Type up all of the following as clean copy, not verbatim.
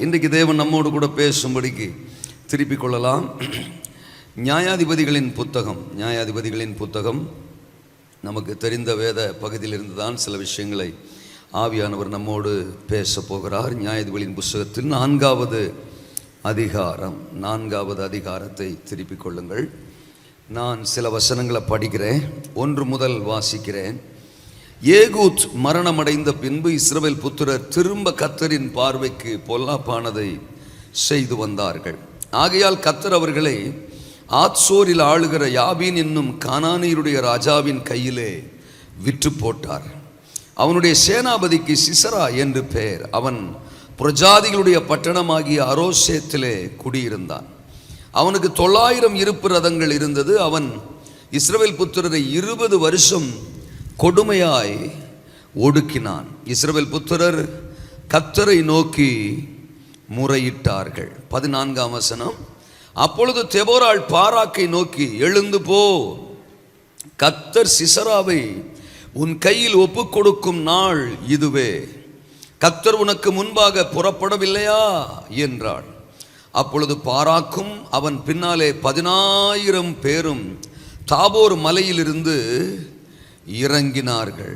இன்றைக்கு தேவன் நம்மோடு கூட பேசும்படிக்கு திருப்பிக் கொள்ளலாம். நியாயாதிபதிகளின் புத்தகம் நமக்கு தெரிந்த வேத பகுதியிலிருந்து தான் சில விஷயங்களை ஆவியானவர் நம்மோடு பேச போகிறார். நியாயாதிபதிகளின் புத்தகத்தில் 4வது அதிகாரத்தை திருப்பிக் கொள்ளுங்கள். நான் சில வசனங்களை படிக்கிறேன், 1 முதல் வாசிக்கிறேன். ஏகூத் மரணமடைந்த பின்பு இஸ்ரவேல் புத்திரர் திரும்ப கர்த்தரின் பார்வைக்கு பொல்லாப்பானதை செய்து வந்தார்கள். ஆகையால் கர்த்தர் அவர்களை ஆத்சோரில் ஆளுகிற யாபீன் என்னும் கானானியருடைய ராஜாவின் கையிலே விற்று போட்டார். அவனுடைய சேனாபதிக்கு சிசரா என்று பெயர். அவன் புரஜாதிகளுடைய பட்டணமாகிய அரோசேத்திலே குடியிருந்தான். அவனுக்கு 900 இருப்பு ரதங்கள் இருந்தது. அவன் இஸ்ரவேல் புத்திரரை 20 வருஷம் கொடுமையாய் ஒடுக்கினான். இஸ்ரவேல் புத்திரர் கர்த்தரை நோக்கி முறையிட்டார்கள். 14ஆம் வசனம். அப்பொழுது தெபோராள் பாராக்கை நோக்கி, எழுந்து போ, கர்த்தர் சிசராவை உன் கையில் ஒப்புக் கொடுக்கும் நாள் இதுவே. கர்த்தர் உனக்கு முன்பாக புறப்படவில்லையா என்றாள். அப்பொழுது பாராக்கும் அவன் பின்னாலே 10,000 பேரும் தாபோர் மலையிலிருந்து இறங்கினார்கள்.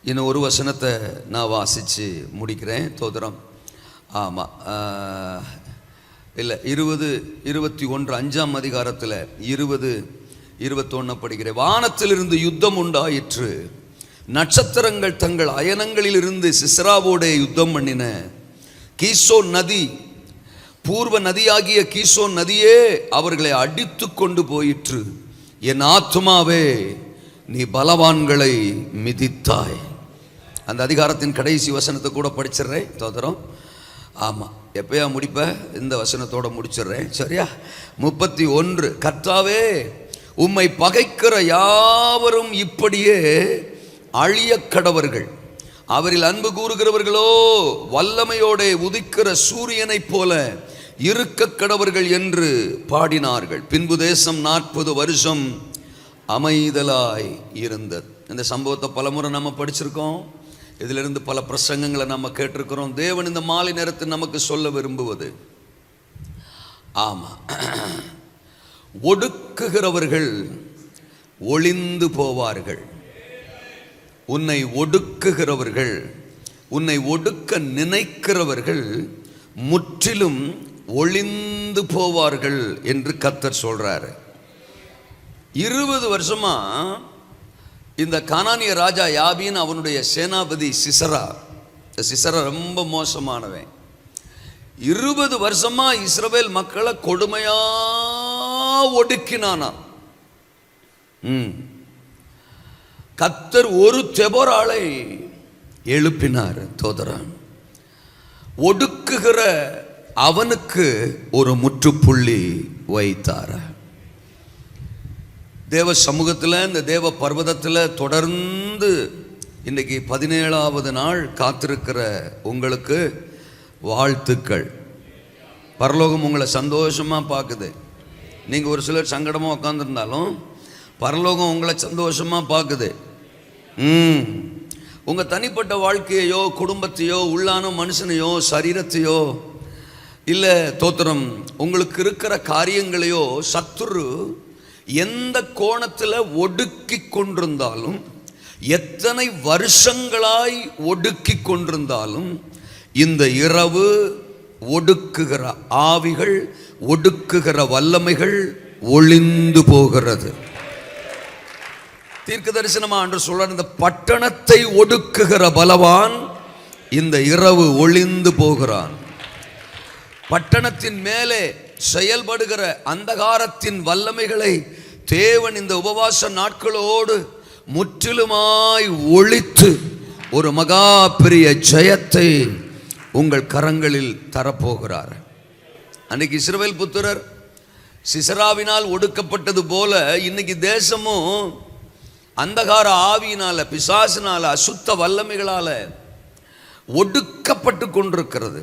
இன்னும் ஒரு வசனத்தை நான் வாசித்து முடிக்கிறேன். தோத்திரம். ஆமாம், இல்லை, 20-21 5ஆம் அதிகாரத்தில் 20-21 படிக்கிறேன். வானத்திலிருந்து யுத்தம் உண்டாயிற்று. நட்சத்திரங்கள் தங்கள் அயனங்களிலிருந்து சிசராவோடே யுத்தம் பண்ணின. கீசோன் நதி, பூர்வ நதியாகிய கீசோன் நதியே அவர்களை அடித்து கொண்டு போயிற்று. என் ஆத்துமாவே, நீ பலவான்களை மிதித்தாய். அந்த அதிகாரத்தின் கடைசி வசனத்தை கூட படிச்சிடுறேன். தோதரம். ஆமாம், எப்பயா முடிப்ப? இந்த வசனத்தோட முடிச்சிடுறேன், சரியா? 31. கர்த்தாவே, உம்மை பகைக்கிற யாவரும் இப்படியே அழிய கடவர்கள். அவரில் அன்பு கூறுகிறவர்களோ வல்லமையோட உதிக்கிற சூரியனைப் போல இருக்க கடவர்கள் என்று பாடினார்கள். பின்பு தேசம் 40 வருஷம் அமைதலாய் இருந்தது. இந்த சம்பவத்தை பலமுறை நம்ம படிச்சிருக்கோம். இதிலிருந்து பல பிரசங்கங்களை நம்ம கேட்டிருக்கிறோம். தேவன் இந்த மாலை நேரத்தில் நமக்கு சொல்ல விரும்புவது, ஆமாம், ஒடுக்குகிறவர்கள் ஒளிந்து போவார்கள். உன்னை ஒடுக்குகிறவர்கள், உன்னை ஒடுக்க நினைக்கிறவர்கள் முற்றிலும் ஒளிந்து போவார்கள் என்று கர்த்தர் சொல்றாரு. 20 வருஷமா இந்த கானானிய ராஜா யாபீன், அவனுடைய சேனாபதி சிசரா ரொம்ப மோசமானவன். 20 வருஷமா இஸ்ரவேல் மக்களை கொடுமையா ஒடுக்கினானா. கர்த்தர் ஒரு தெபோராளை எழுப்பினார். தோதரான். ஒடுக்குகிற அவனுக்கு ஒரு முற்றுப்புள்ளி வைத்தார். தேவ சமூகத்தில், இந்த தேவ பர்வதத்தில் தொடர்ந்து இன்றைக்கி 17வது நாள் காத்திருக்கிற உங்களுக்கு வாழ்த்துக்கள். பரலோகம் உங்களை சந்தோஷமாக பார்க்குது. நீங்கள் ஒரு சிலர் சங்கடமாக உட்காந்துருந்தாலும் பரலோகம் உங்களை சந்தோஷமாக பார்க்குது. உங்கள் தனிப்பட்ட வாழ்க்கையையோ, குடும்பத்தையோ, உள்ளான மனுஷனையோ, சரீரத்தையோ, இல்லை தோத்திரம், உங்களுக்கு இருக்கிற காரியங்களையோ சத்துரு எந்த கோணத்தில் ஒடுக்கி கொண்டிருந்தாலும், எத்தனை வருஷங்களாய் ஒடுக்கி கொண்டிருந்தாலும், இந்த இரவு ஒடுக்குகிற ஆவிகள், ஒடுக்குகிற வல்லமைகள் ஒளிந்து போகிறது. தீர்க்க தரிசனமா என்று சொல்ற, இந்த பட்டணத்தை ஒடுக்குகிற பலவான் இந்த இரவு ஒளிந்து போகிறான். பட்டணத்தின் மேலே செயல்படுகிற அந்தகாரத்தின் வல்லமைகளை தேவன் இந்த உபவாச நாட்களோடு முற்றிலுமாய் ஒழித்து ஒரு மகா பெரிய ஜெயத்தை உங்கள் கரங்களில் தரப்போகிறார். அன்னைக்கு இஸ்ரவேல் புத்திரர் சிசராவினால் ஒடுக்கப்பட்டது போல இன்னைக்கு தேசமும் அந்தகார ஆவியினால, பிசாசினால, அசுத்த வல்லமைகளால ஒடுக்கப்பட்டு கொண்டிருக்கிறது.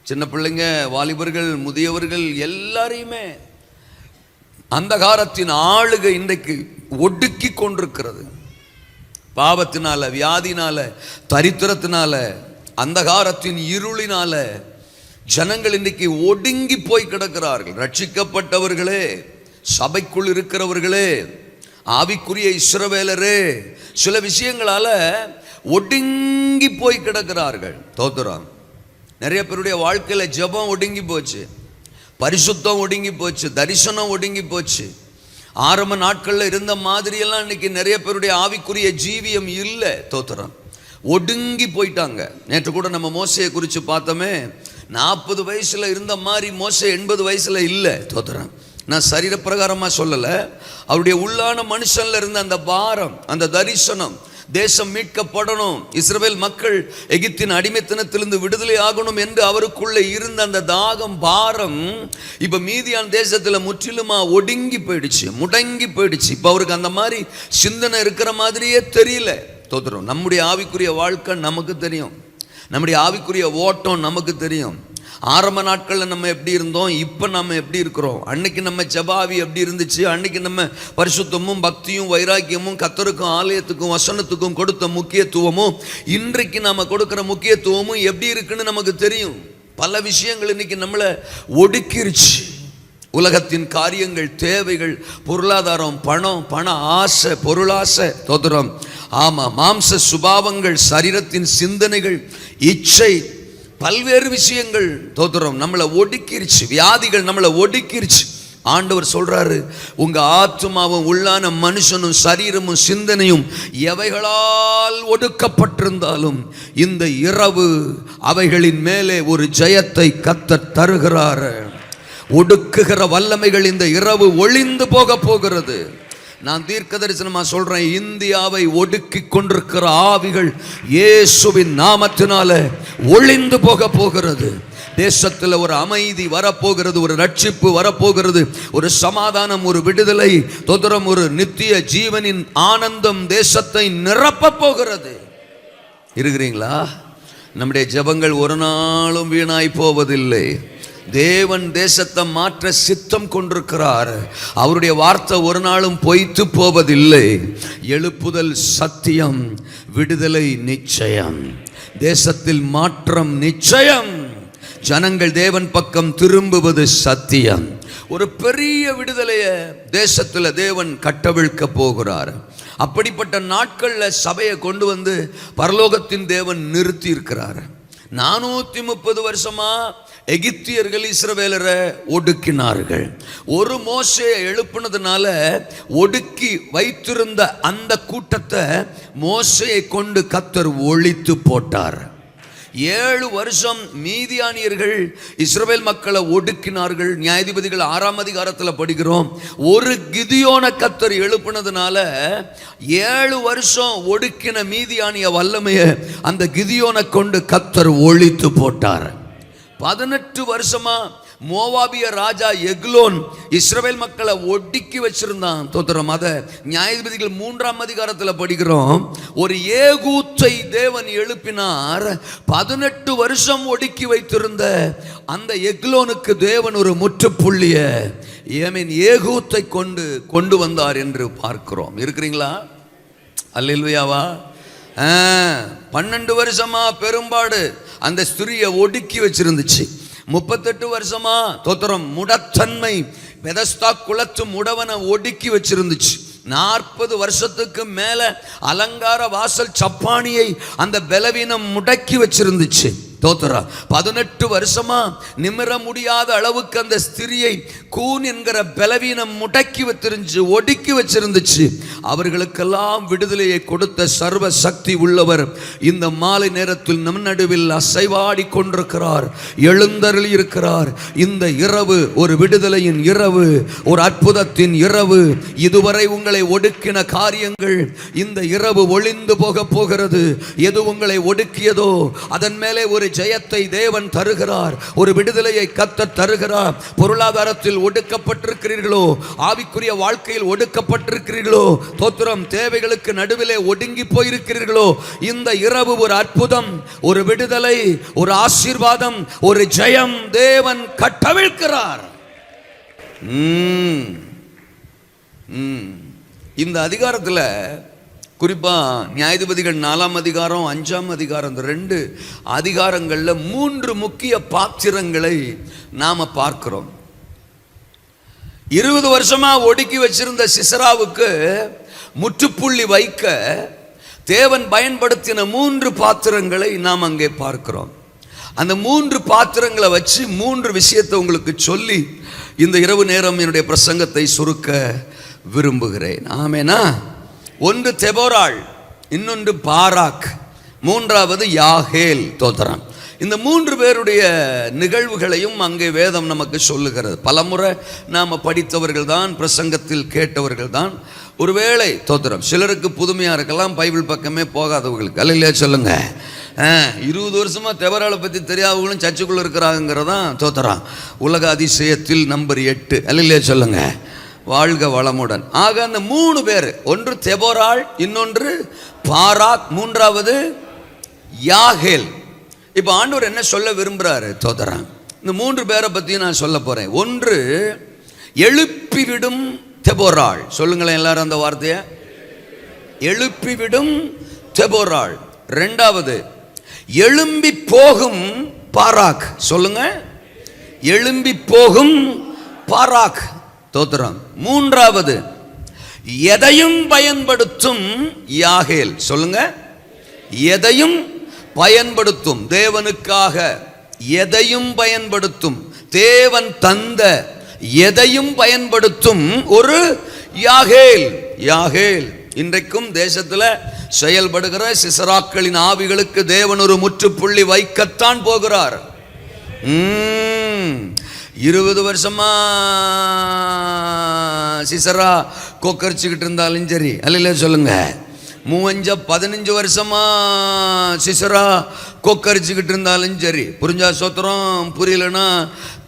சின்ன பிள்ளைங்க, வாலிபர்கள், முதியவர்கள் எல்லாரையுமே அந்தகாரத்தின் ஆளுகை இன்றைக்கு ஒடுக்கி கொண்டிருக்கிறது. பாவத்தினால, வியாதினால, தரித்திரத்தினால, அந்தகாரத்தின் இருளினால ஜனங்கள் இன்றைக்கு ஒடுங்கி போய் கிடக்கிறார்கள். ரட்சிக்கப்பட்டவர்களே, சபைக்குள் இருக்கிறவர்களே, ஆவிக்குரிய இஸ்ரவேலரே, சில விஷயங்களால ஒடுங்கி போய் கிடக்கிறார்கள். தோத்துறான். நிறைய பேருடைய வாழ்க்கையில ஜெபம் ஒடுங்கி போச்சு, பரிசுத்தம் ஒடுங்கி போச்சு, தரிசனம் ஒடுங்கி போச்சு. ஆரம்ப நாட்கள்ல இருந்த மாதிரியெல்லாம் இன்னைக்கு நிறைய பேருடைய ஆவிக்குரிய ஜீவியம் இல்லை. தோத்துறான், ஒடுங்கி போயிட்டாங்க. நேற்று கூட நம்ம மோசையை குறித்து பார்த்தோமே, 40 வயசுல இருந்த மாதிரி மோசே 80 வயசுல இல்லை. தோத்துறான். நான் சரீர பிரகாரமாக சொல்லலை, அவருடைய உள்ளான மனுஷன்ல இருந்த அந்த பாரம், அந்த தரிசனம், தேசம் மீட்கப்படணும், இஸ்ரவேல் மக்கள் எகிப்தின் அடிமைத்தனத்திலிருந்து விடுதலை ஆகணும் என்று அவருக்குள்ளே இருந்த அந்த தாகம், பாரம் இப்ப மீதியான் தேசத்துல முற்றிலுமா ஒடுங்கி போயிடுச்சு, முடங்கி போயிடுச்சு. இப்ப அவருக்கு அந்த மாதிரி சிந்தனை இருக்கிற மாதிரியே தெரியல. தோத்துறோம். நம்முடைய ஆவிக்குரிய வாழ்க்கை நமக்கு தெரியும், நம்முடைய ஆவிக்குரிய ஓட்டம் நமக்கு தெரியும். ஆரம்ப நாட்களில் நம்ம எப்படி இருந்தோம், இப்போ நம்ம எப்படி இருக்கிறோம். அன்னைக்கு நம்ம ஜெபாவி எப்படி இருந்துச்சு, அன்னைக்கு நம்ம பரிசுத்தமும் பக்தியும் வைராக்கியமும் கர்த்தருக்கும் ஆலயத்துக்கும் வசனத்துக்கும் கொடுத்த முக்கியத்துவமும் இன்றைக்கு நம்ம கொடுக்குற முக்கியத்துவமும் எப்படி இருக்குன்னு நமக்கு தெரியும். பல விஷயங்கள் இன்னைக்கு நம்மளை ஒடுக்கிருச்சு. உலகத்தின் காரியங்கள், தேவைகள், பொருளாதாரம், பணம், பண ஆசை, பொருளாசை, தோத்திரம், ஆமா, மாம்ச சுபாவங்கள், சரீரத்தின் சிந்தனைகள், இச்சை, பல்வேறு விஷயங்கள் தோத்திரம் நம்மளை ஒடுக்கிருச்சு. வியாதிகள் நம்மளை ஒடுக்கிருச்சு. ஆண்டவர் சொல்றாரு, உங்க ஆத்துமாவும் உள்ளான மனுஷனும் சரீரமும் சிந்தனையும் எவைகளால் ஒடுக்கப்பட்டிருந்தாலும் இந்த இரவு அவைகளின் மேலே ஒரு ஜெயத்தை கர்த்தர் தருகிறார். ஒடுக்குகிற வல்லமைகள் இந்த இரவு ஒளிந்து போக போகிறது. நான் தீர்க்க தரிசனமா சொல்றேன், இந்தியாவை ஒடுக்கி கொண்டிருக்கிற ஆவிகள் இயேசுவின் நாமத்தினால ஒளிந்து போக போகிறது. தேசத்தில் ஒரு அமைதி வரப்போகிறது, ஒரு ரட்சிப்பு வரப்போகிறது, ஒரு சமாதானம், ஒரு விடுதலை, தொதரம், ஒரு நித்திய ஜீவனின் ஆனந்தம் தேசத்தை நிரப்ப போகிறது. இருக்கிறீங்களா? நம்முடைய ஜெபங்கள் ஒரு நாளும் வீணாய் போவதில்லை. தேவன் தேசத்தை மாற்ற சித்தம் கொண்டிருக்கிறார். அவருடைய வார்த்தை ஒரு நாளும் பொய்த்து போவதில்லை. எழுப்புதல் சத்தியம், விடுதலை நிச்சயம், தேசத்தில் மாற்றம் நிச்சயம், ஜனங்கள் தேவன் பக்கம் திரும்புவது சத்தியம். ஒரு பெரிய விடுதலையை தேசத்தில் தேவன் கட்டவிழ்க்க போகிறார். அப்படிப்பட்ட நாட்களில் சபையை கொண்டு வந்து பரலோகத்தின் தேவன் நிறுத்தி இருக்கிறார். 430 வருஷமா எகிப்தியர்கள் இஸ்ரவேலரை ஒடுக்கினார்கள். ஒரு மோசேயை எழுப்பினதுனால ஒடுக்கி வைத்திருந்த அந்த கூட்டத்தை மோசேயை கொண்டு கர்த்தர் ஒழித்து போட்டார். 7 வருஷம் மீதியானியர்கள் இஸ்ரவேல் மக்களை ஒடுக்கினார்கள். நியாயாதிபதிகள் 6ஆம் அதிகாரத்தில் படிக்கிறோம். ஒரு கிதியோனை கர்த்தர் எழுப்பினதுனால 7 வருஷம் ஒடுக்கின மீதியானிய வல்லமையை அந்த கிதியோனை கொண்டு கர்த்தர் ஒழித்து போட்டார். 18 வருஷமா மோவாபிய ராஜா எக்லோன் இஸ்ரவேல் மக்களை ஒடுக்கி வச்சிருந்தான். தோத்திரம். அதை நியாயாதிபதிகள் 3ஆம் அதிகாரத்தில் படிக்கிறோம். ஒரு ஏகூத்தை தேவன் எழுப்பினார். 18 வருஷம் ஒடுக்கி வைத்திருந்த அந்த எக்லோனுக்கு தேவன் ஒரு முற்றுப்புள்ளிய ஏகூத்தை கொண்டு வந்தார் என்று பார்க்கிறோம். இருக்கிறீங்களா? அல்லேலூயாவா? 12 வருஷமா பெரும்பாடு அந்த ஸ்திரியை ஒடுக்கி வச்சிருந்துச்சு. 38 வருஷமா தோத்திரம் முடத்தன்மை பெதஸ்தா குலத்து முடவனை ஒடுக்கி வச்சிருந்துச்சு. 40 வருஷத்துக்கு மேல அலங்கார வாசல் சப்பானியை அந்த பலவீனம் முடக்கி வச்சிருந்துச்சு. தோத்தரா 18 வருஷமா நிமிர முடியாத அளவுக்கு அந்த ஸ்திரியை கூன் என்கிற பலவீனம் முடக்கி வச்சிருந்துச்சு, ஒடுக்கி வச்சிருந்துச்சு. அவர்களுக்கெல்லாம் விடுதலையை கொடுத்த சர்வ சக்தி உள்ளவர் இந்த மாலை நேரத்தில் நம் நடுவில் அசைவாடி கொண்டிருக்கிறார், எழுந்தருளி இருக்கிறார். இந்த இரவு ஒரு விடுதலையின் இரவு, ஒரு அற்புதத்தின் இரவு. இதுவரை உங்களை ஒடுக்கின காரியங்கள் இந்த இரவு ஒளிந்து போக போகிறது. எது உங்களை ஒடுக்கியதோ அதன் மேலே ஒரு ஜெயத்தை தேவன் தருகிறார், ஒரு விடுதலையை கர்த்தர் தருகிறார். பொருளாதாரத்தில் ஒடுக்கப்பட்டிருக்கிறீர்களோ, ஆவிக்குரிய வாழ்க்கையில் ஒடுக்கப்பட்டிருக்கிறீர்களோ, தோத்திரம், தேவைகளுக்கு நடுவிலே ஒடுங்கி போயிருக்கிறீர்களோ, இந்த இரவு ஒரு அற்புதம், ஒரு விடுதலை, ஒரு ஆசீர்வாதம், ஒரு ஜெயம் தேவன் கட்டவிழ்க்கிறார். இந்த அதிகாரத்தில் குறிப்பாக நியாயாதிபதிகள் 4ஆம் அதிகாரம் 5ஆம் அதிகாரம், இந்த 2 அதிகாரங்களில் 3 முக்கிய பாத்திரங்களை நாம் பார்க்கிறோம். 20 வருஷமா ஒடுக்கி வச்சிருந்த சிசராவுக்கு முற்றுப்புள்ளி வைக்க தேவன் பயன்படுத்தின 3 பாத்திரங்களை நாம் அங்கே பார்க்கிறோம். அந்த 3 பாத்திரங்களை வச்சு 3 விஷயத்தை உங்களுக்கு சொல்லி இந்த இரவு நேரம் என்னுடைய பிரசங்கத்தை சுருக்க விரும்புகிறேன். ஆமேனா? ஒன்று தெபோராள், இன்னொன்று பாராக், மூன்றாவது யாகேல். தோத்திரம். இந்த 3 பேருடைய நிகழ்வுகளையும் அங்கே வேதம் நமக்கு சொல்லுகிறது. பலமுறை நாம் படித்தவர்கள் தான், பிரசங்கத்தில் கேட்டவர்கள் தான். ஒருவேளை தோத்திரம் சிலருக்கு புதுமையாக இருக்கலாம், பைபிள் பக்கமே போகாதவர்களுக்கு. அல்லையா சொல்லுங்க. 20 வருஷமா தெபோராளை பற்றி தெரியாதவங்களும் சர்ச்சுக்குள்ள இருக்கிறாங்கிறதான் தோத்திரம் உலக அதிசயத்தில் நம்பர் 8. அல்லையா சொல்லுங்க. வாழ்க வளமுடன். ஆக அந்த 3 பேர், ஒன்று தெபோராள், இன்னொன்று பாராக், மூன்றாவது யாகேல். இப்போ ஆண்டவர் என்ன சொல்ல விரும்புகிறாரு தோதரான்? இந்த 3 பேரை பற்றியும் நான் சொல்ல போகிறேன். ஒன்று எழுப்பிவிடும் தெபோராள். சொல்லுங்களேன் எல்லாரும் அந்த வார்த்தையை. எழுப்பிவிடும் தெபோராள். 2வது எழும்பி போகும் பாராக். சொல்லுங்க, எழும்பி போகும் பாராக். தோத்திரம். 3வது எதையும் பயன்படுத்தும் யாகேல். சொல்லுங்க, எதையும் பயன்படுத்தும், தேவனுக்காக எதையும் பயன்படுத்தும், தேவன் தந்த எதையும் பயன்படுத்தும் ஒரு யாகேல். யாகேல் இன்றைக்கும் தேசத்தில் செயல்படுகிற சிசராக்களின் ஆவிகளுக்கு தேவன் ஒரு முற்றுப்புள்ளி வைக்கத்தான் போகிறார். 20 வருஷமா சிசரா கொக்கரிச்சுக்கிட்டு இருந்தாலும் சரி, அல்ல சொல்லுங்க. 15 வருஷமா சிசரா கொக்கரிச்சுக்கிட்டு இருந்தாலும் சரி, புரிஞ்சா சோத்திரம், புரியலன்னா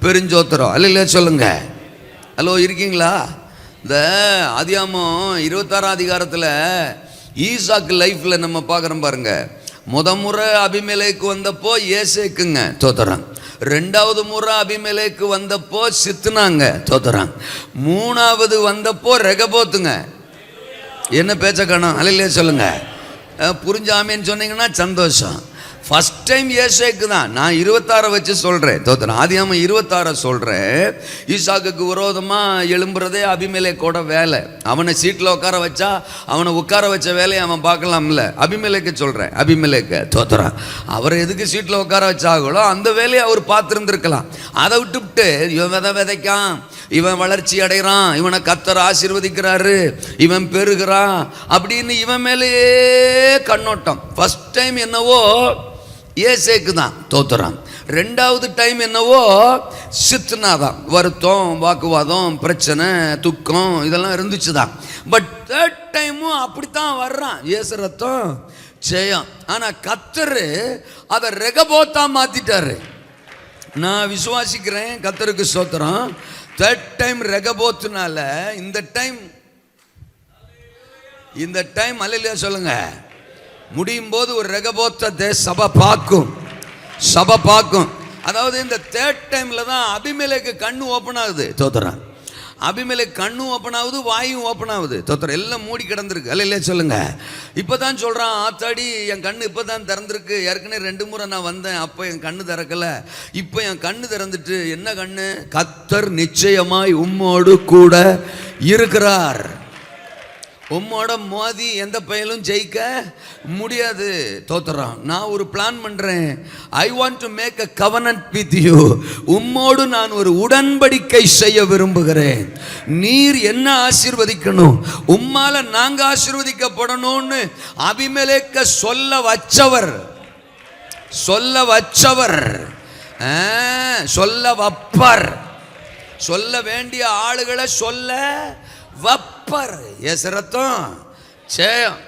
பெருஞ்சோத்திரம். அல்ல சொல்லுங்க. ஹலோ, இருக்கீங்களா? இந்த ஆதியாகமம் 26ஆம் அதிகாரத்தில் ஈசாக்கு லைஃப்ல நம்ம பார்க்குறோம் பாருங்க. முறை அபிமெலேக்கு வந்தப்போ ஏசேக்குங்க தோத்துறாங்க. 2வது முறை அபிமெலேக்கு வந்தப்போ சித்துனாங்க தோத்துறாங்க. 3வது வந்தப்போ ரெகபோத்துங்க. என்ன பேச்ச காணோம்? அல்லையா சொல்லுங்க. புரிஞ்சாமேன்னு சொன்னீங்கன்னா சந்தோஷம். ஃபர்ஸ்ட் டைம் ஏசேக்கு தான். நான் 26 வச்சு சொல்கிறேன் தோத்துறேன். ஆதியாகமம் 26 சொல்கிறேன். ஈசாக்குக்கு விரோதமாக எழும்புறதே அபிமெலேக்கோட வேலை. அவனை சீட்டில் உட்கார வச்சா அவனை உட்கார வச்ச வேலையை அவன் பார்க்கலாம்ல. அபிமெலேக்கு சொல்கிறேன், அபிமெலேக்கு தோத்துறான். அவரை எதுக்கு சீட்டில் உட்கார வச்சாங்களோ அந்த வேலையை அவர் பார்த்துருந்துருக்கலாம். அதை விட்டுவிட்டு இவன் விதைக்கான், இவன் வளர்ச்சி அடைகிறான், இவனை கர்த்தர் ஆசீர்வதிக்கிறாரு, இவன் பெருகிறான் அப்படின்னு இவன் மேலேயே கண்ணோட்டம். ஃபர்ஸ்ட் டைம் என்னவோ ஏசேக்கு தான் தோத்துறான். 2வது டைம் என்னவோ சித்துனா தான். வருத்தம், வாக்குவாதம், பிரச்சனை, துக்கம் இதெல்லாம் இருந்துச்சு தான். பட் 3rd டைமும் அப்படித்தான் வர்றான். ஏசு ரத்தம் ஜெயம். ஆனால் கர்த்தர் அதை ரெகபோத்தா மாத்திட்டாரு. நான் விசுவாசிக்கிறேன், கர்த்தருக்கு ஸ்தோத்திரம். 3rd டைம் ரெகபோத்துனால இந்த டைம் அல்லையா சொல்லுங்க, முடியும் போது ஒரு ரெகபோத்தத்தை சபை பார்க்கும். அதாவது இந்த 3rd டைம்ல தான் அபிமெலேக்கு கண்ணு ஓப்பன் ஆகுது தோத்துறான். அபிமெலேக்கு கண்ணும் ஓப்பன் ஆகுது, வாயும் ஓப்பன் ஆகுது தோத்துறேன். எல்லாம் மூடி கிடந்திருக்கு. அல்லையா சொல்லுங்க. இப்போதான் சொல்றான், ஆத்தாடி என் கண்ணு இப்போதான் திறந்திருக்கு. ஏற்கனவே 2 முறை நான் வந்தேன், அப்போ என் கண்ணு திறக்கல, இப்போ என் கண்ணு திறந்துட்டு. என்ன கண்ணு? கர்த்தர் நிச்சயமாய் உம்மோடு கூட இருக்கிறார். உம்மோட மோதி எந்த பையலும் ஜெயிக்க முடியாது தோத்துறான். நான் ஒரு பிளான் பண்றேன். I want to make a covenant with you. உம்மோடு நான் ஒரு உடன்படிக்கை செய்ய விரும்புகிறேன். நீர் என்ன ஆசீர்வதிக்கணும், உம்மால நாங்க ஆசீர்வதிக்கப்படணும்னு அபிமெலேக்க சொல்ல வச்சவர் சொல்ல வப்பர். சொல்ல வேண்டிய ஆளுகளை சொல்ல வப்பர். ஏசு ரத்தம் ஜெயம்.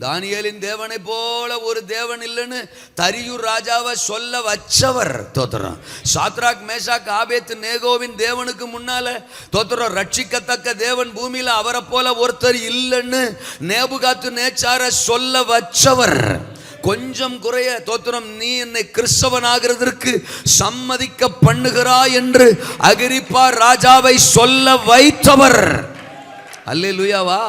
தானியேலின் தேவனை போல ஒரு தேவன் இல்லைன்னு தரியூர் ராஜாவை சொல்ல வச்சவர் தோத்திரம். சாத்ராக், மேஷாக், ஆபேத் நேகோவின் தேவனுக்கு முன்னால தோத்திரம் ரட்சிக்கத்தக்க தேவன் பூமியில அவரை போல ஒருத்தர் இல்லைன்னு நேபுகாத்து நேச்சார சொல்ல வச்சவர். கொஞ்சம் குறைய தோத்திரம் நீ என்னை கிறிஸ்தவனாகிறதற்கு சம்மதிக்க பண்ணுகிறாய் என்று அகிரிப்பா ராஜாவை சொல்ல வைத்தவர். அல்லேலூயாவா?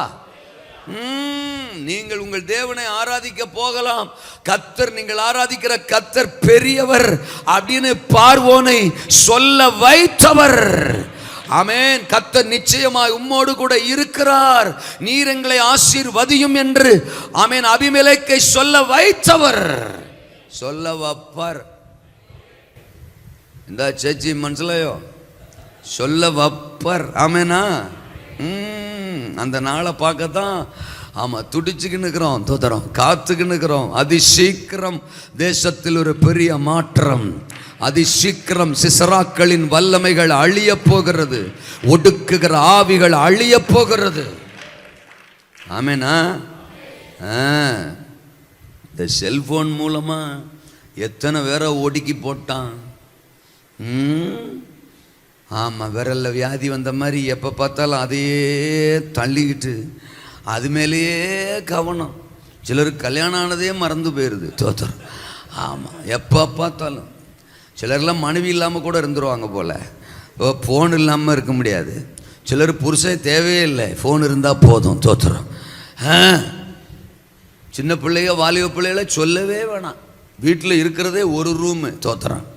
நீங்கள் உங்கள் தேவனை ஆராதிக்க போகலாம். கர்த்தர், நீங்கள் ஆராதிக்கிற கர்த்தர் பெரியவர் அப்படின்னு பார்வோனை சொல்ல வைத்தவர். ஆமென். கர்த்தர் நிச்சயமாய் உம்மோடு கூட இருக்கிறார், நீர் எங்களை ஆசீர்வதியும் என்று ஆமென் அபிமெலேக்கை சொல்ல வைத்தவர், சொல்ல வைப்பார். இந்த சேச்சி மனசுலையோ சொல்ல வைப்பார். ஆமேனா? அந்த நாளை பார்க்கத்தான் துடிச்சுக்கின்னு இருக்கிறோம், தோத்தரம் காத்துக்கின்னு இருக்கிறோம். அதிசீக்கிரம் தேசத்தில் ஒரு பெரிய மாற்றம், அதிசீக்கிரம் சிசராக்களின் வல்லமைகள் அழிய போகிறது, ஒடுக்குகிற ஆவிகள் அழிய போகிறது. ஆமேனா? இந்த செல்போன் மூலமா எத்தனை பேரை ஒடுக்கி போட்டான். ஆமாம், விரல்ல வியாதி வந்த மாதிரி எப்போ பார்த்தாலும் அதையே தள்ளிக்கிட்டு அது மேலேயே கவனம். சிலருக்கு கல்யாணம் ஆனதே மறந்து போயிடுது, தோத்தரம். ஆமாம், எப்போ பார்த்தாலும். சிலர்லாம் மனைவி இல்லாமல் கூட இருந்துருவாங்க போல், ஃபோன் இல்லாமல் இருக்க முடியாது. சிலர் புருஷன் தேவையே இல்லை, ஃபோன் இருந்தால் போதும், தோத்தரம். சின்ன பிள்ளைக வாலிப பிள்ளைகளை சொல்லவே வேணாம், வீட்டில் இருக்கிறதே ஒரு ரூமு, தோத்தரம்.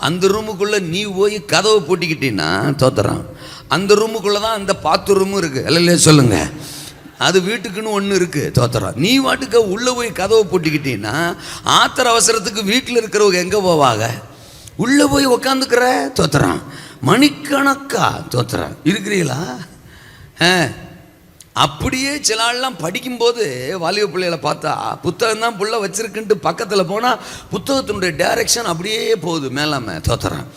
அந்த ரூமுக்குள்ளே நீ போய் கதவை பூட்டிக்கிட்டீன்னா, தோத்தரம், அந்த ரூமுக்குள்ளே தான் அந்த பாத்ரூமும் இருக்குது. இல்லைல்லையே சொல்லுங்கள், அது வீட்டுக்குன்னு ஒன்று இருக்குது, தோத்தரம். நீ வாட்டுக்க உள்ளே போய் கதவை பூட்டிக்கிட்டீங்கன்னா ஆத்திர அவசரத்துக்கு வீட்டில் இருக்கிறவங்க எங்கே போவாங்க? உள்ளே போய் உக்காந்துக்கிற, தோத்தரம். மணிக்கணக்கா, தோத்தரம், இருக்கிறீங்களா? அப்படியே சில ஆள்லாம் படிக்கும்போது வாலிப பிள்ளைகளை பார்த்தா புத்தகம் தான் புள்ள வச்சிருக்குன்ட்டு பக்கத்தில் போனால் புத்தகத்தினுடைய டைரக்ஷன் அப்படியே போகுது மேலாம, தோத்தரம்.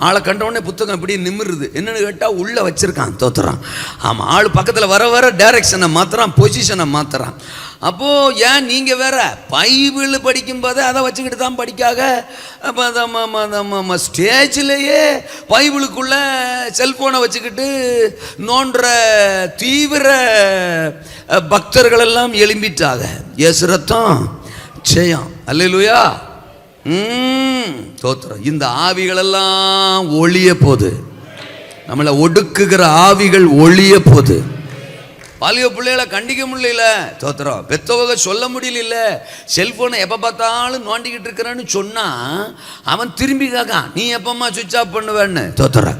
ஆளை கண்டவுடனே புத்தகம் இப்படி நிமிருது. என்னன்னு கேட்டால் உள்ளே வச்சிருக்கான், தோத்தரம். ஆமாம், ஆள் பக்கத்தில் வர வர டைரக்ஷனை மாற்றுறான், பொசிஷனை மாற்றுறான். அப்போது ஏன் நீங்கள் வேற பைபிள் படிக்கும்போதே அதை வச்சுக்கிட்டு தான் படிக்காக. அப்போ ஸ்டேஜ்லேயே பைபிளுக்குள்ளே செல்ஃபோனை வச்சுக்கிட்டு நோன்ற தீவிர பக்தர்களெல்லாம் எழும்பிட்டாங்க. இயேசு ரத்தம் ஜெயம், அல்லேலூயா. தோத்திரம். இந்த ஆவிகளெல்லாம் ஒழிய போது, நம்மளை ஒடுக்குகிற ஆவிகள் ஒழிய போது. வாலிப பிள்ளைகளை கண்டிக்க முடியல, தோத்திரம். பெத்தவங்க சொல்ல முடியல. செல்போனை எப்போ பார்த்தாலும் நோண்டிக்கிட்டு இருக்கிறான்னு சொன்னால் அவன் திரும்பி கேட்கான், நீ எப்பம்மா சுவிட்ச் ஆஃப் பண்ணுவேன்னு, தோத்திரம்.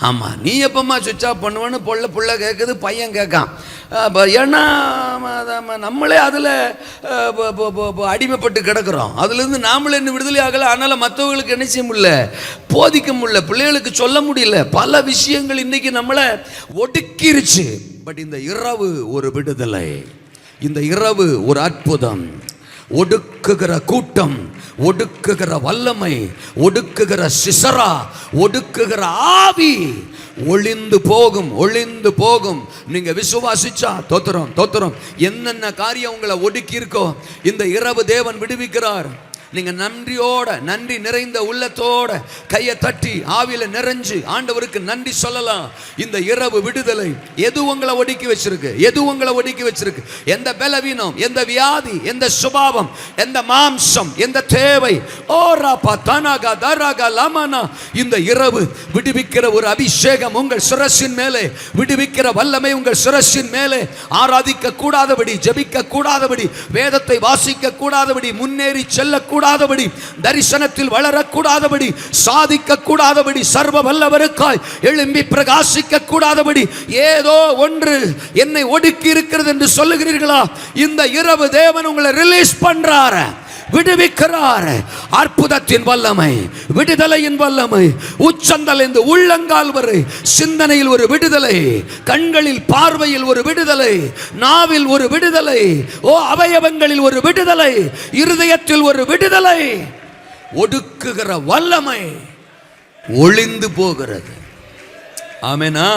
ஆமாம், நீ எப்பம்மா சுவிட்ச் ஆஃப் பண்ணுவேன்னு புள்ள கேட்குது, பையன் கேட்கான். ஏன்னா நம்மளே அதில் அடிமைப்பட்டு கிடக்கிறோம். அதுலேருந்து நாமளே இன்னும் விடுதலை ஆகலை. அதனால் மற்றவங்களுக்கு என்ன செய்ய முடியல, போதிக்க முடியல, பிள்ளைகளுக்கு சொல்ல முடியல. பல விஷயங்கள் இன்னைக்கு நம்மளை ஒடுக்கிருச்சு. பட் இந்த இரவு ஒரு விடுதலை, இந்த இரவு ஒரு அற்புதம். ஒடுக்குகிற கூட்டம், ஒடுக்குகிற வல்லமை, ஒடுக்குகிற சிசரா, ஒடுக்குகிற ஆவி ஒளிந்து போகும், ஒளிந்து போகும். நீங்க விசுவாசிச்சா, தோத்திரம், தோத்திரம். என்னென்ன காரியம் உங்களை ஒடுக்கி இருக்கோ இந்த இரவு தேவன் விடுவிக்கிறார். நீங்க நன்றியோட, நன்றி நிறைந்த உள்ளத்தோட கையை தட்டி ஆவியில நிறைஞ்சு ஆண்டவருக்கு நன்றி சொல்லலாம். இந்த இரவு விடுதலை. எது உங்களை ஒடுக்கி வச்சிருக்கு? எது உங்களை ஒடுக்கி வச்சிருக்கு? எந்த பலவீனம், எந்த வியாதி, எந்த சுபாவம், எந்த மாம்சம், எந்த தேவை? ஓ ராபா தனகா தரகா லமனா. இந்த இரவு விடுவிக்கிற ஒரு அபிஷேகம் உங்கள் சிரசின் மேலே, விடுவிக்கிற வல்லமை உங்கள் சிரசின் மேலே. ஆராதிக்க கூடாதபடி, ஜெபிக்க கூடாதபடி, வேதத்தை வாசிக்க கூடாதபடி, முன்னேறி செல்ல கூடாதபடி, தரிசனத்தில் வளரக்கூடாதபடி, சாதிக்க கூடாதபடி, சர்வ வல்லவருக்காய் எழும்பி பிரகாசிக்க கூடாதபடி ஏதோ ஒன்று என்னை ஒடுக்கி இருக்கிறது என்று சொல்லுகிறீர்களா? இந்த இரவு தேவன் உங்களை ரிலீஸ் பண்றார், விடுவிக்கிறார். அற்புதத்தின் வல்லமை, விடுதலையின் வல்லமை. உச்சந்தலிருந்து உள்ளங்கால் வரை சிந்தனையில் ஒரு விடுதலை, கண்களில் பார்வையில் ஒரு விடுதலை, நாவில் ஒரு விடுதலை, ஓ அவயவங்களில் ஒரு விடுதலை, இருதயத்தில் ஒரு விடுதலை. ஒடுக்குகிற வல்லமை ஒளிந்து போகிறது. ஆமெனா?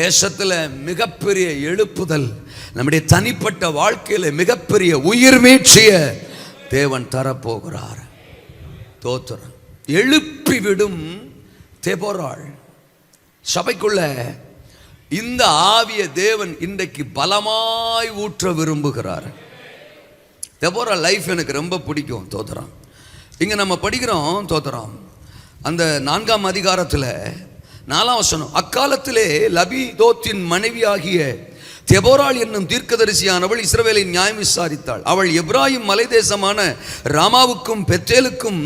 தேசத்தில் மிகப்பெரிய எழுப்புதல், நம்முடைய தனிப்பட்ட வாழ்க்கையில் மிகப்பெரிய உயிர் மீட்சிய தேவன் தரப்போகிறார். தோத்திரம். எழுப்பிவிடும் தெபொராள் சபைக்குள்ள இந்த ஆவிய தேவன் இன்றைக்கு பலமாய் ஊற்ற விரும்புகிறார். தெபொரா லைஃப் எனக்கு ரொம்ப பிடிக்கும். தோத்திரம். இங்க நம்ம படிக்கிறோம், தோத்திரம், அந்த 4ஆம் அதிகாரத்தில் 4ஆம் வசனம். அக்காலத்திலே லபிதோத்தின் மனைவியாகிய தெபோராள் என்னும் தீர்க்கதரிசியானவள் இஸ்ரவேலை நியாயம் விசாரித்தாள். அவள் எப்ராயிம் மலை தேசமான ராமாவுக்கும் பெத்தேலுக்கும்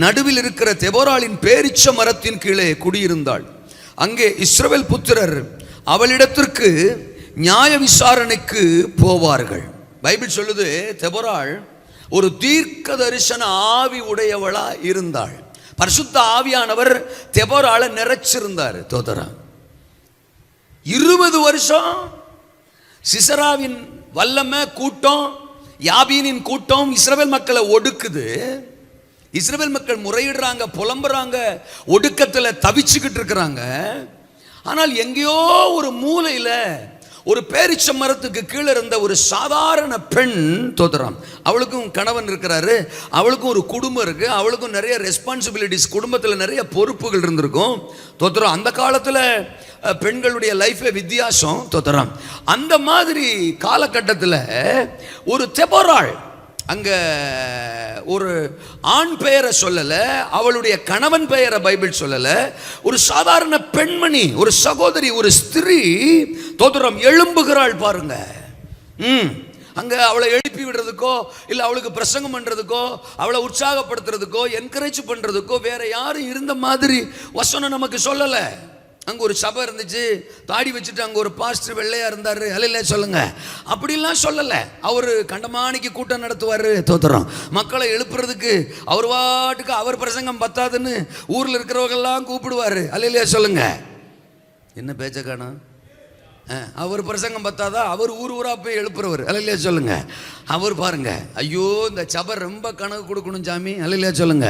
நடுவில் இருக்கிற தெபோராளின் பேரிச்ச மரத்தின் கீழே குடியிருந்தாள். அங்கே இஸ்ரவேல் புத்திரர் அவளிடத்திற்கு நியாய விசாரணைக்கு போவார்கள். பைபிள் சொல்லுது, தெபோராள் ஒரு தீர்க்க தரிசன ஆவி உடையவளா இருந்தாள். பரிசுத்த ஆவியானவர் தெபோராளை நிறைச்சிருந்தார். தோதரா 20 வருஷம் சிசராவின் வல்லமை கூட்டம், யாபீனின் கூட்டம் இஸ்ரவேல் மக்களை ஒடுக்குது. இஸ்ரவேல் மக்கள் முறையிடுறாங்க, புலம்புறாங்க, ஒடுக்கத்தில் தவிச்சுக்கிட்டு இருக்கிறாங்க. ஆனால் எங்கேயோ ஒரு மூலையில் ஒரு பேரிச்ச மரத்துக்கு கீழே இருந்த ஒரு சாதாரண பெண் தோதராம், அவளுக்கும் கணவன் இருக்கிறாரு, அவளுக்கும் ஒரு குடும்பம் இருக்கு, அவளுக்கும் நிறைய ரெஸ்பான்சிபிலிட்டிஸ், குடும்பத்தில் நிறைய பொறுப்புகள் இருந்திருக்கும். தோதராம் அந்த காலத்தில் பெண்களுடைய லைஃப்ல வித்தியாசம். தோதராம் அந்த மாதிரி காலகட்டத்தில் ஒரு தெபோராள், அங்க ஒரு ஆண் பெயரை சொல்லல, அவளுடைய கணவன் பெயரை பைபிள் சொல்லல, ஒரு சாதாரண பெண்மணி, ஒரு சகோதரி, ஒரு ஸ்திரீ தோதரம் எழும்புகிறாள் பாருங்க. அங்க அவளை எழுப்பி விடுறதுக்கோ இல்ல அவளுக்கு பிரசங்கம் பண்றதுக்கோ அவளை உற்சாகப்படுத்துறதுக்கோ என்கரேஜ் பண்றதுக்கோ வேற யாரும் இருந்த மாதிரி வசனம் நமக்கு சொல்லல. அங்கே ஒரு சபை இருந்துச்சு, தாடி வச்சுட்டு அங்கே ஒரு பாஸ்டர் வெள்ளையா இருந்தார், அல்ல சொல்லுங்க, அப்படிலாம் சொல்லலை. அவர் கண்டமானிக்கு கூட்டம் நடத்துவார். தோத்திரம் மக்களை எழுப்புறதுக்கு அவர் வாட்டுக்கு அவர் பிரசங்கம் பத்தாதுன்னு ஊரில் இருக்கிறவங்கெல்லாம் கூப்பிடுவார். அல்லையா சொல்லுங்க, என்ன பேச்ச காணோம்? அவர் பிரசங்கம் பத்தாதா, அவர் ஊர் ஊரா போய் எழுப்புறவர். அல்லையா சொல்லுங்க. அவர் பாருங்க, ஐயோ இந்த சபை ரொம்ப கணக்கு கொடுக்கணும் சாமி, அல்லையா சொல்லுங்க,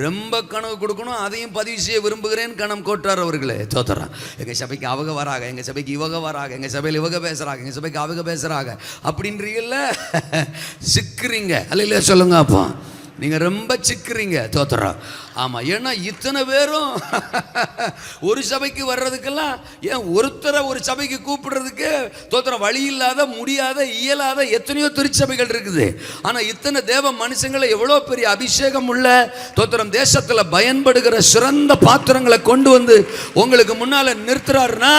ரொம்ப கணக்கு கொடுக்கணும், அதையும் பதிவு செய்ய விரும்புகிறேன் கணம் கோட்டார் அவர்களே. தோத்துறான், எங்க சபைக்கு அவங்க வராங்க, எங்க சபைக்கு இவங்க வராங்க, எங்க சபையில் இவங்க பேசுறாங்க, எங்க சபைக்கு அவங்க பேசுறாங்க அப்படின்றீங்கல்ல, சிக்கிறீங்க. அல்லையா சொல்லுங்க. அப்போ நீங்க ரொம்ப சிக்கிறீங்க. தோத்துறோம். ஆமா, ஏன்னா இத்தனை பேரும் ஒரு சபைக்கு வர்றதுக்கெல்லாம் ஏன் ஒருத்தரை ஒரு சபைக்கு கூப்பிடுறதுக்கு தோத்திரம் வழி இல்லாத, முடியாத, இயலாத எத்தனையோ திருச்சபைகள் இருக்குது. ஆனா இத்தனை தேவ மனுஷங்களை எவ்வளோ பெரிய அபிஷேகம் உள்ள தோத்திரம் தேசத்துல பயன்படுகிற சிறந்த பாத்திரங்களை கொண்டு வந்து உங்களுக்கு முன்னால நிறுத்துறாருன்னா,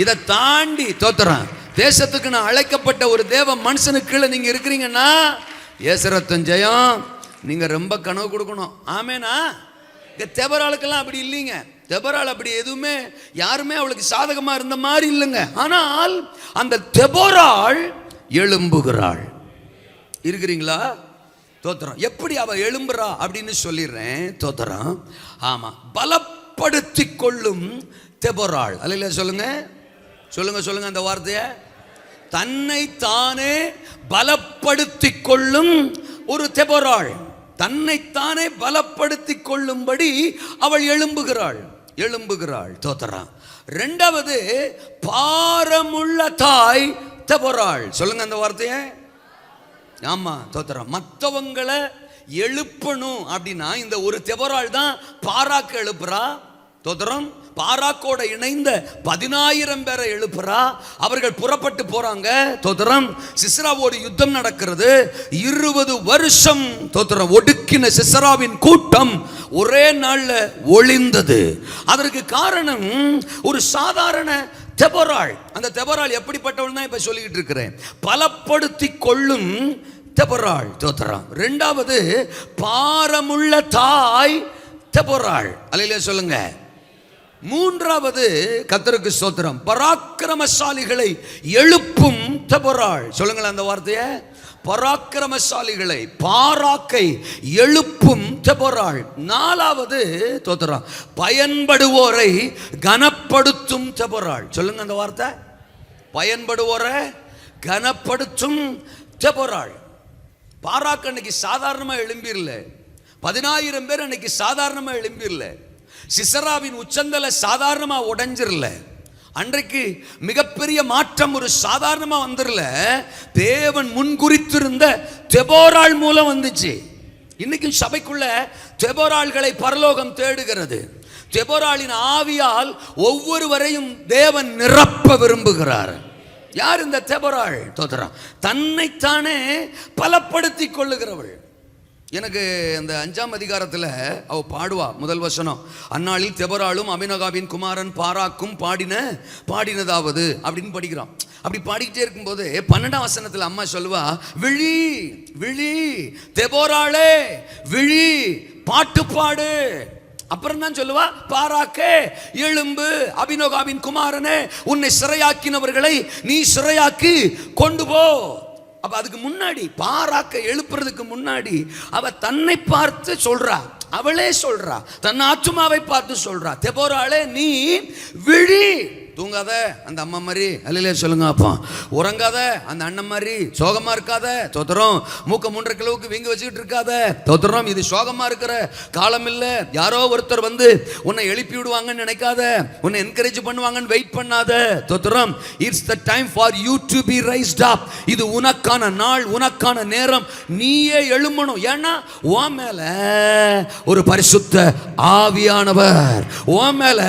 இதை தாண்டி தோத்திரம் தேசத்துக்கு நான் அழைக்கப்பட்ட ஒரு தேவ மனுஷனுக்கு கீழே நீங்க இருக்கிறீங்கன்னா ஏசரத்தன் ஜெயம், நீங்க ரொம்ப கனவு கொடுக்கணும். ஆமேனா? தெபராளுக்கெல்லாம் அப்படி இல்லைங்க. தெபராள் அப்படி எதுவுமே யாருமே அவளுக்கு சாதகமா இருந்த மாதிரி இல்லைங்க. ஆனால் அந்த தெபோராள் எழும்புகிறாள். இருக்கிறீங்களா? தோத்திரம். எப்படி அவ எழும்புறா அப்படின்னு சொல்லிடுறேன். தோத்திரம். ஆமா, பலப்படுத்தி கொள்ளும் தெபோராள். அல்ல சொல்லுங்க, சொல்லுங்க சொல்லுங்க அந்த வார்த்தையை. தன்னை தானே பலப்படுத்தி கொள்ளும் ஒரு தெபோராள், தன்னைத்தானே பலப்படுத்தி கொள்ளும்படி அவள் எழும்புகிறாள். எழும்புகிறாள். தோத்தரா. இரண்டாவது, பாரமுள்ள தாய் தெபோராள். சொல்லுங்க அந்த வார்த்தையை. ஆமா, தோத்தரா. மற்றவங்களை எழுப்பணும் அப்படின்னா இந்த ஒரு தெபோராள் தான் பாராக்கு எழுப்புறா. தோத்திரம். பாராக்கோட இணைந்த 10,000 பேரை எழுப்புறா. அவர்கள் புறப்பட்டு போறாங்க. தோத்திரம். சிஸ்ராவோடு யுத்தம் நடக்கிறது. 20 வருஷம் தோத்திரம் ஒடுக்கின சிஸ்ராவின் கூட்டம் ஒரே நாள்ல ஒளிந்தது. அதற்கு காரணம் ஒரு சாதாரண தெபோராள். அந்த தெபோராள் எப்படிப்பட்டவள் தான் இப்ப சொல்லிக்கிட்டு இருக்கிறேன். பலப்படுத்தி கொள்ளும் தெபோராள். தோத்திரம். இரண்டாவது, பாரமுள்ள தாய் தெபோராள். அல்லேலூயா சொல்லுங்க. மூன்றாவது, கர்த்தருக்கு ஸ்தோத்திரம், பராக்கிரமசாலிகளை எழுப்பும் தெபோராள். சொல்லுங்களேன் அந்த வார்த்தையை. பராக்கிரமசாலிகளை, பாராக்கை எழுப்பும் தெபோராள். நாலாவது, தோத்திரம், பயன்படுவோரை கனப்படுத்தும் தெபோராள். சொல்லுங்க அந்த வார்த்தை. பயன்படுவோரை கனப்படுத்தும் தெபோராள். பாராக்கு அன்னைக்கு சாதாரணமா எழும்பிரல. 10,000 பேர் அன்னைக்கு சாதாரணமா எழும்பிரல. சிசராவின் உச்சந்தல சாதாரணமா உடைஞ்சிரல. அன்றைக்கு மிகப்பெரிய மாற்றம் ஒரு சாதாரணமா வந்துடல. தேவன் முன்குறித்திருந்த தெபோராள் மூலம் வந்துச்சு. இன்னைக்கு சபைக்குள்ள தெபோராள்களை பரலோகம் தேடுகிறது. தெபோராளின் ஆவியால் ஒவ்வொருவரையும் தேவன் நிரப்ப விரும்புகிறார். யார் இந்த தெபோராள்? தோத்திரம். தன்னைத்தானே பலப்படுத்தி கொள்ளுகிறவள். எனக்கு அந்த 5ஆம் அதிகாரத்தில் அவ பாடுவா. முதல் வசனம், அந்நாளில் தெபொராளும் அபினகாவின் குமாரன் பாராக்கும் பாடினதாவது அப்படின்னு படிக்கிறோம். அப்படி பாடிக்கிட்டே இருக்கும்போது 12ஆம் வசனத்தில் அம்மா சொல்லுவா, விழி விழி தெபொராளே விழி பாட்டு பாடு. அப்புறம் தான் சொல்லுவா, பாராக்கே எழும்பு, அபினகாவின் குமாரனே உன்னை சிறையாக்கினவர்களை நீ சிறையாக்கி கொண்டு போ. அப்ப அதுக்கு முன்னாடி பாராக்க எழுப்புறதுக்கு முன்னாடி அவ தன்னை பார்த்து சொல்றா, அவளே சொல்றா, தன் ஆத்துமாவை பார்த்து சொல்றா, தெபொராளே நீ விழி, தூங்காத அந்த அம்மா மாதிரி அல்லையே சொல்லுங்க அப்பா, உறங்காத அந்த அண்ணன் மாதிரி சோகமா இருக்காத தோத்திரம், மூக்க 3.5 கிலோவுக்கு வீங்க வச்சுக்கிட்டு இருக்காத தோத்திரம், இது சோகமா இருக்கிற காலம் இல்ல, யாரோ ஒருத்தர் வந்து உன்னை எழுப்பி விடுவாங்கன்னு நினைக்காத, உன்னை என்கரேஜ் பண்ணுவாங்கன்னு வெயிட் பண்ணாத தோத்திரம், it's the time for you to be raised up, இது உனக்கான நாள், உனக்கான நேரம், நீயே எழும்பணும். ஏன்னா உன் மேல ஒரு பரிசுத்த ஆவியானவர், உன் மேல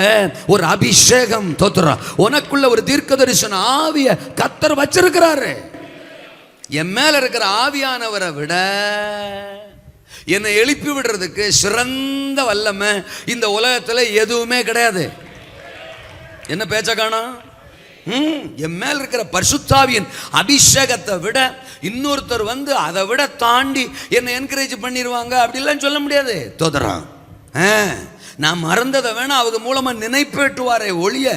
ஒரு அபிஷேகம் தோத்திரம், உனக்குள்ள ஒரு தீர்க்கதரிசன ஆவிய கர்த்தர் வச்சிருக்கிறாரு. என் மேல இருக்கிற ஆவியானவரை விட என்னை எழுப்பி விடுறதுக்கு சிறந்த வல்லமை இந்த உலகத்துல எதுவுமே கிடையாது. என்ன பேச்ச காணோம்? என் மேல இருக்கிற பரிசுத்தாவியின் அபிஷேகத்தை விட இன்னொருத்தர் வந்து அதை விட தாண்டி என்னை என்கரேஜ் பண்ணிடுவாங்க அப்படிலாம் சொல்ல முடியாது. தோதறான், நான் மறந்ததை வேணா அவங்க மூலமா நினைப்பேட்டுவாரே ஒழிய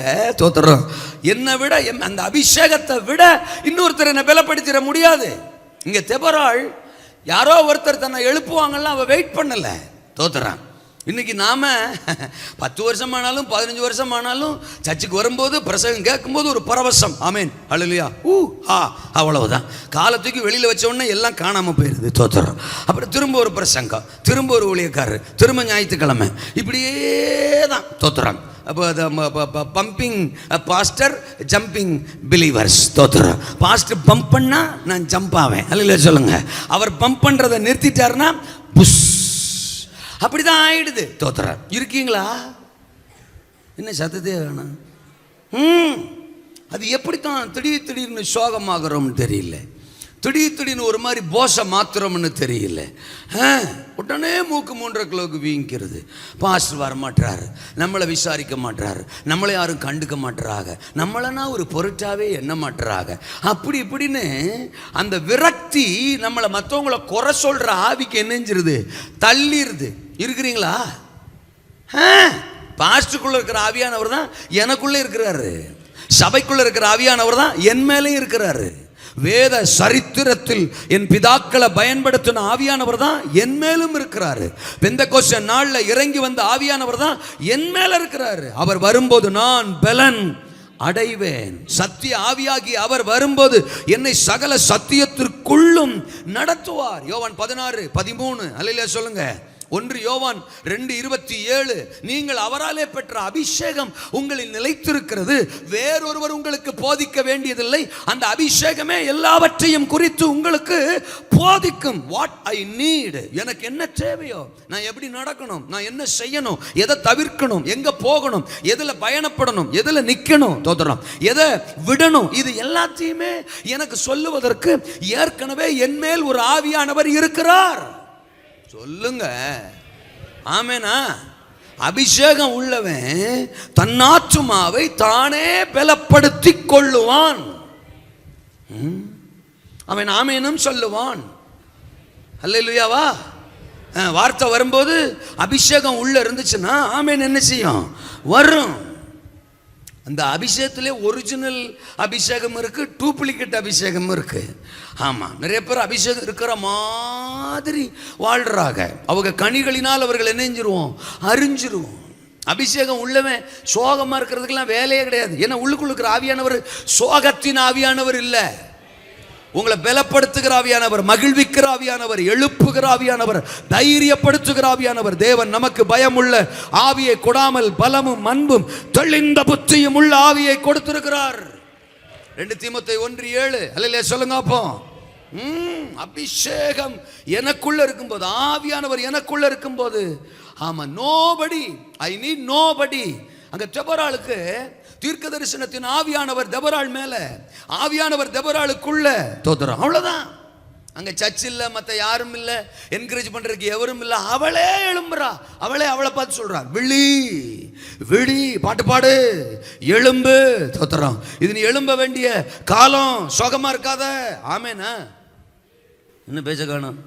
தோத்துறோம், என்னை விட அந்த அபிஷேகத்தை விட இன்னொருத்தர் என்னை பலப்படுத்திட முடியாது. இங்க தெபொராள் யாரோ ஒருத்தர் தன்னை எழுப்புவாங்கலாம் அவ வெயிட் பண்ணல தோத்துறான். இன்னைக்கு நாம 10 வருஷம் ஆனாலும் 15 வருஷம் ஆனாலும் சர்ச்சுக்கு வரும்போது பிரசங்கம் கேட்கும்போது ஒரு பரவசம், ஆமேன் ஹல்லேலூயா அவ்வளவுதான். காலத்துக்கு வெளியில வச்ச உடனே எல்லாம் காணாம போயிருது தோத்துறோம். அப்புறம் திரும்ப ஒரு பிரசங்கம், திரும்ப ஒரு ஊழியக்காரர், திரும்ப ஞாயிற்றுக்கிழமை, இப்படியே தான் தோத்துறாங்க. அப்போ பம்பிங் பாஸ்டர் ஜம்பிங் பிலீவர்ஸ் தோத்துறோம். பாஸ்டர் பம்ப் பண்ணா நான் ஜம்ப் ஆவேன் அல்ல சொல்லுங்க, அவர் பம்ப் பண்றதை நிறுத்திட்டாருன்னா புஷ், அப்படிதான் ஆயிடுது தோத்துறேன். இருக்கீங்களா? என்ன சத்தத்தே வேணாம். அது எப்படித்தான் திடீர்னு சோகமாகறோம்னு தெரியல, திடீர்னு ஒரு மாதிரி போச மாத்திரம்னு தெரியல, உடனே மூக்கு 3.5 கிலோவுக்கு வீங்கிறது. பாஸ்டர் வர மாட்டாரு, நம்மளை விசாரிக்க மாட்டாரு, நம்மளை யாரும் கண்டுக்க மாட்டுறாங்க, நம்மளனா ஒரு பொருட்டாவே எண்ண மாட்டுறாங்க, அப்படி இப்படின்னு அந்த விரக்தி நம்மளை மற்றவங்களை குறை சொல்ற ஆவிக்கு என்னஞ்சிருது, தள்ளிருது. இருக்கிறீங்களா? பாஸ்டருக்குள்ள இருக்கிற ஆவியானவர் தான் எனக்குள்ள இருக்கிறாரு, சபைக்குள்ள இருக்கிற ஆவியானவர் தான் என் மேலேயும் இருக்கிறாரு, வேத சரித்திரத்தில் என் பிதாக்களை பயன்படுத்தின ஆவியானவர் தான் என் மேலும் இருக்கிறாரு, பெந்தெகோஸ்தே நாள்ல இறங்கி வந்த ஆவியானவர் தான் என் மேல இருக்கிறாரு. அவர் வரும்போது நான் பலன் அடைவேன். சத்திய ஆவியாகி அவர் வரும்போது என்னை சகல சத்தியத்திற்குள்ளும் நடத்துவார். யோவான் 16:13 அல்லேலூயா சொல்லுங்க. 1 யோவான் 2:27 நீங்கள் அவராலே பெற்ற அபிஷேகம் உங்களில் நிலைத்திருக்கிறது, வேறொருவர் உங்களுக்கு போதிக்க வேண்டியதில்லை, அந்த அபிஷேகமே எல்லாவற்றையும் குறித்து உங்களுக்கு போதிக்கும். வாட் ஐ நீட், எனக்கு என்ன தேவையோ, நான் எப்படி நடக்கணும், நான் என்ன செய்யணும், எதை தவிர்க்கணும், எங்க போகணும், எதுல பயணப்படணும், எதுல நிக்கணும் தோத்துறோம், எதை விடணும், இது எல்லாத்தையுமே எனக்கு சொல்லுவதற்கு ஏற்கனவே என் மேல் ஒரு ஆவியானவர் இருக்கிறார். சொல்லுங்க ஆமேனா? அபிஷேகம் உள்ளவன் தன்னாத்துமாவை தானே பலப்படுத்தி கொள்ளுவான். அவன் ஆமேனும் சொல்லுவான். அல்லேலூயாவா? வார்த்தை வரும்போது அபிஷேகம் உள்ள இருந்துச்சுன்னா ஆமேன் என்ன செய்யும், வரும். அந்த அபிஷேகத்திலே ஒரிஜினல் அபிஷேகம் இருக்கு, டூப்ளிகேட் அபிஷேகம் இருக்கு. ஆமாம், நிறைய பேர் அபிஷேகம் இருக்கிற மாதிரி வாழ்றாங்க. அவங்க கனிகளினால் அவர்கள் என்னஞ்சிருவோம், அறிஞ்சிருவோம். அபிஷேகம் உள்ளவன் சோகமா இருக்கிறதுக்கெல்லாம் வேலையே கிடையாது. ஏன்னா உள்ளுக்குள்ள இருக்கிற ஆவியானவர் சோகத்தின் ஆவியானவர் இல்லை, உங்களை பலப்படுத்துகிற ஆவியானவர், மகிழ்விக்கிற ஆவியானவர், எழுப்புகிற ஆவியானவர், தைரியப்படுத்துகிற ஆவியானவர். தேவன் நமக்கு பயமுள்ள ஆவியை கொடாமல் பலமும் அன்பும் தெளிந்த புத்தியும் உள்ள ஆவியை கொடுத்திருக்கிறார். 2 தீமோத்தேயு 1:7 அல்லேலூயா சொல்லுங்க. அப்போ அபிஷேகம் எனக்குள்ள இருக்கும்போது, ஆவியானவர் எனக்குள்ள இருக்கும்போது, ஆமா, நோபடி ஐ நீட் நோபடி. அங்க தெபொராளுக்கு தீர்க்க தரிசனத்தின் ஆவியானவர் தெபொராள் மேல, ஆவியானவர் தெபொராளுக்குள்ள தோத்துறோம், அவ்வளவுதான். அங்கே சர்ச் இல்லை, மற்ற யாரும் இல்லை, என்கரேஜ் பண்ணுறதுக்கு எவரும் இல்லை. அவளே எழும்புறா. அவளை பார்த்து சொல்றா, விழி விழி, பாட்டு பாடு, எழும்பு. தோத்துறோம். இது நீ எழும்ப வேண்டிய காலம். சோகமா இருக்காத. ஆமேனா? என்ன பேச காணும்?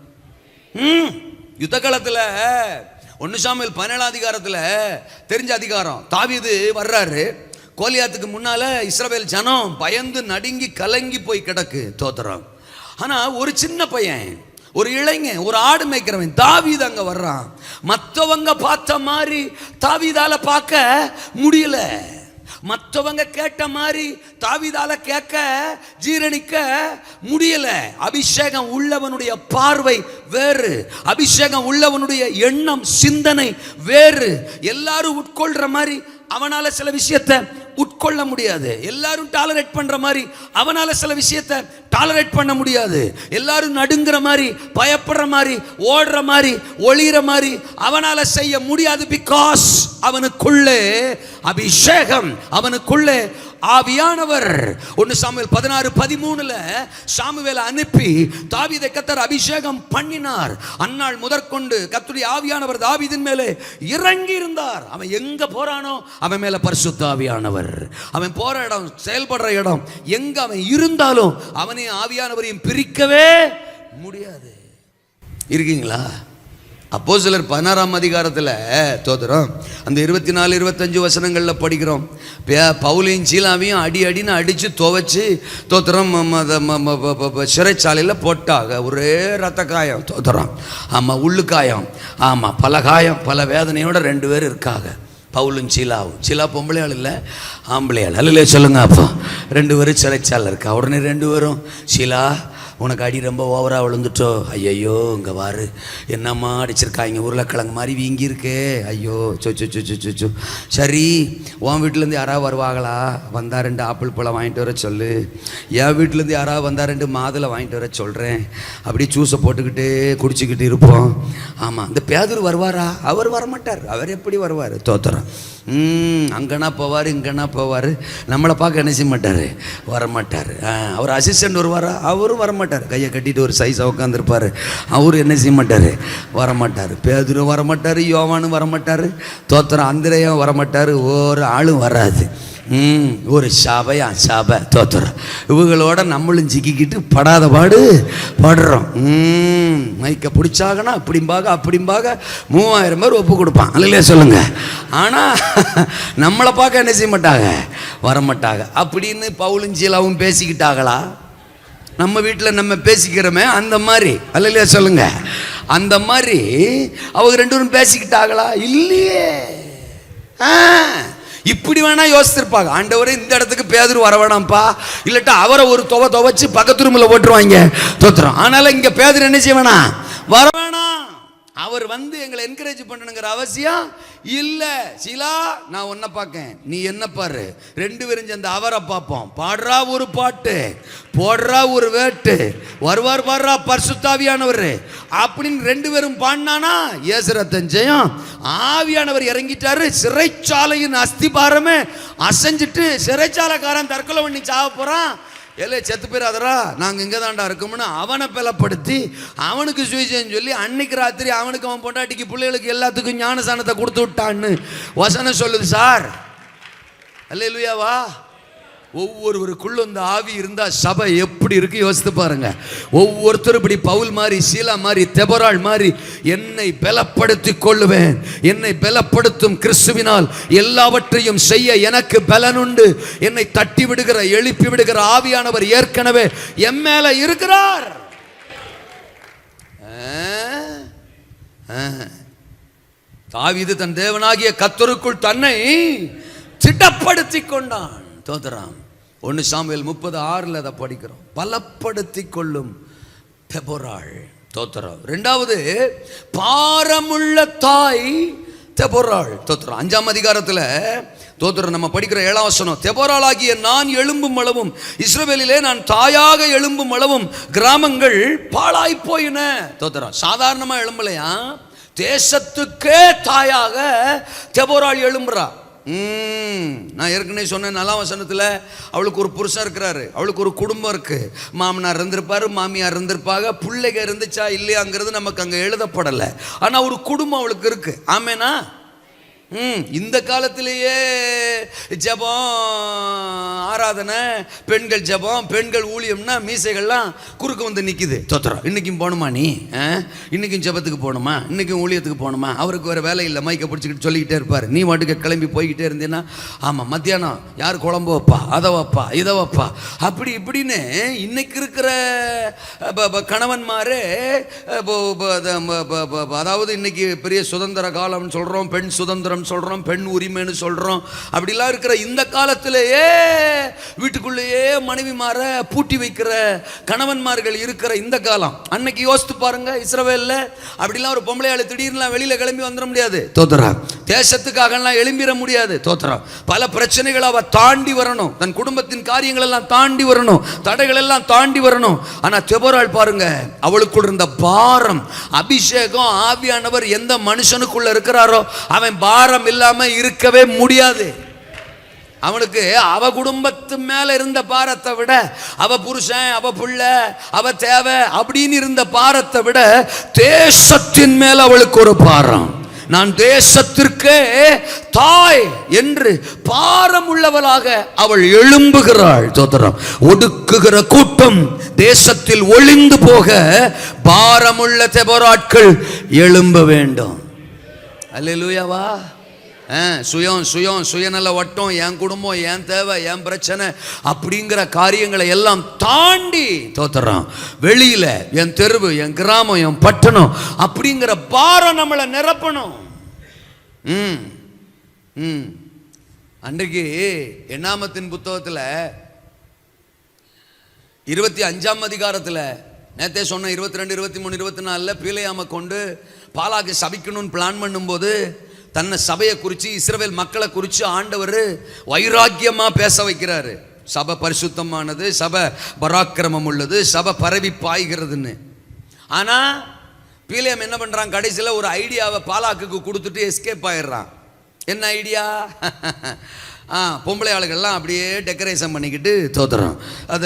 யுத்த காலத்தில் 1 சாமுவேல் 17 அதிகாரத்தில் தெரிஞ்ச அதிகாரம், தாவீது வர்றாரு. கோலியாத்துக்கு முன்னால இஸ்ரவேல் ஜனம் பயந்து நடுங்கி கலங்கி போய் கிடக்கு. தோத்துறோம். ஆனா ஒரு சின்ன பையன், ஒரு இளைஞன், ஒரு ஆடு மேய்க்கிறவன் தாவீது அங்க வர்றான். மற்றவங்க பார்த்த மாதிரி தாவீதால பார்க்க முடியல. மற்றவங்க கேட்ட மாதிரி தாவீதால கேட்க ஜீரணிக்க முடியல. அபிஷேகம் உள்ளவனுடைய பார்வை வேறு, அபிஷேகம் உள்ளவனுடைய எண்ணம் சிந்தனை வேறு. எல்லாரும் உட்கொள்ற மாதிரி அவனால சில விஷயத்தை உட்கொள்ள முடியாது. எல்லாரும் டாலரேட் பண்ற மாதிரி அவனால சில விஷயத்தை டாலரேட் பண்ண முடியாது. எல்லாரும் நடுங்குற மாதிரி, பயப்படுற மாதிரி, ஓடுற மாதிரி, ஒளிற மாதிரி அவனால செய்ய முடியாது. பிகாஸ் அவனுக்குள்ளே அபிஷேகம், அவனுக்குள்ளே ஆவியானவர். 1 சாமுவேல் 16:13 சாமுவேலை அனுப்பி தாவீதை கர்த்தர் அபிஷேகம் பண்ணினார். அந்நாள் முதற்கொண்டு கர்த்தருடைய ஆவியானவர் தாவீதின் மேலே இறங்கி இருந்தார். அவன் எங்க போறானோ அவன் மேல பரிசுத்த ஆவியானவர். அவன் போற இடம், செயல்படுற இடம், எங்க அவன் இருந்தாலும் அவனையும் ஆவியானவரையும் பிரிக்கவே முடியாது. இருக்கீங்களா? அப்போஸ்தலர் 16 அதிகாரத்தில் தோத்துறோம். அந்த 24, 25 வசனங்களில் படிக்கிறோம். பவுலையும் சீலாவையும் அடின்னு அடித்து துவைச்சு தோத்துறோம் சிறைச்சாலையில் போட்டாங்க. ஒரே ரத்த காயம். தோத்துறோம். ஆமாம், உள்ளு காயம். ஆமாம், பல காயம், பல வேதனையோட 2 பேர் இருக்காங்க. பவுலும் சீலாவும். சீலா பொம்பளையாள் இல்லை, ஆம்பளையாள். அல்ல சொல்லுங்க. அப்போ 2 பேரும் சிறைச்சாலை இருக்கா. உடனே 2 பேரும், சீலா உனக்கு அடி ரொம்ப ஓவராக விழுந்துட்டோ. ஐயோ இங்கே வாரு, என்னம்மா அடிச்சிருக்காங்க, உருளைக்கிழங்கு மாதிரி வீங்கி இருக்கே. ஐயோ சொச்சு. சரி, உன் வீட்டிலேருந்து யாராவது வருவாங்களா? வந்தால் 2 ஆப்பிள் பழம் வாங்கிட்டு வர சொல்லு. என் வீட்டிலேருந்து யாராவது வந்தால் 2 மாதுளை வாங்கிட்டு வர சொல்கிறேன். அப்படி ஜூஸை போட்டுக்கிட்டு குடிச்சிக்கிட்டு இருப்போம். ஆமாம், இந்த பேதுரு வருவாரா? அவர் வரமாட்டார். அவர் எப்படி வருவார்? தோத்துறோம். அங்கேனா போவார், இங்கேனா போவார். நம்மளை பார்க்க என்ன செய்ய மாட்டார்? வரமாட்டார். அவர் அசிஸ்டன்ட் வருவாரா? அவரும் வரமாட்டார். கையை கட்டிட்டு ஒரு சைஸாக உட்காந்துருப்பார். அவரும் என்ன செய்ய மாட்டார்? வரமாட்டார். பேதுரு வரமாட்டார், யோவானும் வரமாட்டார், தோத்திரம் அந்திரேயும் வரமாட்டார். ஒரு ஆளும் வராது. ஒரு சாபையா சாபை. தோத்துறோம். இவங்களோட நம்மளும் சிக்கிக்கிட்டு படாத பாடு படுறோம். மைக்க பிடிச்சாங்கன்னா அப்படிம்பாக 3000 பேர் ஒப்பு கொடுப்பான். அல்லையா சொல்லுங்க. ஆனால் நம்மளை பார்க்க என்ன செய்ய மாட்டாங்க? வரமாட்டாங்க. அப்படின்னு பவுலும் சீலாவும் பேசிக்கிட்டாங்களா? நம்ம வீட்டில் நம்ம பேசிக்கிறோமே அந்த மாதிரி. அல்லையா சொல்லுங்க. அந்த மாதிரி அவங்க 2 பேரும் பேசிக்கிட்டாங்களா? இல்லையே. இப்படி வேணா யோசிச்சிருப்பாங்க. ஆண்டவரே இந்த இடத்துக்கு பேதுரு வர வேணாம்ப்பா, இல்லட்டா அவரை ஒரு துவைச்சு பக்கத்து ரூமில் போட்டுருவாங்க. தோத்துறோம். ஆனாலும் இங்க பேதுரு என்ன செய்ய வேணாம்? வர வேணாம். அவர் வந்து எங்களை என்கரேஜ் பண்ணணுங்கிற அவசியம் இல்லை. சீலா, நான் உன்னை பார்க்கேன், நீ என்ன பாரு. 2 பேரும் சேர்ந்து அவரை பார்ப்போம். பாடுறா ஒரு பாட்டு, போடுறா ஒரு வேட்டு, வருவார் பாடுறா பரிசுத்தாவியானவர் அப்படின்னு 2 பேரும் பாடினானா ஏசுரத்தன் ஜெயம். ஆவியானவர் இறங்கிட்டாரு. சிறைச்சாலையின் அஸ்திபாரமே அசைஞ்சிட்டு சிறைச்சாலைக்காரன் தற்கொலை பண்ணி சாவ போறான். ஏலே செத்து போயிடாதரா, நாங்கள் இங்கே தாண்டா இருக்கோம்னு அவனை பலப்படுத்தி அவனுக்கு சுவிசேஷம் சொல்லி அன்னைக்கு ராத்திரி அவனுக்கு, அவன் பொண்டாட்டிக்கு, பிள்ளைகளுக்கு எல்லாத்துக்கும் ஞானசானத்தை கொடுத்து விட்டான்னு வசனம் சொல்லுது சார். அல்லேலூயாவா? ஒவ்வொருவருக்குள்ள இந்த ஆவி இருந்தா சபை எப்படி இருக்கு யோசித்து பாருங்க. ஒவ்வொருத்தரும் இப்படி பவுல் மாதிரி, சீலா மாதிரி, தெபொராள் மாதிரி, என்னை பலப்படுத்திக் கொள்ளுவேன், என்னை பலப்படுத்தும் கிறிஸ்துவினால் எல்லாவற்றையும் செய்ய எனக்கு பலனுண்டு, என்னை தட்டி விடுகிற, எழுப்பி விடுகிற ஆவியானவர் ஏற்கனவே என் மேல இருக்கிறார். தாவீது தன் தேவனாகிய கர்த்தருக்குள் தன்னை திடப்படுத்திக் கொண்டான். தோத்துறான். 1 சாமுவேல் 30:6 அதை படிக்கிறோம். பலப்படுத்தி கொள்ளும் தெபொராள். தோத்துறான். 2வது பாரமுள்ள தாய் தெபொராள். தோத்துறான். 5ஆம் அதிகாரத்தில் தோத்துறோம். நம்ம படிக்கிற 7ஆம் வசனம், தெபொராளாகிய நான் எழும்பும் அளவும் இஸ்ரவேலிலே நான் தாயாக எழும்பும் அளவும் கிராமங்கள் பாழாய் போயின. தோத்துறான். சாதாரணமா எழும்பலையா, தேசத்துக்கே தாயாக தெபொராள் எழும்புறா. நான் ஏற்கனவே சொன்னேன் 4ஆம் வசனத்தில், அவளுக்கு ஒரு புருஷன் இருக்கிறாரு, அவளுக்கு ஒரு குடும்பம் இருக்கு, மாமனார் இருந்திருப்பாரு, மாமியார் இருந்திருப்பாங்க, பிள்ளைங்க இருந்துச்சா இல்லையாங்கிறது நமக்கு அங்கே எழுதப்படலை. ஆனால் ஒரு குடும்பம் அவளுக்கு இருக்கு. ஆமேனா? இந்த காலத்திலேயே ஜபம், ஆராதனை, பெண்கள் ஜபம், பெண்கள் ஊழியம்னா மீசைகள்லாம் குறுக்க வந்து நிற்கிது. தோத்திரம், இன்னைக்கும் போகணுமா, நீ இன்னைக்கும் ஜபத்துக்கு போகணுமா, இன்னைக்கும் ஊழியத்துக்கு போகணுமா? அவருக்கு வேறு வேலை இல்லை, மைக்கை பிடிச்சிக்கிட்டு சொல்லிக்கிட்டே இருப்பார். நீ மட்டுக்கு கிளம்பி போய்கிட்டே இருந்தீங்கன்னா, ஆமாம் மத்தியானம் யார் குழம்பு வைப்பா, அதை வைப்பா, இதை வைப்பா, அப்படி இப்படின்னு இன்னைக்கு இருக்கிற கணவன்மாரே, அதாவது இன்னைக்கு பெரிய சுதந்திர காலம்னு சொல்கிறோம், பெண் சுதந்திரம் சொல்றோம், பெண் உரிமைன்னு சொல்றோம். அப்படிலாம் இருக்கிற இந்த காலத்திலேயே வீட்டுக்குள்ளேயே மனைவிமார பூட்டி வைக்கிற கணவன்மார்கள் இருக்கிற இந்த காலம். அன்னைக்கு யோசித்து பாருங்க, இஸ்ரவேல்ல அப்படிலாம் ஒரு பொம்பளையாளு திடீர்னு வெளியில கிளம்பி வந்துட முடியாது. தோத்திரம், தேசத்துக்காக எல்லாம் எழும்பிட முடியாது. தோத்திரம், பல பிரச்சனைகளை அவ தாண்டி வரணும், தன் குடும்பத்தின் காரியங்கள் எல்லாம் தாண்டி வரணும், தடைகள் எல்லாம் தாண்டி வரணும். ஆனா தெபோராள் பாருங்க, அவளுக்குள்ள இருந்த பாரம், அபிஷேகம், ஆவியானவர் எந்த மனுஷனுக்குள்ள இருக்கிறாரோ அவன் பாரம் இல்லாம இருக்கவே முடியாது. அவனுக்கு அவ குடும்பத்து மேல இருந்த பாரத்தை விட, அவ புருஷன், அவ புள்ள, அவ தேவை அப்படின்னு இருந்த பாரத்தை விட தேசத்தின் மேல அவளுக்கு ஒரு பாரம். நான் தேசத்திற்கே தாய் என்று பாரம் உள்ளவளாக அவள் எழும்புகிறாள். தோத்திரம், ஒடுக்குகிற கூட்டம் தேசத்தில் ஒளிந்து போக பாரமுள்ள தெபோராட்கள் எழும்ப வேண்டும். அல்லேலூயாவா? சுயநல வட்டம், என் குடும்பம், என் தேவை, என் பிரச்சனை அப்படிங்கிற காரியங்களை எல்லாம் தாண்டி தோத்துறான். வெளியில என் தெருவு, என் கிராமம், என் பட்டணம் அப்படிங்கிற பாரம் நம்மளை நிரப்பணும். அன்றைக்கு எண்ணாமத்தின் புத்தகத்தில் 25ஆம் அதிகாரத்தில் நேற்றே சொன்ன 22, 23, 24 பீலேயாமை கொண்டு பாலாக்கு சபிக்கணும்னு பிளான் பண்ணும்போது தன்னை சபையை குறித்து, இஸ்ரவேல் மக்களை குறித்து ஆண்டவர் வைராக்கியமாக பேச வைக்கிறாரு. சபை பரிசுத்தமானது, சபை பராக்கிரமம் உள்ளது, சபை பரவி பாய்கிறதுன்னு. ஆனால் பீலேயாம் என்ன பண்ணுறான், கடைசியில் ஒரு ஐடியாவை பாலாக்குக்கு கொடுத்துட்டு எஸ்கேப் ஆயிடுறான். என்ன ஐடியா? பொம்பளை ஆளுகள்லாம் அப்படியே டெக்கரேஷன் பண்ணிக்கிட்டு தோத்துறோம். அது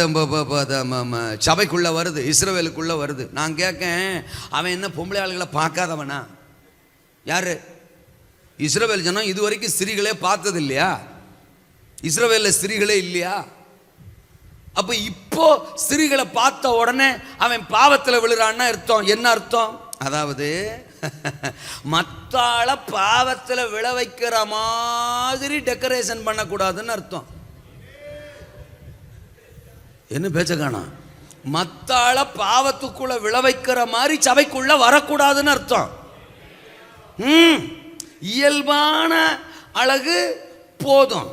சபைக்குள்ளே வருது, இஸ்ரவேலுக்குள்ளே வருது. நான் கேட்கேன், அவன் என்ன பொம்பளை ஆளுகளை பார்க்காதவனா? யார்? இஸ்ரவேல் ஜனம் இது வரைக்கும் ஸ்திரீகளே பார்த்தது இல்லையா? இஸ்ரவேலில் ஸ்திரீகளே இல்லையா? அப்போ இப்போ ஸ்திரீகளை பார்த்த உடனே அவன் பாவத்தில் விழுறான்னு அர்த்தம். என்ன அர்த்தம்? அதாவது மத்தாள பாவத்தில் விழ வைக்கிற மாதிரி டெக்கரேஷன் பண்ணக்கூடாதுன்னு அர்த்தம். என்ன பேச்ச காணோம்? மத்தாள பாவத்துக்குள்ள விழ வைக்கிற மாதிரி சபைக்குள்ள வரக்கூடாதுன்னு அர்த்தம். இயல்பான அழகு போதும்.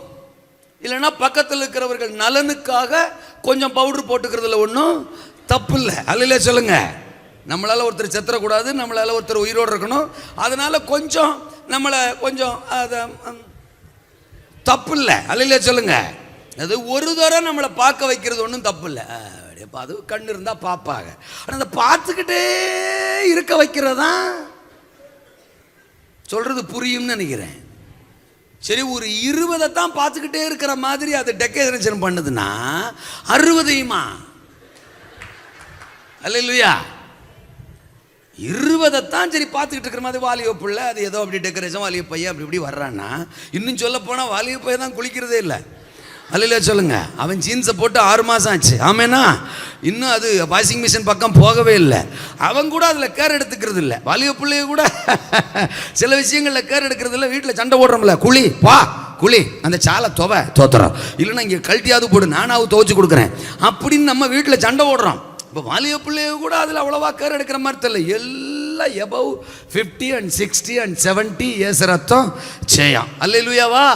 இல்லைன்னா பக்கத்தில் இருக்கிறவர்கள் நலனுக்காக கொஞ்சம் பவுடர் போட்டுக்கிறதுல ஒன்றும் தப்பு இல்லை. அல்ல சொல்லுங்க, நம்மளால ஒருத்தர் செத்துறக்கூடாது, நம்மளால ஒருத்தர் உயிரோடு இருக்கணும், அதனால கொஞ்சம் நம்மளை கொஞ்சம் தப்பு இல்லை. அல்ல சொல்லுங்க, அது ஒரு தரம் நம்மளை பார்க்க வைக்கிறது ஒன்றும் தப்பு இல்லை. அது கண்ணு இருந்தால் பார்ப்பாங்க. ஆனால் அதை பார்த்துக்கிட்டே இருக்க வைக்கிறதான் சொல்றது புரியும்னு நினைக்கிறேன். சரி, ஒரு 20 தான் பார்த்துக்கிட்டே இருக்கிற மாதிரி அது டெக்கரேஷன் பண்ணுதுன்னா 60 அல்லேலூயா, 20 தான் சரி பார்த்துக்கிட்டு இருக்கிற மாதிரி வாலிப பிள்ளை அது ஏதோ அப்படி டெக்கரேஷன், வாலிப பையன் அப்படி இப்படி வர்றான்னா, இன்னும் சொல்ல போனால் வாலிப பையன் தான் குளிக்கிறதே இல்லை. அல்ல சொல்லுங்க, அவன் ஜீன்ஸை போட்டு 6 மாதம் ஆச்சு. ஆமேனா, இன்னும் அது வாஷிங் மிஷின் பக்கம் போகவே இல்லை. அவன் கூட அதில் கேர் எடுத்துக்கிறது இல்லை. வாலிப பிள்ளைய கூட சில விஷயங்களில் கேர் எடுக்கிறது இல்லை. வீட்டில் சண்டை போடுறோம்ல, குழி வா குழி, அந்த சாலை தோத்துறோம், இல்லைன்னா இங்கே கழட்டியாவது போடு, நானாவது துவைச்சு கொடுக்குறேன் அப்படின்னு நம்ம வீட்டில் சண்டை போடுறோம். இப்போ வாலிப பிள்ளைய கூட அதில் அவ்வளோவா கேர் எடுக்கிற மாதிரி தெரியல. எல்லாம் எபவ் 50 and 60 and 70 இயர்ஸ் ரத்தம் செய்யும். அல்லேலூயாவா?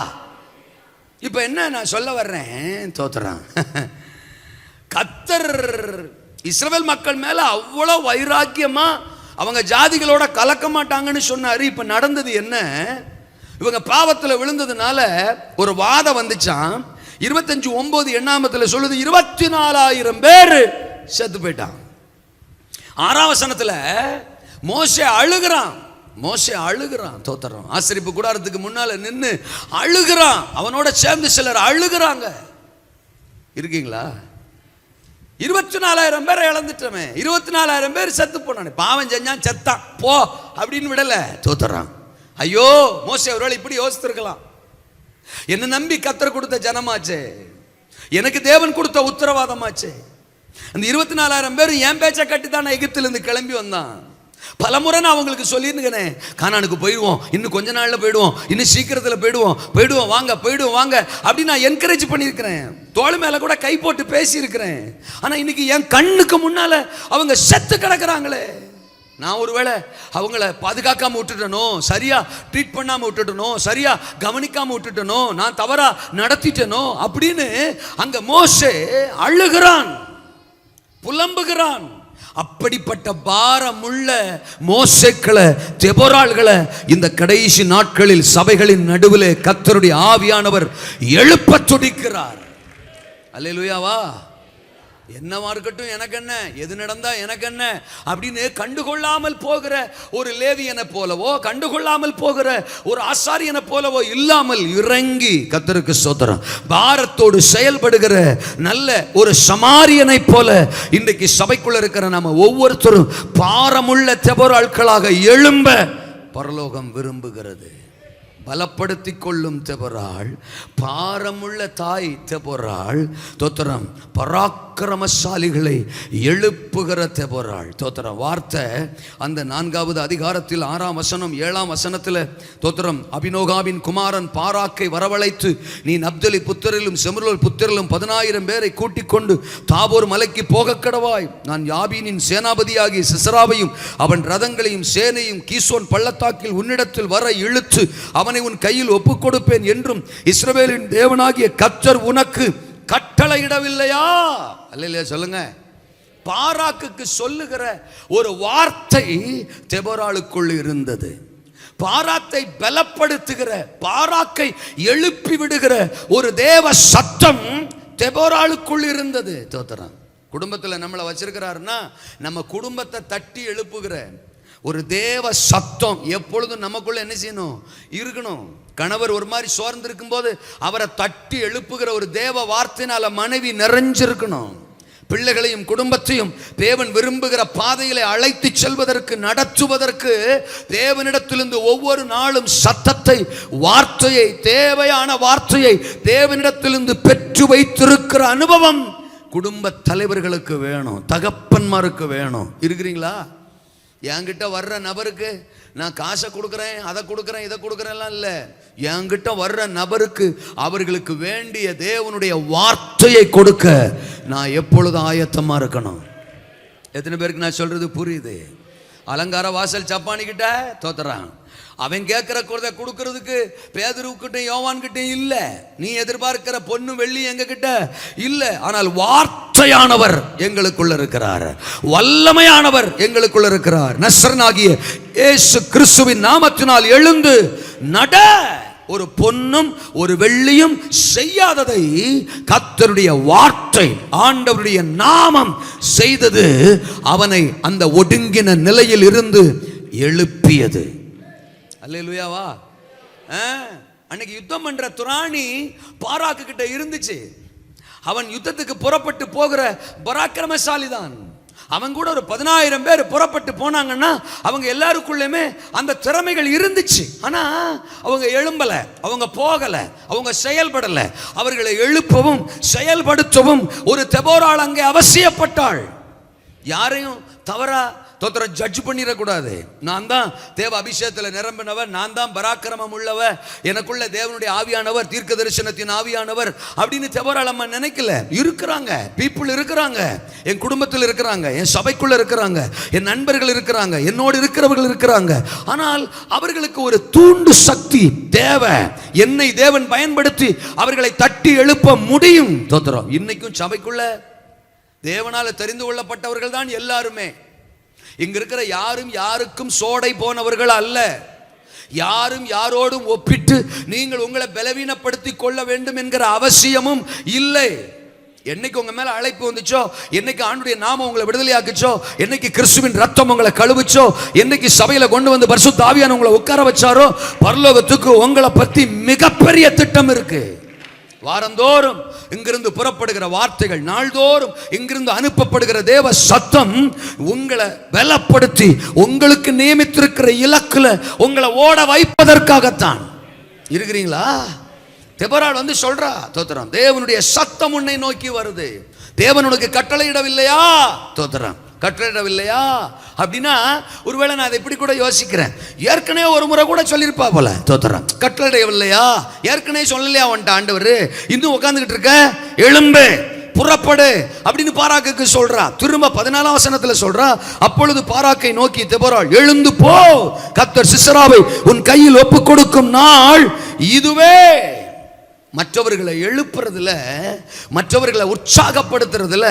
இப்போ என்ன நான் சொல்ல வர்றேன், தோத்துறான். கர்த்தர் இஸ்ரவேல் மக்கள் மேல அவ்வளோ வைராக்கியமா அவங்க ஜாதிகளோட கலக்க மாட்டாங்கன்னு சொன்னாரு. இப்ப நடந்தது என்ன? இவங்க பாவத்தில் விழுந்ததுனால ஒரு வாதம் வந்துச்சான். 25:9 எண்ணாமத்தில் சொல்லுது 24,000 பேர் செத்து போயிட்டான். 6ஆம் வசனத்துல மோசே அழுகிறான். மோசே அழுகிறான். தோத்திரம். ஆசரிப்பு கூடாரத்துக்கு முன்னால நின்று அழுகிறான். அவனோட சேர்ந்து சிலர் அழுகிறாங்க. இருக்கீங்களா? 24,000 பேரை இழந்துட்டோமே, 24,000 பேர் செத்து போனானே, பாவம் செஞ்சான் செத்தான் போ அப்படின்னு விடல. தோத்துறான். ஐயோ, மோசே ஒருவேளை இப்படி யோசித்திருக்கலாம். என்ன நம்பி கர்த்தர் கொடுத்த ஜனமாச்சே, எனக்கு தேவன் கொடுத்த உத்தரவாதமாச்சே. அந்த 24,000 பேர் என் பேச்சை கட்டி தான் எகிப்திலிருந்து கிளம்பி வந்தான். பலமுறை நான் அவங்களுக்கு சொல்லியிருந்தேன், கானானுக்கு போயிடுவோம், இன்னும் கொஞ்ச நாள்ல போயிடுவோம், இன்னும் சீக்கிரத்தில் போயிடுவோம் வாங்க அப்படின்னு நான் என்கரேஜ் பண்ணியிருக்கிறேன். தோள் மேல கூட கை போட்டு பேசியிருக்கிறேன். ஆனா இன்னைக்கு என் கண்ணுக்கு முன்னால அவங்க செத்து கிடக்குறாங்களே. நான் ஒருவேளை அவங்கள பாதுகாக்காம விட்டுட்டனோ, சரியா ட்ரீட் பண்ணாம விட்டுட்டனோ, சரியா கவனிக்காம விட்டுட்டனோ, நான் தவறா நடத்திட்டனோ அப்படின்னு அங்க மோசே அழுகிறான், புலம்புகிறான். அப்படிப்பட்ட பாரமுள்ள மோசேக்களை, தெபொராள்களை இந்த கடைசி நாட்களில் சபைகளின் நடுவிலே கர்த்தருடைய ஆவியானவர் எழுப்ப துடிக்கிறார். அல்லேலூயாவா. என்னவா இருக்கட்டும், எனக்கு என்ன, எது நடந்தா எனக்கு என்ன அப்படின்னு கண்டுகொள்ளாமல் போகிற ஒரு லேவியனை போலவோ, கண்டுகொள்ளாமல் போகிற ஒரு ஆசாரியனை போலவோ இல்லாமல் இறங்கி கர்த்தருக்கு ஸ்தோத்திரம் பாரத்தோடு செயல்படுகிற நல்ல ஒரு சமாரியனை போல இன்றைக்கு சபைக்குள்ள இருக்கிற நம்ம ஒவ்வொருத்தரும் பாரமுள்ள தெபொராள்களாக எழும்ப பரலோகம் விரும்புகிறது. பலப்படுத்தி கொள்ளும் தெபொராள், பாரமுள்ள தாய் தெபொராள், தோத்திரம் பராக்கிரமசாலிகளை எழுப்புகிற தெபொராள். தோத்திரம் வார்த்தை அந்த 4வது அதிகாரத்தில் 6ஆம் வசனம் 7ஆம் வசனத்தில் தோத்திரம் அபினோகாவின் குமாரன் பாராக்கை வரவழைத்து, நீ நப்தலி புத்திரிலும் செமுரோல் புத்திரிலும் 10,000 பேரை கூட்டிக் கொண்டு தாபோர் மலைக்கு போக கடவாய். நான் யாபீனின் சேனாபதியாகிய சிசராவையும் அவன் ரதங்களையும் சேனையும் கீசோன் பள்ளத்தாக்கில் உன்னிடத்தில் வர இழுத்து அவன் உன் கையில் ஒப்புக் கொடுப்பேன் என்றும் இஸ்ரவேலின் தேவனாகிய கர்த்தர் உனக்கு கட்டளையிடவில்லையா? அல்லேலூயா சொல்லுங்க. பாராக்குக்கு சொல்லுகிற ஒரு வார்த்தை தெபொராளுக்குள் இருந்தது. பாராத்தை பலப்படுத்துகிற, பாராக்கை எழுப்பி விடுகிற ஒரு தேவ சத்தம் தெபொராளுக்குள் இருந்தது. தோத்திரம். குடும்பத்தில் நம்மளை வச்சிருக்கிறாருன்னா நம்ம குடும்பத்தை தட்டி எழுப்புகிற ஒரு தேவ சத்தம் எப்பொழுதும் நமக்குள்ள என்ன செய்யணும், இருக்கணும். கணவர் ஒரு மாதிரி சோர்ந்து இருக்கும் போது அவரை தட்டி எழுப்புகிற ஒரு தேவ வார்த்தையினால மனைவி நிறைஞ்சிருக்கணும். பிள்ளைகளையும் குடும்பத்தையும் தேவன் விரும்புகிற பாதையிலே அழைத்து செல்வதற்கு, நடத்துவதற்கு தேவனிடத்திலிருந்து ஒவ்வொரு நாளும் சத்தத்தை, வார்த்தையை, தேவையான வார்த்தையை தேவனிடத்திலிருந்து பெற்று வைத்திருக்கிற அனுபவம் குடும்ப தலைவர்களுக்கு வேணும், தகப்பன்மாருக்கு வேணும். இருக்கிறீங்களா? என்கிட்ட வர்ற நபருக்கு நான் காசை கொடுக்குறேன், அதை கொடுக்குறேன், இதை கொடுக்குறேன்லாம் இல்லை. என்கிட்ட வர்ற நபருக்கு அவர்களுக்கு வேண்டிய தேவனுடைய வார்த்தையை கொடுக்க நான் எப்பொழுதும் ஆயத்தமாக இருக்கணும். எத்தனை பேருக்கு நான் சொல்றது புரியுது? அலங்கார வாசல் சப்பானிக்கிட்ட தோத்துறான். அவன் கேட்கிற குறதை கொடுக்கறதுக்கு பேதுருக்கிட்ட யோவான்கிட்ட இல்ல. நீ எதிர்பார்க்கிற பொண்ணு வெள்ளி எங்க கிட்ட இல்ல. ஆனால் வார்த்தையானவர் எங்களுக்குள்ள இருக்கிறார், வல்லமையானவர் எங்களுக்குள்ள இருக்கிறார். நசரனாகிய இயேசு கிறிஸ்துவின் நாமத்தினால் எழுந்து நட. ஒரு பொன்னும் ஒரு வெள்ளியும் செய்யாததை கர்த்தருடைய வார்த்தை, ஆண்டவருடைய நாமம் செய்தது. அவனை அந்த ஒடுங்கின நிலையில் இருந்து எழுப்பியது. அல்லேலூயாவா. அன்னைக்கு யுத்தம் பண்ற துராணி பாராக்கு கிட்ட இருந்துச்சு. அவன் யுத்தத்துக்கு புறப்பட்டு போகிற பராக்கிரமசாலி தான். அவன் கூட ஒரு 10,000 பேர் புறப்பட்டு போனாங்கன்னா அவங்க எல்லாருக்குள்ளேயுமே அந்த திறமைகள் இருந்துச்சு. ஆனா அவங்க எழும்பல, அவங்க போகல, அவங்க செயல்படல. அவர்களை எழுப்பவும் செயல்படுத்தவும் ஒரு தெபொராள் அங்கே அவசியப்பட்டாள். யாரையும் தவறா தோத்திரம் ஜட்ஜ் பண்ணிடக்கூடாது. நான் தான் தேவ அபிஷேகத்தில் நிரம்பினவர், நான் தான் பராக்கிரமம் உள்ளவர், எனக்குள்ள தேவனுடைய ஆவியானவர், தீர்க்க தரிசனத்தின் ஆவியானவர் அப்படின்னு தெபொராள் அம்மா நினைக்கல. இருக்கிறாங்க, பீப்புள் இருக்கிறாங்க, என் குடும்பத்தில் இருக்கிறாங்க, என் சபைக்குள்ள இருக்கிறாங்க, என் நண்பர்கள் இருக்கிறாங்க, என்னோடு இருக்கிறவர்கள் இருக்கிறாங்க. ஆனால் அவர்களுக்கு ஒரு தூண்டு சக்தி தேவை. என்னை தேவன் பயன்படுத்தி அவர்களை தட்டி எழுப்ப முடியும். தோத்திரம். இன்னைக்கும் சபைக்குள்ள தேவனால தெரிந்து கொள்ளப்பட்டவர்கள் தான் எல்லாருமே. இங்க இருக்கிற யாரும் யாருக்கும் சோடை போனவர்கள் அல்ல. யாரும் யாரோடும் ஒப்பிட்டு நீங்கள் உங்களை பலவீனப்படுத்திக் கொள்ள வேண்டும் என்கிற அவசியமும் இல்லை. என்னைக்கு உங்க மேல அழைப்பு வந்துச்சோ, என்னைக்கு ஆண்டுடைய நாமம் உங்களை விடுதலையாக்குச்சோ, என்னைக்கு கிறிஸ்துவின் ரத்தம் உங்களை கழுவுச்சோ, என்னைக்கு சபையில கொண்டு வந்து பரிசுத்த ஆவியான உங்களை உட்கார வச்சாரோ, பரலோகத்துக்கு உங்களை பத்தி மிகப்பெரிய திட்டம் இருக்கு. வாரந்தோறும் இங்கிருந்து புறப்படுகிற வார்த்தைகள், நாள்தோறும் இங்கிருந்து அனுப்பப்படுகிற தேவ சத்தம் உங்களை பலப்படுத்தி உங்களுக்கு நியமித்திருக்கிற இலக்குல உங்களை ஓட வைப்பதற்காகத்தான். இருக்கிறீங்களா? தெபொராள் வந்து சொல்றா, தோத்திரம், தேவனுடைய சத்தம் உன்னை நோக்கி வருது. தேவன் உனக்கு கட்டளையிடவில்லையா? தோத்திரம், கட்டளையிடவில்லையா அப்படின்னா, ஒருவேளை நான் அதை இப்படி கூட யோசிக்கிறேன், ஏற்கனவே ஒரு முறை கூட சொல்லியிருப்பா போல. தோத்திரம், கட்டளையிடவில்லையா? ஏற்கனவே சொல்லலையா வந்துட்ட ஆண்டவர்? இன்னும் உட்காந்துக்கிட்டு இருக்க, எழும்பு, புறப்படு அப்படின்னு பாராக்குக்கு சொல்றா. திரும்ப 14ஆம் வசனத்துல சொல்றா, அப்பொழுது பாராக்கை நோக்கி தெபொராள், எழுந்து போ, கர்த்தர் சிசராவை உன் கையில் ஒப்பு கொடுக்கும் நாள் இதுவே. மற்றவர்களை எழுப்புறதுல, மற்றவர்களை உற்சாகப்படுத்துறதுல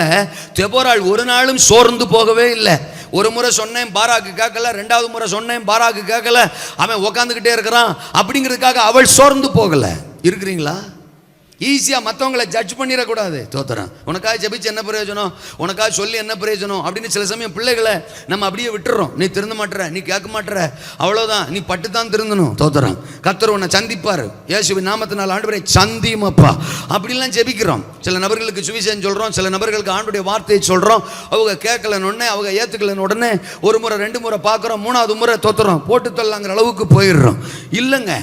தெபொராள் ஒரு நாளும் சோர்ந்து போகவே இல்லை. ஒரு முறை சொன்னேன், பாராக்கு கேட்கல. ரெண்டாவது முறை சொன்னேன், பாராக்கு கேட்கல. அவன் உக்காந்துக்கிட்டே இருக்கிறான் அப்படிங்கிறதுக்காக அவள் சோர்ந்து போகல. இருக்கிறீங்களா? ஈஸியா மற்றவங்களை ஜட்ஜ் பண்ணிடக்கூடாது. தோத்திரம், உனக்காக ஜெபிச்சு என்ன பிரயோஜனம், உனக்காக சொல்லி என்ன பிரயோஜனம் அப்படின்னு சில சமயம் பிள்ளைகளை நம்ம அப்படியே விட்டுறோம். நீ திருந்த மாட்டுற, நீ கேட்க மாட்டுற, அவ்வளோதான், நீ பட்டு தான் திருந்தணும். தோத்திரம், கர்த்தர் உன்னை சந்திப்பார், இயேசுவின் நாமத்தினால் ஆண்டவரே சந்திமப்பா அப்படிலாம் ஜெபிக்கிறோம். சில நபர்களுக்கு சுவிசேஷம் சொல்கிறோம், சில நபர்களுக்கு ஆண்டுடைய வார்த்தையை சொல்கிறோம். அவங்க கேட்கலன்னு உடனே, அவங்க ஏற்றுக்கலன்னு உடனே ஒரு முறை ரெண்டு முறை பார்க்குறோம், மூணாவது முறை தோத்துறோம், போட்டு தள்ளலாங்கிற அளவுக்கு போயிடுறோம். இல்லைங்க,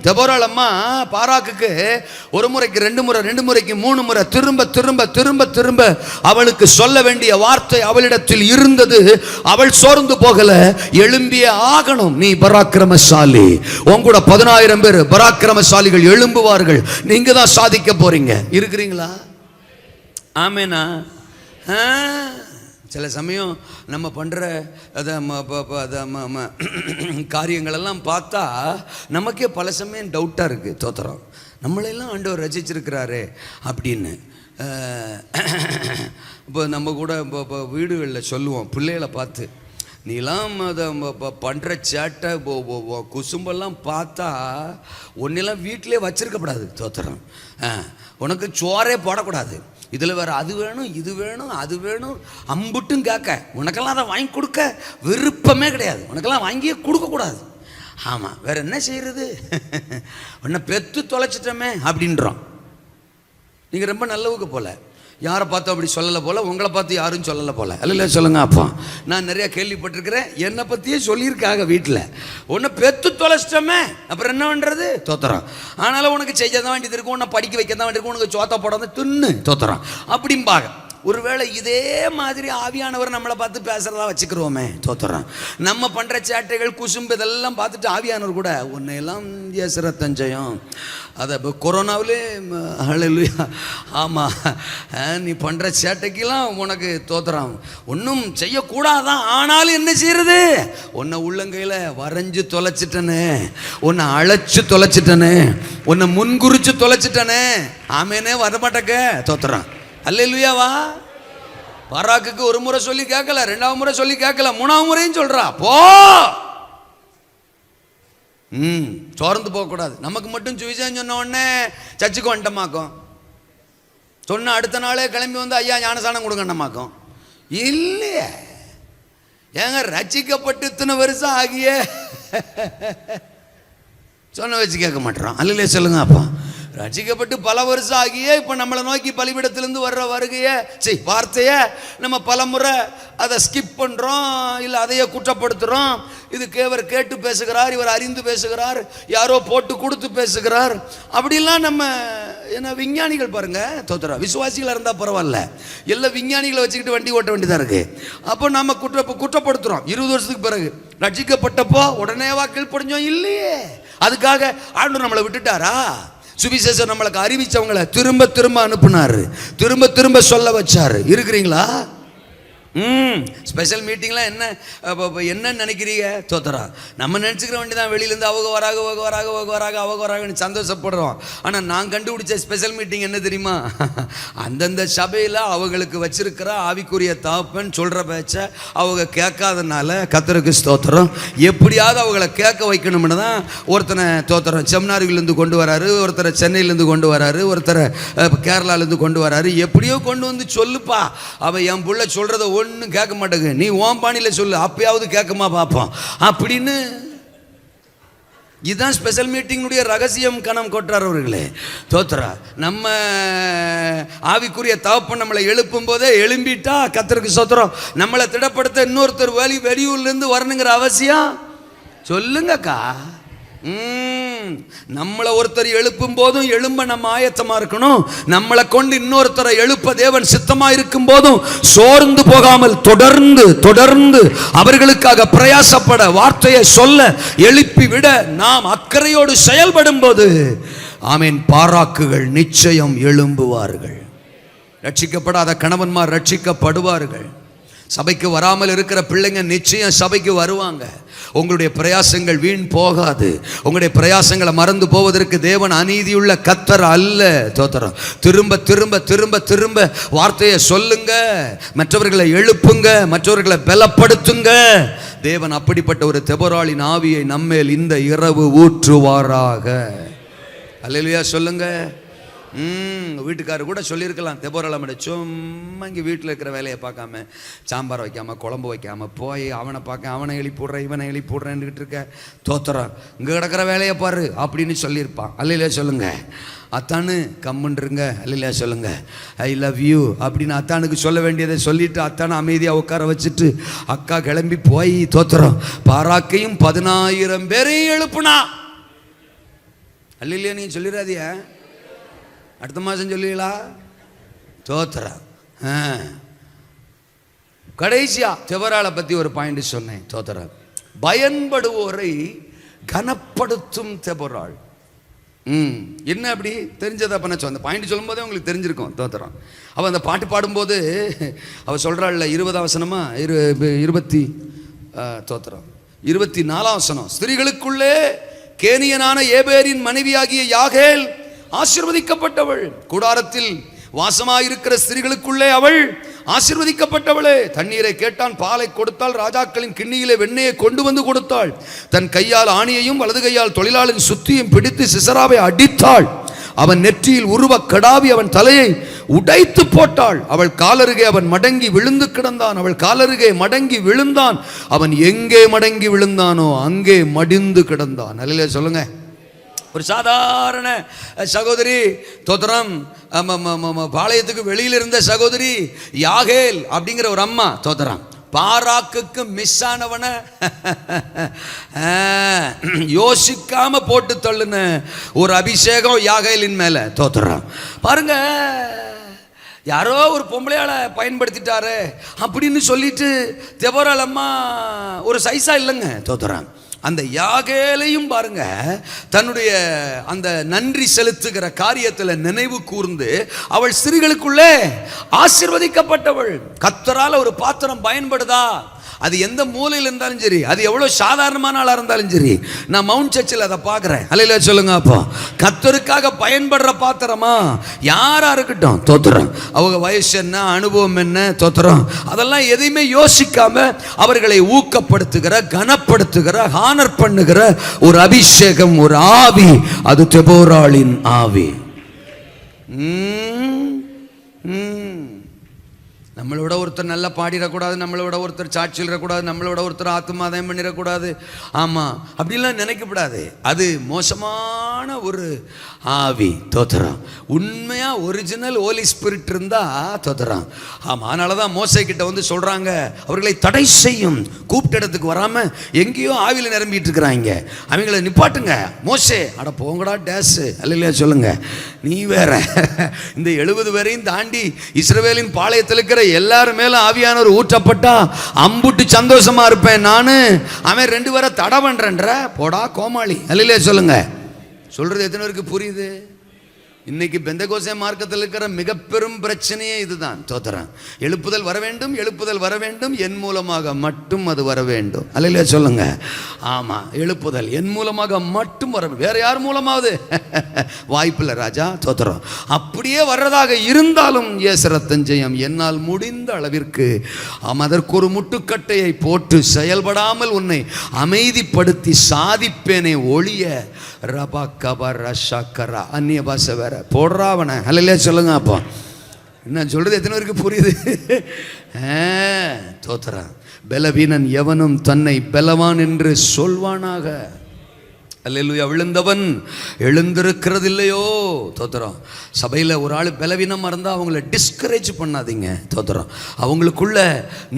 தெபொராள் அம்மா பாராக்குக்கு ஒரு முறைக்கு ரெண்டு முறை, ரெண்டு முறைக்கு மூணு முறை திரும்ப திரும்ப திரும்ப திரும்ப அவளுக்கு சொல்ல வேண்டிய வார்த்தை அவளிடத்தில் இருந்தது. அவள் சோர்ந்து போகல, எழும்பிய ஆகணும். நீ பராக்கிரமசாலி, உங்களோட 10,000 பேர் பராக்கிரமசாலிகள் எழும்புவார்கள். நீங்க தான் சாதிக்க போறீங்க. இருக்கிறீங்களா? ஆமேனா? சில சமயம் நம்ம பண்ணுற காரியங்களெல்லாம் பார்த்தா நமக்கே பல சமயம் டவுட்டாக இருக்குது. தோத்திரம், நம்மளெல்லாம் ஆண்டவர் ரசிச்சிருக்கிறாரு அப்படின்னு. இப்போ நம்ம கூட இப்போ வீடுகளில் சொல்லுவோம் பிள்ளைகளை பார்த்து, நீலாம் அதை பண்ணுற சேட்டை குசும்பெல்லாம் பார்த்தா ஒன்றெல்லாம் வீட்டிலே வச்சிருக்கப்படாது. தோத்திரம், உனக்கு சோறே போடக்கூடாது, இதில் வேறு அது வேணும் இது வேணும் அது வேணும் அம்புட்டும் கேட்க, உனக்கெல்லாம் அதை வாங்கி கொடுக்க விருப்பமே கிடையாது, உனக்கெல்லாம் வாங்கியே கொடுக்கக்கூடாது. ஆமாம், வேற என்ன செய்யறது, உன்னை பெற்று தொலைச்சிட்டோமே அப்படின்றோம். நீங்கள் ரொம்ப நல்லவுக்கு போல, யாரை பார்த்து அப்படி சொல்லலை போல, உங்களை பார்த்து யாரும் சொல்லலை போல. அல்ல சொல்லுங்க. அப்பா, நான் நிறையா கேள்விப்பட்டிருக்கிறேன், என்னை பற்றியே சொல்லியிருக்காங்க வீட்டில், உன்னை பெற்று தொலைச்சிட்டோமே அப்புறம் என்ன பண்ணுறது. தோத்திரம், ஆனாலும் உனக்கு செய்ய தான் வேண்டியது இருக்கும், உன்னை படிக்க வைக்க தான் வேண்டியிருக்கும், உனக்கு சோத்த போடாத தின்னு. தோத்திரம் அப்படிம்பாங்க. ஒருவேளை இதே மாதிரி ஆவியானவர் நம்மளை பார்த்து பேசுகிறதா வச்சுக்கிறோமே. தோத்துறோம், நம்ம பண்ணுற சேட்டைகள் குசும்பு இதெல்லாம் பார்த்துட்டு ஆவியானவர் கூட உன்னையெல்லாம் ஏசுகிற தஞ்சயம், அதை இப்போ கொரோனாவிலே ஹல்லேலூயா, ஆமாம், நீ பண்ணுற சேட்டைக்கெல்லாம் உனக்கு தோத்துறான் ஒன்றும் செய்யக்கூடாதான், ஆனாலும் என்ன செய்யறது, உன்னை உள்ளங்கையில் வரைஞ்சி தொலைச்சிட்டனே, உன்னை அழைச்சி தொலைச்சிட்டனே, உன்னை முன்குறிச்சு தொலைச்சிட்டனே. ஆமேனே வரமாட்டக்க. தோத்துறான். அல்லேலூயாவா? பாராக்குக்கு ஒரு முறை சொல்லி கேட்கல, ரெண்டாவது முறை சொல்லி கேட்கல, மூணாவது முறையும் சொல்றா போ. சோர்ந்து போகக்கூடாது. நமக்கு மட்டும் சுவிசேஷம் சொன்ன உடனே சர்ச்சுக்கு வந்துட்டமாக்கும், சொன்ன அடுத்த நாளே கிளம்பி வந்து ஐயா ஞானசானம் கொடுங்கண்டமாக்கும். இல்லையே, ஏங்க ரட்சிக்கப்பட்டு இத்தனை வருஷம் ஆகிய சொன்ன வச்சு கேட்க மாட்டோம். அல்லையே சொல்லுங்க. அப்பா, ரட்சிக்கப்பட்டு பல வருஷம் ஆகியே இப்போ நம்மளை நோக்கி பலிபீடத்திலிருந்து வர்ற வருகையை வார்த்தையை நம்ம பல முறை அதை ஸ்கிப் பண்ணுறோம், இல்லை அதையே குற்றப்படுத்துகிறோம். இதுக்கு இவர் கேட்டு பேசுகிறார், இவர் அறிந்து பேசுகிறார், யாரோ போட்டு கொடுத்து பேசுகிறார் அப்படிலாம் நம்ம என்ன விஞ்ஞானிகள் பாருங்க. தோத்துறா, விசுவாசிகளாக இருந்தால் பரவாயில்ல, எல்லா விஞ்ஞானிகளை வச்சுக்கிட்டு வண்டி ஓட்ட வேண்டியதாக இருக்குது. அப்போ நம்ம குற்றப்படுத்துகிறோம். 20 வருஷத்துக்கு பிறகு ரட்சிக்கப்பட்டப்போ உடனேவா கீழ்ப்படிஞ்சோம்? இல்லையே. அதுக்காக ஆண்டவர் நம்மளை விட்டுட்டாரா? சுவிசேஷம் நம்மளுக்கு அறிவிச்சவங்களை திரும்ப திரும்ப அனுப்புனாரு, திரும்ப திரும்ப சொல்ல வச்சாரு. இருக்கிறீங்களா? ஸ்பெஷல் மீட்டிங்லாம் என்ன நினைக்கிறீங்க? தோத்தரா நம்ம நினச்சிக்கிற வேண்டி தான், வெளியிலேருந்து அவங்க வராங்கன்னு சந்தோஷப்படுறோம். ஆனால் நான் கண்டுபிடிச்ச ஸ்பெஷல் மீட்டிங் என்ன தெரியுமா? அந்தந்த சபையில் அவங்களுக்கு வச்சிருக்கிற ஆவிக்குரிய தகப்பன் சொல்கிற பேச்சை அவங்க கேட்காதனால கர்த்தருக்கு ஸ்தோத்திரம், எப்படியாவது அவங்கள கேட்க வைக்கணும்னு தான் ஒருத்தனை தோத்திரம் செமினாரிலேருந்து கொண்டு வராரு, ஒருத்தரை சென்னையிலேருந்து கொண்டு வராரு, ஒருத்தரை கேரளாலேருந்து கொண்டு வராரு. எப்படியோ கொண்டு வந்து சொல்லுப்பா, அவன் என் புள்ள சொல்கிறத ஒன்றும் கேட்க மாட்டேங்க, நீ ஓம் பாணியில் சொல்லு, அப்பயாவது கேட்குமா பார்ப்போம் அப்படின்னு. இதுதான் ஸ்பெஷல் மீட்டிங்குடைய ரகசியம். கணம் கொட்டுறார் அவர்களே தோத்துறா. நம்ம ஆவிக்குரிய தகப்பன் நம்மளை எழுப்பும் போதே எழும்பிட்டா கர்த்தருக்கு ஸ்தோத்திரம். நம்மளை திடப்படுத்த இன்னொருத்தர் வெளியூர்லேருந்து வரணுங்கிற அவசியம் சொல்லுங்கக்கா. நம்மளை ஒருத்தர் எழுப்பும் போதும் எழும்ப நம்ம ஆயத்தமா இருக்கணும். நம்மளை கொண்டு இன்னொருத்தரை எழுப்ப தேவன் சித்தமா இருக்கும் போதும் சோர்ந்து போகாமல் தொடர்ந்து அவர்களுக்காக பிரயாசப்பட, வார்த்தையை சொல்ல, எழுப்பி விட நாம் அக்கறையோடு செயல்படும் போது ஆமீன், பாராக்குகள் நிச்சயம் எழும்புவார்கள். ரட்சிக்கப்படாத கணவன்மார் ரட்சிக்கப்படுவார்கள். சபைக்கு வராமல் இருக்கிற பிள்ளைங்க நிச்சயம் சபைக்கு வருவாங்க. உங்களுடைய பிரயாசங்கள் வீண் போகாது. உங்களுடைய பிரயாசங்களை மறந்து போவதற்கு தேவன் அநீதியுள்ள கர்த்தர் அல்ல. தோத்திரம். திரும்ப திரும்ப திரும்ப திரும்ப வார்த்தையை சொல்லுங்க, மற்றவர்களை எழுப்புங்க, மற்றவர்களை பலப்படுத்துங்க. தேவன் அப்படிப்பட்ட ஒரு தெபொராளின் ஆவியை நம்மேல் இந்த இரவு ஊற்றுவாராக. அல்லேலூயா சொல்லுங்க. வீட்டுக்காரர் கூட சொல்லியிருக்கலாம், தெபொராள சும்மா இங்கே வீட்டில் இருக்கிற வேலையை பார்க்காம, சாம்பார் வைக்காம, குழம்பு வைக்காம, போய் அவனை பார்க்க, அவனை எழுப்பிடுறேன், இவனை எழுப்பிடுறேன்னுக்கிட்டு இருக்க, தோத்துறான், இங்கே கிடக்கிற வேலையை பாரு அப்படின்னு சொல்லியிருப்பான். அல்லையா சொல்லுங்க. அத்தானு கம்முன்றுங்க. அல்லையா சொல்லுங்க. ஐ லவ் யூ அப்படின்னு அத்தானுக்கு சொல்ல வேண்டியதை சொல்லிட்டு அத்தானு அமைதியாக உட்கார வச்சுட்டு அக்கா கிளம்பி போய் தோத்துறோம் பாராக்கையும் 10,000 பேரையும் எழுப்புனா. அல்லையா நீ சொல்லிடாதியா, அடுத்த மாதம் சொல்லுவீங்களா? தோத்துறா. கடைசியா தெபொராளை பற்றி ஒரு பாயிண்ட் சொன்னேன். தோத்துறா பயன்படுவோரை கனப்படுத்தும் தெபொராள். என்ன அப்படி தெரிஞ்சதை பண்ண சொன்ன பாயிண்ட் சொல்லும் போதே உங்களுக்கு தெரிஞ்சிருக்கும். தோத்துறான். அவள் அந்த பாட்டு பாடும்போது அவள் சொல்கிறாள்ல, 20ஆம் வசனமா 24ஆம் வசனம், ஸ்திரீகளுக்குள்ளே கேனியனான ஏபேரின் மனைவியாகிய யாகேல் ஆசீர்வதிக்கப்பட்டவள், கூடாரத்தில் வாசமாயிருக்கிற ஸ்திரீகளுக்குள்ளே அவள் ஆசீர்வதிக்கப்பட்டவளே. தண்ணீரை கேட்டான், பாலை கொடுத்தாள், ராஜாக்களின் கிண்ணியிலே வெண்ணெயை கொண்டு வந்து கொடுத்தாள். தன் கையால் ஆணியையும் வலது கையால் தொழிலாளின் சுத்தியும் பிடித்து சிசராவை அடித்தாள். அவன் நெற்றியில் உருவ கடாவி அவன் தலையை உடைத்து போட்டாள். அவள் காலருகே அவன் மடங்கி விழுந்து கிடந்தான். அவள் காலருகே மடங்கி விழுந்தான். அவன் எங்கே மடங்கி விழுந்தானோ அங்கே மடிந்து கிடந்தான். அல்லேலூயா சொல்லுங்க. ஒரு சாதாரண சகோதரி தோத்திரம், பாளையத்துக்கு வெளியில் இருந்த சகோதரி யாகேல் அப்படிங்கிற ஒரு அம்மா தோத்திரம், பாராக்குக்கு மிஸ் ஆனவன யோசிக்காம போட்டு தள்ளுன ஒரு அபிஷேகம் யாகேலின் மேல தோத்திரம். பாருங்க, யாரோ ஒரு பொம்பளையால பயன்படுத்திட்டாரு அப்படின்னு சொல்லிட்டு தெபொராள் அம்மா ஒரு சைஸா இல்லைங்க தோத்துறான். அந்த யாகேலையும் பாருங்க, தன்னுடைய அந்த நன்றி செலுத்துகிற காரியத்தில் நினைவு கூர்ந்து அவள் ஸ்திரீகளுக்குள்ளே ஆசீர்வதிக்கப்பட்டவள். கர்த்தரால் ஒரு பாத்திரம் பயன்படுதா, அது எந்த மூலையில் இருந்தாலும் சரி, அது எவ்வளோ சாதாரணமான ஆளாக இருந்தாலும் சரி, நான் மவுண்ட் சர்ச்சில் அதை பார்க்குறேன். அல்லையா சொல்லுங்க. அப்போ கர்த்தருக்காக பயன்படுற பாத்திரமா யாரா இருக்கட்டும் தோத்துறோம், அவங்க வயசு என்ன, அனுபவம் என்ன தோத்துறோம், அதெல்லாம் எதையுமே யோசிக்காம அவர்களை ஊக்கப்படுத்துகிற, கனப்படுத்துகிற, ஹானர் பண்ணுகிற ஒரு அபிஷேகம், ஒரு ஆவி, அது தெபொராளின் ஆவி. நம்மளோட ஒருத்தர் நல்லா பாடிடக்கூடாது, நம்மளோட ஒருத்தர் சாட்சி எழுதக்கூடாது, நம்மளோட ஒருத்தர் ஆத்மாதாயம் பண்ணிடக்கூடாது. ஆமாம், அப்படிலாம் நினைக்கப்படாது. அது மோசமான ஒரு ஆவி தோத்துறான். உண்மையாக ஒரிஜினல் ஹோலி ஸ்பிரிட் இருந்தால் தோத்துறான். ஆமாம், அதனால தான் மோசே கிட்ட வந்து சொல்கிறாங்க, அவர்களை தடை செய்யும், கூப்பிட்ட இடத்துக்கு வராமல் எங்கேயோ ஆவியில் நிரம்பிட்டு இருக்கிறாங்க, அவங்கள நிப்பாட்டுங்க. மோசே, அட போங்கடா டேஸு. அல்லையா சொல்லுங்க. நீ வேற இந்த 70 பேரையும் தாண்டி இஸ்ரவேலின் பாளையத்தில் இருக்கிற எல்லாரும் மேல ஆவியானவர் ஊற்றப்பட்டா அம்புட்டு சந்தோஷமா இருப்பேன் நானு. அவன் 2 பேரை தடை பண்றேன்ற போடா கோமாளி. அல்லையா சொல்லுங்க. சொல்றது எத்தனை பேருக்கு புரியுது? இன்னைக்கு பெந்தகோசே மார்க்கத்தில் இருக்கிற மிக பெரும் பிரச்சனையே இதுதான். தோத்திரம். எழுப்புதல் வர வேண்டும், எழுப்புதல் வர வேண்டும், என் மூலமாக மட்டும் அது வர வேண்டும். அல்லையா சொல்லுங்க. ஆமா, எழுப்புதல் என் மூலமாக மட்டும் வர, வேற யார் மூலமாவது வாய்ப்பில்லை ராஜா. தோத்திரம். அப்படியே வர்றதாக இருந்தாலும் இயேசு ரத்தம் ஜெயம். என்னால் முடிந்த அளவிற்கு அதற்கு ஒரு முட்டுக்கட்டையை போட்டு செயல்படாமல் உன்னை அமைதிப்படுத்தி சாதிப்பேனே ஒழிய ரபா கபர் ரஷாக்கரா அந்நிய பாஷை வேற போடுறா அவனை. அல்லையா சொல்லுங்க. அப்போ என்ன சொல்றது எத்தனை பேருக்கு புரியுது? தோத்திரம். பலவீனன் எவனும் தன்னை பலவான் என்று சொல்வானாக. அல்லேலூயா. விழுந்தவன் எழுந்திருக்கிறது இல்லையோ. தோத்திரம். சபையில் ஒரு ஆள் பலவீனமாக இருந்தால் அவங்கள டிஸ்கரேஜ் பண்ணாதீங்க. தோத்திரம். அவங்களுக்குள்ள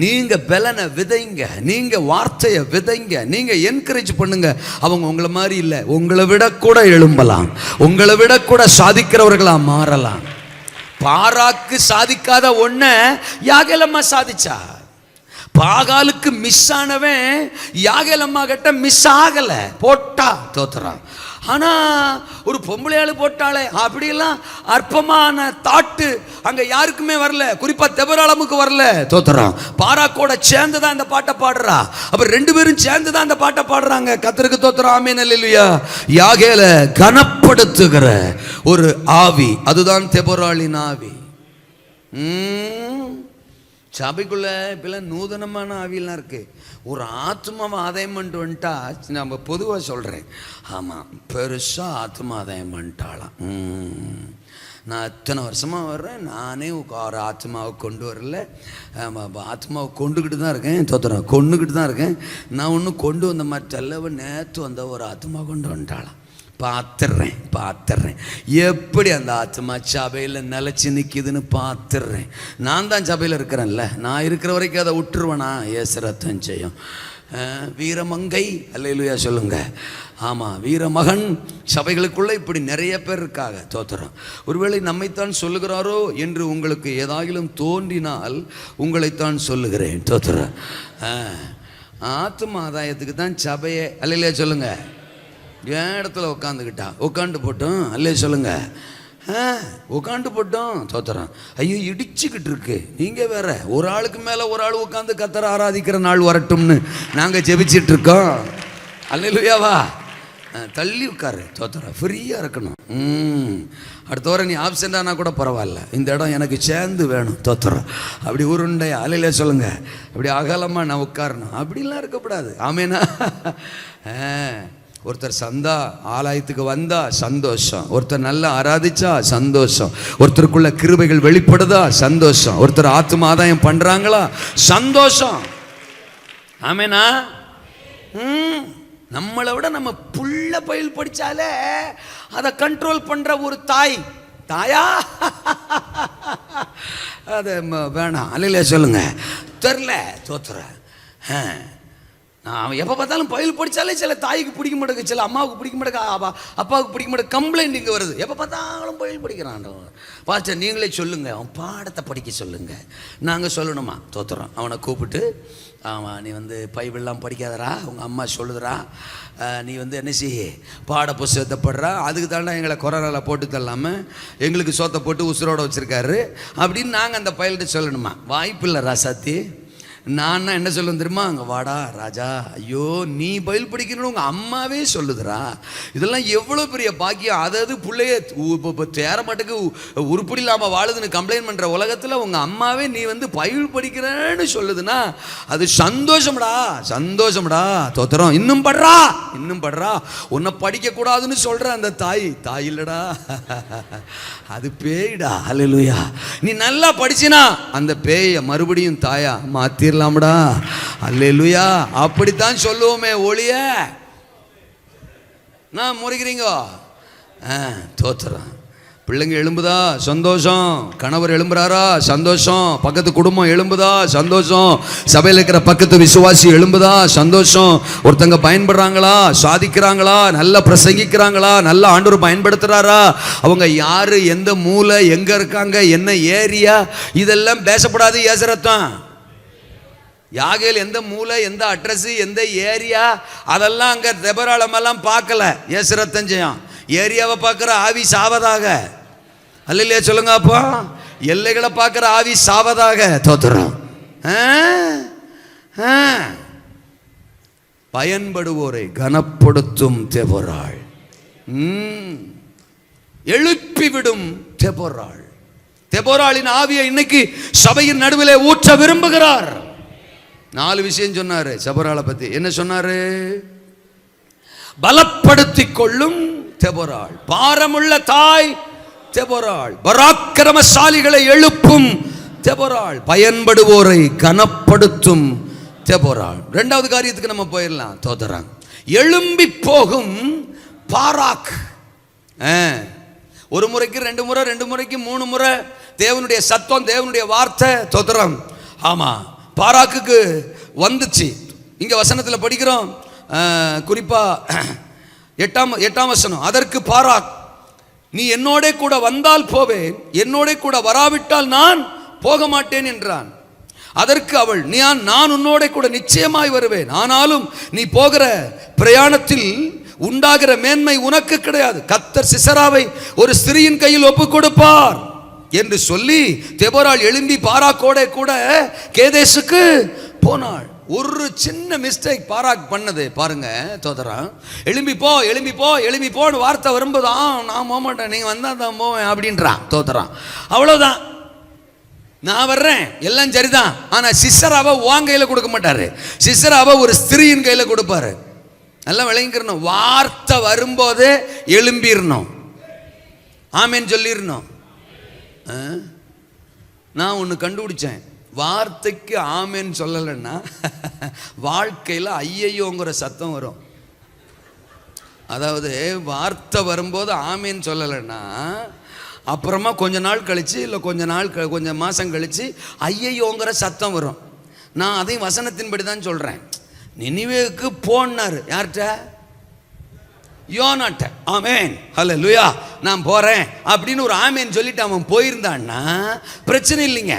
நீங்கள் பலனை விதைங்க, நீங்கள் வார்த்தையை விதைங்க, நீங்கள் என்கரேஜ் பண்ணுங்க. அவங்க உங்களை மாதிரி இல்லை, உங்களை விட கூட எழும்பலாம், உங்களை விட கூட சாதிக்கிறவர்களாக மாறலாம். பாராக்கு சாதிக்காத ஒன்றை யாகேலம்மா சாதிச்சா. பாகாலுக்கு மிஸ் ஆனவன் யாகேலம்மா கிட்ட மிஸ் ஆகல, போட்டா. தோத்திரம். ஆனா ஒரு பொம்பளையாளு போட்டாலே அப்படியெல்லாம் அற்பமான தாட்டு அங்க யாருக்குமே வரல, குறிப்பா தெபராளமுக்கு வரல. தோத்திரம். பாராக்கோட சேர்ந்துதான் இந்த பாட்டை பாடுறா. அப்ப ரெண்டு பேரும் சேர்ந்துதான் இந்த பாட்டை பாடுறாங்க. கர்த்தருக்கு தோத்திரம். ஆமென். அல்லேலூயா. யாகேல கனப்படுத்துகிற ஒரு ஆவி, அதுதான் தெபராளின் ஆவி. சபைக்குள்ள இப்பெல்லாம் நூதனமான ஆவியெல்லாம் இருக்கு. ஒரு ஆத்மாவை ஆதாயம் பண்ணிட்டு வந்துட்டா, நம்ம பொதுவாக சொல்கிறேன், ஆமாம் பெருசாக ஆத்மா ஆதாயம் பண்ணிட்டாலாம். நான் இத்தனை வருஷமாக வர்றேன், நானே ஒரு ஆத்மாவை கொண்டு வரல, ஆத்மாவை கொண்டுக்கிட்டு தான் இருக்கேன். தோத்திரம். கொண்டுக்கிட்டு தான் இருக்கேன். நான் ஒன்றும் கொண்டு வந்த மாதிரி தெல்லவன் நேற்று வந்த ஒரு ஆத்மா கொண்டு வந்துட்டாலாம். பார்த்துடுறேன் எப்படி அந்த ஆத்மா சபையில் நிலச்சி நிற்கிதுன்னு பார்த்துடுறேன். நான் தான் சபையில் இருக்கிறேன்ல, நான் இருக்கிற வரைக்கும் அதை விட்டுருவேனா? இயேசு ரத்தம் செய்யும். வீரமங்கை. அல்லேலூயா சொல்லுங்க. ஆமாம், வீரமகன். சபைகளுக்குள்ளே இப்படி நிறைய பேர் இருக்காங்க. தோத்திரம். ஒருவேளை நம்மைத்தான் சொல்லுகிறாரோ என்று உங்களுக்கு ஏதாயிலும் தோன்றினால் உங்களைத்தான் சொல்லுகிறேன். தோத்திரம். ஆத்மா ஆதாயத்துக்கு தான் சபையே. அல்லேலூயா சொல்லுங்க. என் இடத்துல உட்காந்து போட்டோம். அல்லே சொல்லுங்க. உட்காந்து போட்டோம். தோத்திரம். ஐயோ இடிச்சுக்கிட்டு இருக்கு. நீங்கள் வேற ஒரு ஆளுக்கு மேலே ஒரு ஆள் உட்காந்து கர்த்தரை ஆராதிக்கிற நாள் வரட்டும்னு நாங்கள் ஜெபிச்சிட்டு இருக்கோம். அல்லேலூயாவா. தள்ளி உட்காரு. தோத்திரம். ஃப்ரீயாக இருக்கணும். அடுத்த வாரம் நீ ஆப்சென்ட் ஆனால் கூட பரவாயில்ல, இந்த இடம் எனக்கு சேர்ந்து வேணும். தோத்திரம். அப்படி உருண்டையா. அல்லையா சொல்லுங்க. அப்படி அகலமாக நான் உட்காரணும். அப்படிலாம் இருக்கக்கூடாது. ஆமேனா. ஒருத்தர் ஆலயத்துக்கு வந்தா சந்தோஷம், ஒருத்தர் நல்லா ஆராதிச்சா சந்தோஷம், ஒருத்தருக்குள்ள கிருபைகள் வெளிப்படுதா சந்தோஷம், ஒருத்தர் ஆத்ம ஆதாயம் பண்றாங்களா சந்தோஷம். ஆமேனா. நம்மளை விட நம்ம புள்ள பயில் படிச்சாலே அதை கண்ட்ரோல் பண்ற ஒரு தாயா அது வேணாம். அல்லையா சொல்லுங்க. தெரில. தோத்துற. அவன் எப்போ பார்த்தாலும் பயில் படித்தாலே சில தாய்க்கு பிடிக்க மாட்டேங்குது, சில அம்மாவுக்கு பிடிக்க மாட்டேங்க, அப்பாவுக்கு பிடிக்க மாட்டேங்க, கம்ப்ளைண்ட் இங்கே வருது. எப்போ பார்த்தாலும் பயில் படிக்கிறான். பாஸ்டர் நீங்களே சொல்லுங்கள், அவன் பாடத்தை படிக்க சொல்லுங்கள். நாங்கள் சொல்லணுமா? தோத்துறோம். அவனை கூப்பிட்டு, ஆமாம் நீ பைபிள்லாம் படிக்காதரா, உங்கள் அம்மா சொல்லுதுரா, நீ என்ன செய்ய பாட புஸ்தகத்தை படுறா, அதுக்கு தாண்டா எங்களை கொரோனாவில் போட்டு தள்ளாமல் எங்களுக்கு சோத்தை போட்டு உசுரோட வச்சுருக்காரு அப்படின்னு நாங்கள் அந்த பையல்கிட்ட சொல்லணுமா? வாய்ப்பில்லை ராசாத்தி. நான் என்ன சொல்லுவேன் தெரியுமா? அங்கே வாடா ராஜா, ஐயோ நீ பயில் படிக்கணும்னு உங்கள் அம்மாவே சொல்லுதுரா. இதெல்லாம் எவ்வளோ பெரிய பாக்கியம். அதாவது பிள்ளைய இப்போ தேர மாட்டுக்கு உருப்படி இல்லாமல் வாழுதுன்னு கம்ப்ளைண்ட் பண்ணுற உலகத்தில் உங்கள் அம்மாவே நீ பயில் படிக்கிறேன்னு சொல்லுதுன்னா அது சந்தோஷம்டா, சந்தோஷம்டா. தோத்திரம். இன்னும் படுறா உன்னை படிக்கக்கூடாதுன்னு சொல்கிற அந்த தாய் இல்லடா, அது பேய்டா. அல்லேலூயா. நீ நல்லா படிச்சினா அந்த பேயை மறுபடியும் தாயா மாத்திரலாம்டா. அல்லேலூயா. அப்படித்தான் சொல்லுவோமே ஒழிய நான் முறைக்கிறீங்க. தோத்துறேன். பிள்ளைங்க எழும்புதா சந்தோஷம், கணவர் எழும்புறாரா சந்தோஷம், பக்கத்து குடும்பம் எழும்புதா சந்தோஷம், சபையில் இருக்கிற பக்கத்து விசுவாசி எழும்புதா சந்தோஷம், ஒருத்தங்க பயன்படுறாங்களா, சாதிக்கிறாங்களா, நல்லா பிரசங்கிக்கிறாங்களா, நல்லா ஆண்டவர் பயன்படுத்துறாரா, அவங்க யாரு, எந்த மூலை, எங்க இருக்காங்க, என்ன ஏரியா, இதெல்லாம் பேசப்படாது. ஏசரத்தான் யாகேல் எந்த மூலை, எந்த அட்ரஸ், எந்த ஏரியா, அதெல்லாம் அங்க தெபராளமெல்லாம் பார்க்கல. ஏசரத்தன் செய்யும். ஏரியாவை பார்க்குற ஆவி சாவதாக. அல்லையா சொல்லுங்க அப்பா. எல்லைகளை பார்க்கிற ஆவி சாவதாக. தோத்துறோம். பயன்படுவோரை கனப்படுத்தும் தெபொராள், எழுப்பிவிடும் தெபொராள். தெபொராளின் ஆவியை இன்னைக்கு சபையின் நடுவிலே ஊற்ற விரும்புகிறார். 4 விஷயம் சொன்னாரு தெபொராளை பத்தி. என்ன சொன்னாரு? பலப்படுத்திக் கொள்ளும் தெபொராள், பாரமுள்ள தாய் தெபொராள், பராக்கிரமசாலிகளை எழுப்பும் தெபொராள், பயன்படுவோரை கனப்படுத்தும் தெபொராள். 2வது காரியத்துக்கு நம்ம போயிடலாம். தோதரான் எழும்பி போகும் பாராக். ஒரு முறைக்கு 2 முறை, 2 முறைக்கு 3 முறை தேவனுடைய சத்தம், தேவனுடைய வார்த்தை. தோதரம் ஆமா பாராக்குக்கு வந்துச்சு. இங்க வசனத்தில் படிக்கிறோம், குறிப்பா 8ஆம் வசனம். அதற்கு பாராக், நீ என்னோட கூட வந்தால் போவேன், என்னோட கூட வராவிட்டால் நான் போக மாட்டேன் என்றான். அதற்கு அவள், நான் உன்னோட கூட நிச்சயமாய் வருவேன், ஆனாலும் நீ போகிற பிரயாணத்தில் உண்டாகிற மேன்மை உனக்கு கிடையாது. கர்த்தர் சிசராவை ஒரு ஸ்திரீயின் கையில் ஒப்பு கொடுப்பார் என்று சொல்லி தெபொராள் எழும்பி பாராக்கோட கூட கேதேசுக்கு போனாள். ஒரு சின்ன மிஸ்டேக் பாராக் பண்ணது பாருங்க. தோதரா எழும்பி போ, எழும்பி போ, எழும்பி போன்னு வார்த்தை வரும்போது நான் போக மாட்டேன், நீங்க வந்தா தான் போவேன் அப்படின்றான். தோதரான் அவ்வளவுதான், நான் வர்றேன், எல்லாம் சரிதான். ஆனா சிசராவை உன் கையில கொடுக்க மாட்டாரு, சிசராவை ஒரு ஸ்திரீயின் கையில கொடுப்பாரு. நல்லா விளங்கிக்கிறணும். வார்த்தை வரும்போது எழும்பிடணும், ஆமேன்னு சொல்லிடணும். நான் ஒன்று கண்டுபிடிச்சேன், வார்த்தைக்கு ஆமேன்னு சொல்லலைன்னா வாழ்க்கையில் ஐயையோங்கிற சத்தம் வரும். அதாவது வார்த்தை வரும்போது ஆமேன்னு சொல்லலைன்னா அப்புறமா கொஞ்ச நாள் கழிச்சு, இல்லை கொஞ்சம் மாதம் கழிச்சு ஐயையோங்கிற சத்தம் வரும். நான் அதையும் வசனத்தின்படி தான் சொல்கிறேன். நினிவேவுக்கு போனாரு, யார்கிட்ட? யோனாட்ட. ஆமேன், ஹல்லேலூயா, நான் போறேன் அப்படின்னு ஒரு ஆமேன் சொல்லிட்டு அவன் போயிருந்தான்னா பிரச்சனை இல்லைங்க.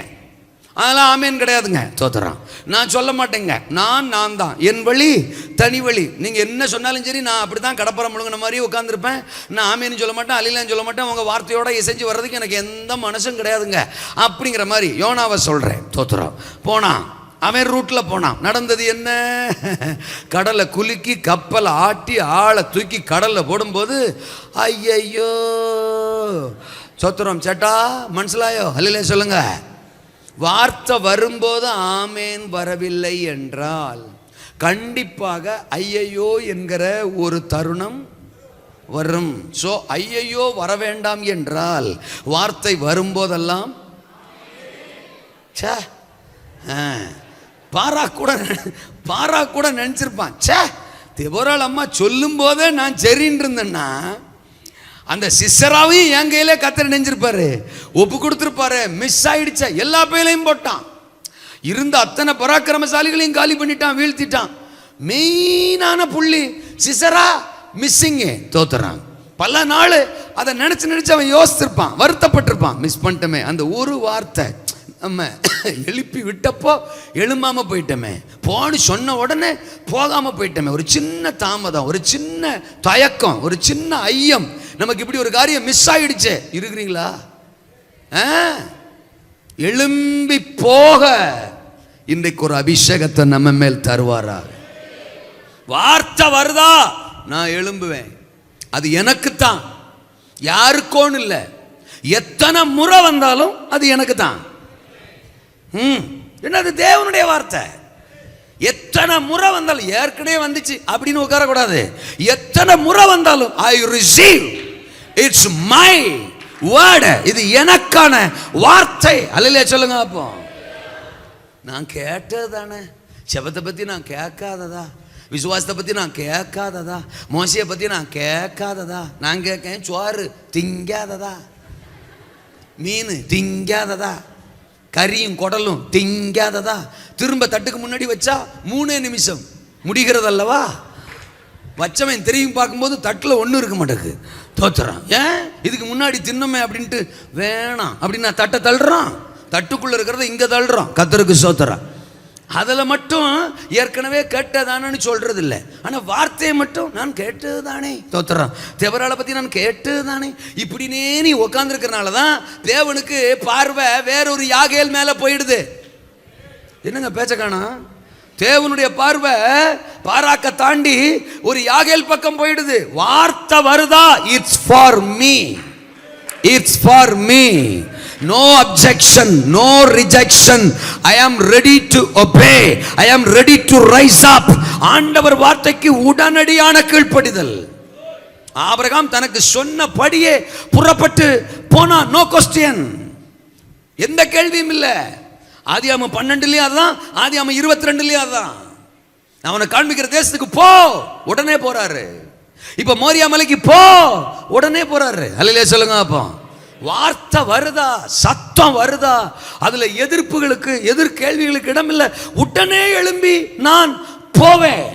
அதெல்லாம் ஆமேன் கிடையாதுங்க. தோத்துறான். நான் சொல்ல மாட்டேங்க, நான் தான், என் வழி தனி வழி. நீங்கள் என்ன சொன்னாலும் சரி, நான் அப்படி தான் கடப்புறம் முழுங்கின மாதிரி உட்காந்துருப்பேன். நான் ஆமேன்னு சொல்ல மாட்டேன், அலிலான்னு சொல்ல மாட்டேன். உங்கள் வார்த்தையோட இசைஞ்சு வர்றதுக்கு எனக்கு எந்த மனசும் கிடையாதுங்க அப்படிங்கிற மாதிரி யோனாவை சொல்கிறேன். தோத்துறான். போனான், அவன் ரூட்ல போனான். நடந்தது என்ன? கடலை குலுக்கி கப்பலை ஆட்டி ஆளை தூக்கி கடல்ல போடும்போது ஐயையோ சொத்துறோம் சேட்டா, மனசிலாயோ அல்லையிலே சொல்லுங்க. வார்த்தை வரும்போது ஆமேன் வரவில்லை என்றால் கண்டிப்பாக ஐயையோ என்கிற ஒரு தருணம் வரும். ஸோ ஐயையோ வர வேண்டாம் என்றால் வார்த்தை வரும்போதெல்லாம் பாரா கூட நினைச்சிருப்பான், சே தெபொராள் அம்மா சொல்லும் போதே நான் சரின்னு இருந்தேன்னா அந்த சிசராவையும் என் கையில கத்தர் நினைஞ்சிருப்பாரு, ஒப்பு கொடுத்துருப்பாரு. மிஸ் ஆயிடுச்சா, எல்லா பையிலையும் போட்டான். இருந்த அத்தனை பராக்கிரமசாலிகளையும் காலி பண்ணிட்டான், வீழ்த்திட்டான். மெயினான புள்ளி சிசரா மிஸ்ஸிங்கு. தோத்துறான். பல நாள் அதை நினைச்சு அவன் யோசிச்சிருப்பான், வருத்தப்பட்டிருப்பான். மிஸ் பண்ணிட்டோமே, அந்த ஒரு வார்த்தை நம்ம எழுப்பி விட்டப்போ எழும்பாம போயிட்டோமே, போன்னு சொன்ன உடனே போகாம போயிட்டோமே. ஒரு சின்ன தாமதம், ஒரு சின்ன தயக்கம், ஒரு சின்ன ஐயம், நமக்கு இப்படி ஒரு காரியம் மிஸ் ஆயிடுச்சு. இருக்கிறீங்களா? எழும்பி போக இன்றைக்கு ஒரு அபிஷேகத்தை நம்ம மேல் தருவாரா? வார்த்தை வருதா, நான் எழும்புவேன். அது எனக்குத்தான், யாருக்கோன்னு இல்லை. எத்தனை முறை வந்தாலும் அது எனக்கு தான். என்னது? தேவனுடைய வார்த்தை. எத்தனை முறை வந்தாலும், ஏற்கனவே வந்துச்சு அப்படின்னு உட்காரக்கூடாது. எத்தனை முறை வந்தாலும் I receive, it's my word, இது எனக்கான வார்த்தை. அல்லையா சொல்லுங்க. அப்போ நான் கேட்டது தானே, செபத்தை பத்தி நான் கேட்காததா, விசுவாசத்தை பத்தி நான் கேட்காததா, மோசையை பத்தி நான் கேட்காததா? நான் கேட்கேன், சோறு திங்காததா, மீன் திங்காததா, கறியும் குடலும் திங்காததா? திரும்ப தட்டுக்கு முன்னாடி வச்சா 3 நிமிஷம் முடிகிறது அல்லவா? வச்சவன் திரும்பி பார்க்கும்போது தட்டில் ஒன்றும் இருக்க மாட்டேங்குது. தோத்துறான். ஏன்? இதுக்கு முன்னாடி தின்னமே அப்படின்ட்டு வேணாம் அப்படின்னு நான் தட்டை தள்ளுறான். தட்டுக்குள்ள இருக்கிறத இங்க தள்ளுறான். கர்த்தருக்கு ஸ்தோத்திரம். அதில் மட்டும் ஏற்கனவே கேட்டதானு சொல்றது இல்லை. ஆனால் வார்த்தையை மட்டும் நான் கேட்டது தானே, தோத்துறான் தேவராளை பற்றி நான் கேட்டது தானே, இப்படினே நீ உட்காந்துருக்கிறனால தான் தேவனுக்கு பார்வை வேறொரு யாகேல் மேலே போயிடுது. என்னங்க பேச்ச காணோம்? தேவனுடைய பார்வை பாராக்க தாண்டி ஒரு யாகேல் பக்கம் போயிடுது. வார்த்தை வருதா, it's for me, it's for me. No objection, no rejection. I am ready to obey. I am ready to rise up. ஆண்டவர் வார்த்தைக்கு உடனடியான கீழ்ப்படிதல். ஆபிரகாம் தனக்கு சொன்னபடியே புறப்பட்டு போனா. நோ கொஸ்டின், எந்த கேள்வியும் இல்லை. ஆதியாகமம் 12லயும் அதான், ஆதியாகமம் 22லயும் அதான். அவனை காண்பிக்கிற தேசத்துக்கு போ, உடனே போறாரு. இப்ப மோரியா மலைக்கு போ, உடனே போறாரு. அல்லேலூயா சொல்லுங்க. அப்போ வார்த்தை வருதா, சத்தம் வருதா, அதுல எதிர்ப்புகளுக்கு எதிர்கேள்விகளுக்கு இடம் இல்லை. உடனே எழும்பி நான் போவேன்.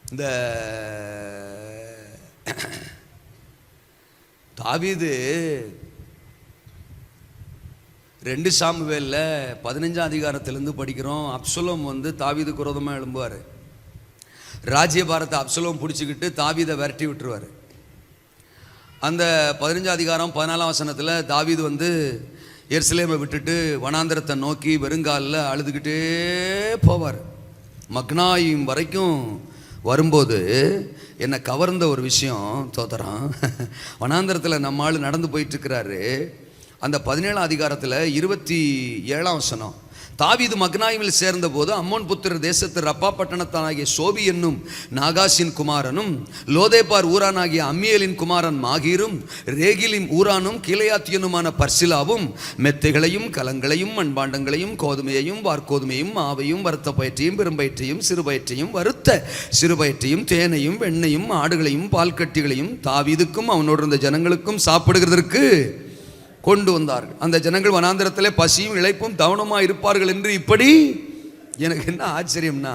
இந்த தாவீது 2 சாமுவேல்ல 15ஆம் அதிகாரத்திலிருந்து படிக்கிறோம். அப்சலோம் தாவீதுக்கு விரோதமாக எழும்புவார். ராஜ்யபாரத்தை அப்சலோம் பிடிச்சிக்கிட்டு தாவீதை விரட்டி விட்டுருவார். அந்த 15ஆம் அதிகாரம் 14ஆம் வசனத்தில் தாவீது எருசலேமை விட்டுட்டு வனாந்தரத்தை நோக்கி வெறுங்காலில் அழுதுகிட்டே போவார். மக்னாயிம் வரைக்கும் வரும்போது என்னை கவர்ந்த ஒரு விஷயம், தோத்தரான் வனாந்தரத்தில் நம்ம ஆள் நடந்து போயிட்டு இருக்கிறாரு. அந்த 17ஆம் அதிகாரத்தில் 27ஆம் வசனம், தாவீது மக்னாயிமில் சேர்ந்த போது அம்மோன் புத்திர தேசத்து ரப்பா பட்டணத்தானாகிய சோபி என்னும் நாகாசின் குமாரனும் லோதேபார் ஊரானாகிய அம்மியலின் குமாரன் மாகீரும் ரேகிலிம் ஊரானும் கீலேயாத்தியனுமான பர்சிலாவும் மெத்தைகளையும் கலங்களையும் மண்பாண்டங்களையும் கோதுமையையும் வார்கோதுமையும் மாவையும் வறுத்த பயிற்றையும் பெரும்பயிற்றையும் சிறுபயிற்றையும் வறுத்த சிறுபயிற்றையும் தேனையும் வெண்ணையும் ஆடுகளையும் பால் கட்டிகளையும் தாவீதுக்கும் அவனோடு இருந்த ஜனங்களுக்கும் சாப்பிடுகிறதற்கு கொண்டு வந்தார்கள். அந்த ஜனங்கள் வனாந்திரத்திலே பசியும் இளைப்பும் தவனமாக இருப்பார்கள் என்று. இப்படி எனக்கு என்ன ஆச்சரியம்னா,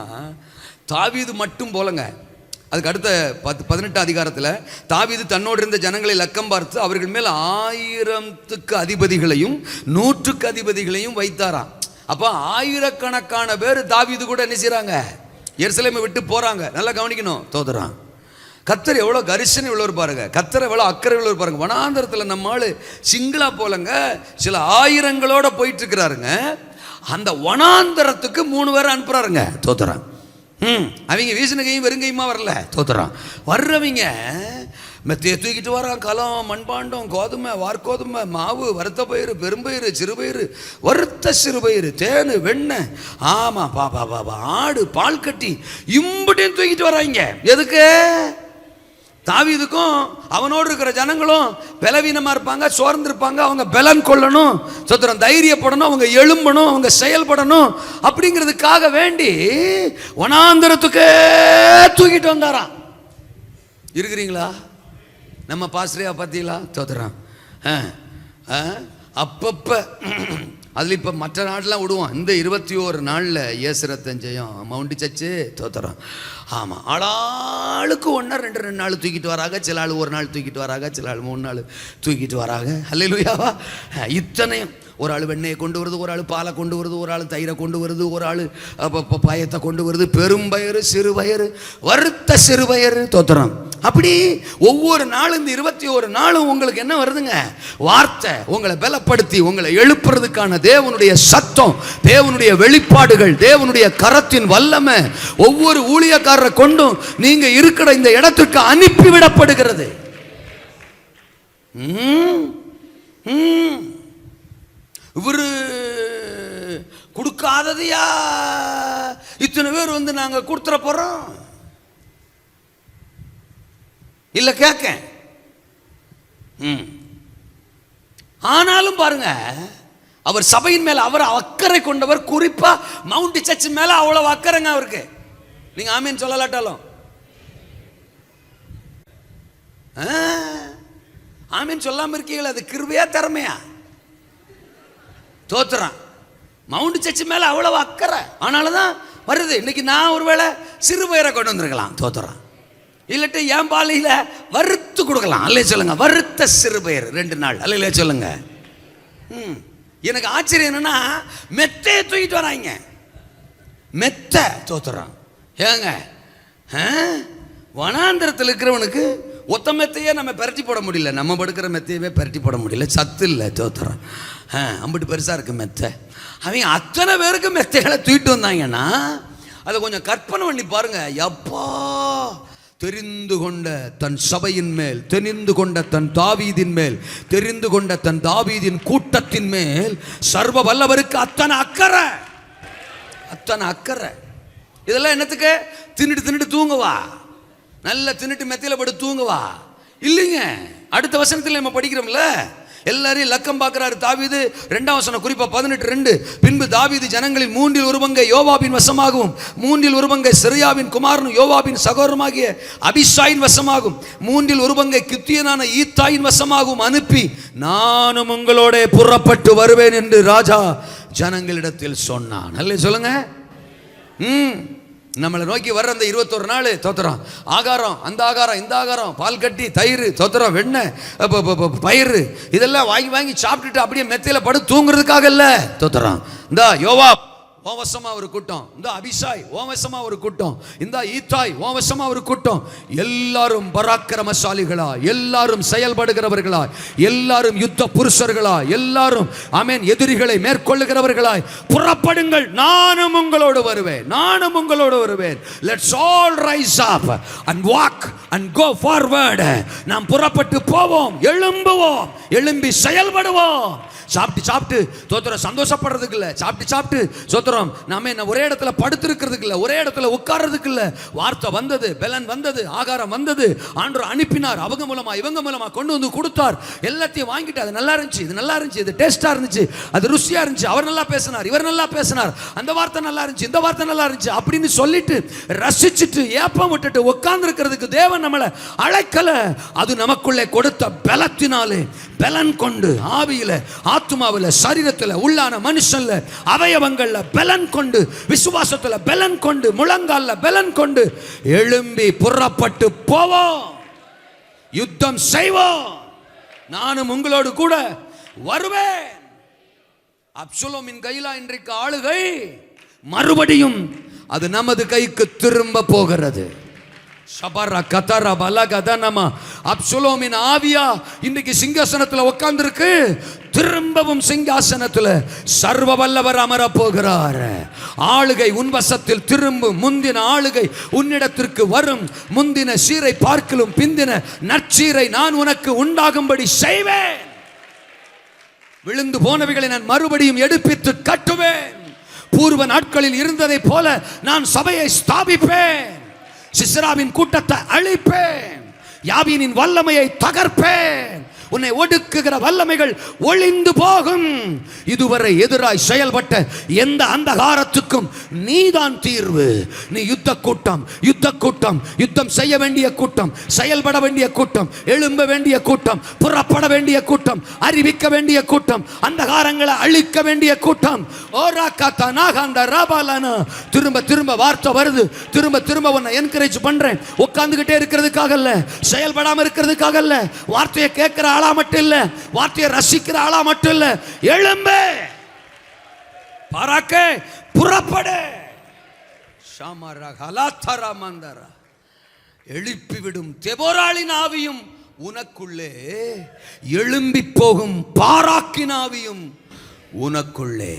தாவீது மட்டும் போலங்க. அதுக்கு அடுத்த 18ஆம் அதிகாரத்தில் தாவீது தன்னோடு இருந்த ஜனங்களை லக்கம் பார்த்து அவர்கள் மேல் 1000க்கு அதிபதிகளையும் 100க்கு அதிபதிகளையும் வைத்தாராம். அப்போ ஆயிரக்கணக்கான பேர் தாவீது கூட என்ன செய்றாங்க, எருசலேமை விட்டு போறாங்க. நல்லா கவனிக்கணும் தோதரான். கத்தர் எவ்வளோ கரிசனை உள்ளவர் பாருங்க, கத்தர் எவ்வளோ அக்கறை உள்ளவர் பாருங்க. வனாந்தரத்தில் நம்ம ஆளு சிங்களா போலங்க சில ஆயிரங்களோட போயிட்டு இருக்கிறாருங்க. அந்த வனாந்தரத்துக்கு 3 பேரை அனுப்புறாருங்க தோத்துறான். அவங்க வீசினகையும் வெறுங்கையுமா வரல தோத்துறான். வர்றவங்க மெத்தையை தூக்கிட்டு வரான். கலம், மண்பாண்டம், கோதுமை, வார்கோதுமை, மாவு, வறுத்த பயிறு, பெரும்பயிறு, சிறுபயிறு, வறுத்த சிறுபயிறு, தேனு, வெண்ணெய், ஆமா பாப்பா பாப்பா ஆடு, பால் கட்டி, இம்புட்டையும் தூக்கிட்டு வராங்க. எதுக்கு? தாவீதுக்கும் அவனோடு இருக்கிற ஜனங்களும் பலவீனமா இருப்பாங்க, சோர்ந்திருப்பாங்க. அவங்க பலன் கொள்ளணும், சொத்திரம் தைரியப்படணும், அவங்க எழும்பணும், அவங்க செயல்படணும் அப்படிங்கிறதுக்காக வேண்டி வனாந்தரத்துக்கே தூக்கிட்டு வந்தாராம். இருக்கிறீங்களா? நம்ம பாஸ்டரையா பார்த்தீங்களா தோத்துறான். அப்பப்ப அதில் இப்போ மற்ற நாட்டெலாம் விடுவோம். இந்த 21 நாளில் ஏசுரத்தஞ்சையும் மவுண்டி சச்சு தோத்துறான். ஆமாம், ஆளாளுக்கு 1-2 நாள் தூக்கிட்டு வராங்க. சில ஆள் 1 நாள் தூக்கிட்டு வராங்க, சில ஆள் 3 நாள் தூக்கிட்டு வராங்க. அல்லேலூயாவா. இத்தனையும் ஒரு ஆள் வெண்ணெயை கொண்டு வருது, ஒரு ஆள் பாலை கொண்டு வருது, ஒரு ஆள் தயிரை கொண்டு வருது, ஒரு ஆள் பாயத்தை கொண்டு வருது, பெரும்பயிறு, சிறுபயிறு, வறுத்த சிறுபயிறு தோத்துறோம். அப்படி ஒவ்வொரு நாளும் இந்த 21 நாளும் உங்களுக்கு என்ன வருதுங்க? வார்த்தை உங்களை பலப்படுத்தி உங்களை எழுப்புறதுக்கான தேவனுடைய சத்தம், தேவனுடைய வெளிப்பாடுகள், தேவனுடைய கரத்தின் வல்லமை ஒவ்வொரு ஊழியக்காரரை கொண்டும் நீங்க இருக்கிற இந்த இடத்திற்கு அனுப்பிவிடப்படுகிறது. இவரு கொடுக்காததையா இத்தனை பேர் நாங்க கொடுத்துற போறோம் இல்ல கேட்க. ஆனாலும் பாருங்க, அவர் சபையின் மேல அவர் அக்கறை கொண்டவர். குறிப்பா மவுண்ட் சர்ச் மேல அவ்வளவு அக்கறைங்க அவருக்கு. நீங்க ஆமீன் சொல்லலாட்டாலும் ஆமீன் சொல்லாம இருக்கீங்களா? அது கிருபையா திறமையா? தோத்துறான். மவுண்ட் சர்ச் மேல அவ்வளவு அக்கறை, ஆனாலதான் வருது. இன்னைக்கு நான் ஒருவேளை சிறுபயிரை கொண்டு வந்திருக்கலாம், தோத்துறான். இல்லட்டு என் பாலையில வறுத்து கொடுக்கலாம். அல்லே சொல்லுங்க, வறுத்த சிறுபயிர் 2 நாள். அல்லே சொல்லுங்க. எனக்கு ஆச்சரியம் என்னன்னா மெத்தையை தூக்கிட்டு வராங்க. மெத்தை தோத்துறான். ஏங்க வனாந்திரத்தில் இருக்கிறவனுக்கு ஒத்த மெத்தையே நம்ம பரட்டி போட முடியல, நம்ம படுக்கிற மெத்தையவே பரட்டி போட முடியல, சத்து இல்லை, தோத்துறான். அம்பிட்டு பெருசாக இருக்கு மெத்தை. அவங்க அத்தனை பேருக்கு மெத்தைகளை தூக்கிட்டு வந்தாங்கன்னா அதை கொஞ்சம் கற்பனை பண்ணி பாருங்க. எப்பா தெரிந்து கொண்ட தன் சபையின் மேல், தெரிந்து கொண்ட தன் தாவீதின் மேல், தெரிந்து கொண்ட தன் தாவீதின் கூட்டத்தின் மேல் சர்வ வல்லவருக்கு அத்தனை அக்கறை, அத்தனை அக்கறை. இதெல்லாம் என்னத்துக்கு? தின்னுட்டு தூங்குவா, நல்லா தின்னுட்டு மெத்தையில படுத்து தூங்குவா இல்லைங்க. அடுத்த வசனத்தில் நம்ம படிக்கிறோம்ல, எல்லாரையும் லக்கம் பார்க்கிறாரு தாவீது. 2ஆம் வசனம் குறிப்பா 18:2. பின்பு தாவீது ஜனங்களில் 1/3 யோவாபின் வசமாகவும் 1/3 செருயாவின் குமாரனும் யோவாபின் சகோதரமாகிய அபிஷாயின் வசமாகும் 1/3 கித்தியனான ஈத்தாயின் வசமாகவும் அனுப்பி நானும் உங்களோட புறப்பட்டு வருவேன் என்று ராஜா ஜனங்களிடத்தில் சொன்னான். நல்ல சொல்லுங்க. நம்மளை நோக்கி வர்ற அந்த 21 நாள் தோத்துறோம். ஆகாரம், அந்த ஆகாரம், இந்த ஆகாரம், பால் கட்டி, தயிர், தோத்துறோம், வெண்ணெய், பயிர், இதெல்லாம் வாங்கி வாங்கி சாப்பிட்டுட்டு அப்படியே மெத்தையில படுத்து தூங்குறதுக்காக இல்ல தோத்துறோம். இந்த யோவாப் ஓவசமா ஒரு கூட்டம், இந்த அபிஷாய் ஓவசமா ஒரு கூட்டம், இந்த ஈத்தாய் ஓவசமா ஒரு கூட்டம், எல்லாரும் பராக்கிரமசாலிகளா, எல்லாரும் செயல்படுகிறவர்களா, எல்லாரும் யுத்த புருஷர்களா, எல்லாரும் ஆமென் எதிரிகளை மேற்கொள்ளுகிறவர்களாய் புறப்படுங்கள், நானும் உங்களோடு வருவேன், நானும் உங்களோடு வருவேன். Let's all rise up and walk and go forward. நாம் புறப்பட்டு போவோம், எழும்புவோம், எழும்பி செயல்படுவோம். சாப்பிட்டு தோத்திரம் சந்தோஷப்படுறதுக்கு இல்லை, சாப்பிட்டு சோத்திரம் நாம என்ன ஒரே இடத்துல படுத்திருக்கிறதுக்கு இல்லை, ஒரே இடத்துல உட்கார்றதுக்கு இல்லை. வார்த்தை வந்தது, பெலன் வந்தது, ஆகாரம் வந்தது, ஆண்டவர் அனுப்பினார், அவங்க மூலமா இவங்க மூலமா கொண்டு வந்து கொடுத்தார். எல்லாத்தையும் வாங்கிட்டு அது நல்லா இருந்துச்சு, இது நல்லா இருந்துச்சு, இது டேஸ்டா இருந்துச்சு, அது ருசியா இருந்துச்சு, அவர் நல்லா பேசினார், இவர் நல்லா பேசினார், அந்த வார்த்தை நல்லா இருந்துச்சு, இந்த வார்த்தை நல்லா இருந்துச்சு அப்படின்னு சொல்லிட்டு ரசிச்சுட்டு ஏப்பம் விட்டுட்டு உட்கார்ந்து இருக்கிறதுக்கு தேவன் நம்மளை அழைக்கல. அது நமக்குள்ளே கொடுத்த பலத்தினாலே, பலன் கொண்டு ஆவியில, ஆத்துமாவில், சரீரத்தில், உள்ளான மனுஷன்ல, அவயவங்கள்ல பலன் கொண்டு, விசுவாசத்துல பலன் கொண்டு, முழங்கால்ல பலன் கொண்டு எழும்பி புறப்பட்டு போவோம், யுத்தம் செய்வோம். நானும் உங்களோடு கூட வருவேன். அப்சலோமின் கையில இன்றைக்கு ஆளுகை மறுபடியும் அது நமது கைக்கு திரும்ப போகிறது. அப்சலோமின் ஆவியா இன்னைக்கு சிங்காசனத்துல உட்கார்ந்து இருக்கு, திரும்பவும் சிங்காசனத்துல சர்வ வல்லவர் அமர போகிறார். ஆளுகை உன் வசத்தில் திரும்பும், முந்தின ஆளுகை உன்னிடத்திற்கு வரும், முந்தின சீரை பார்க்கலும் பிந்தின நற்சீரை நான் உனக்கு உண்டாகும்படி செய்வேன். விழுந்து போனவைகளை நான் மறுபடியும் எடுப்பித்து கட்டுவேன். பூர்வ நாட்களில் இருந்ததை போல நான் சபையை ஸ்தாபிப்பேன். சிஸ்ராவின் கூட்டத்தை அழிப்பேன், யாபீனின் வல்லமையை தகர்ப்பேன், உன்னை ஒடுக்குகிற வல்லமைகள் ஒளிந்து போகும். இதுவரை எதிராய் செயல்பட்ட எந்த அந்தகாரத்துக்கும் நீதான் தீர்வு. நீ யுத்த கூட்டம், யுத்தம் செய்ய வேண்டிய கூட்டம், செயல்பட வேண்டிய கூட்டம், எழும்ப வேண்டிய கூட்டம், புறப்பட வேண்டிய கூட்டம், அறிவிக்க வேண்டிய கூட்டம், அந்தகாரங்களை அழிக்க வேண்டிய கூட்டம். திரும்ப வார்த்தை வருது, திரும்ப உன்னை என்கரேஜ் பண்றேன். உட்கார்ந்துகிட்டே இருக்கிறதுக்காக இல்ல, செயல்படாம இருக்கிறதுக்காக இல்ல, வார்த்தையை கேட்கிற ஆளா மட்டும் இல்ல, வார்த்தையை ரசிக்கிற ஆளா மட்டும் இல்ல, எழும்பே, பறக்க, புறப்படு. எழுப்பிவிடும் தெபோராளின் ஆவியும் உனக்குள்ளே, எழும்பி போகும் பாராக்கின் ஆவியும் உனக்குள்ளே.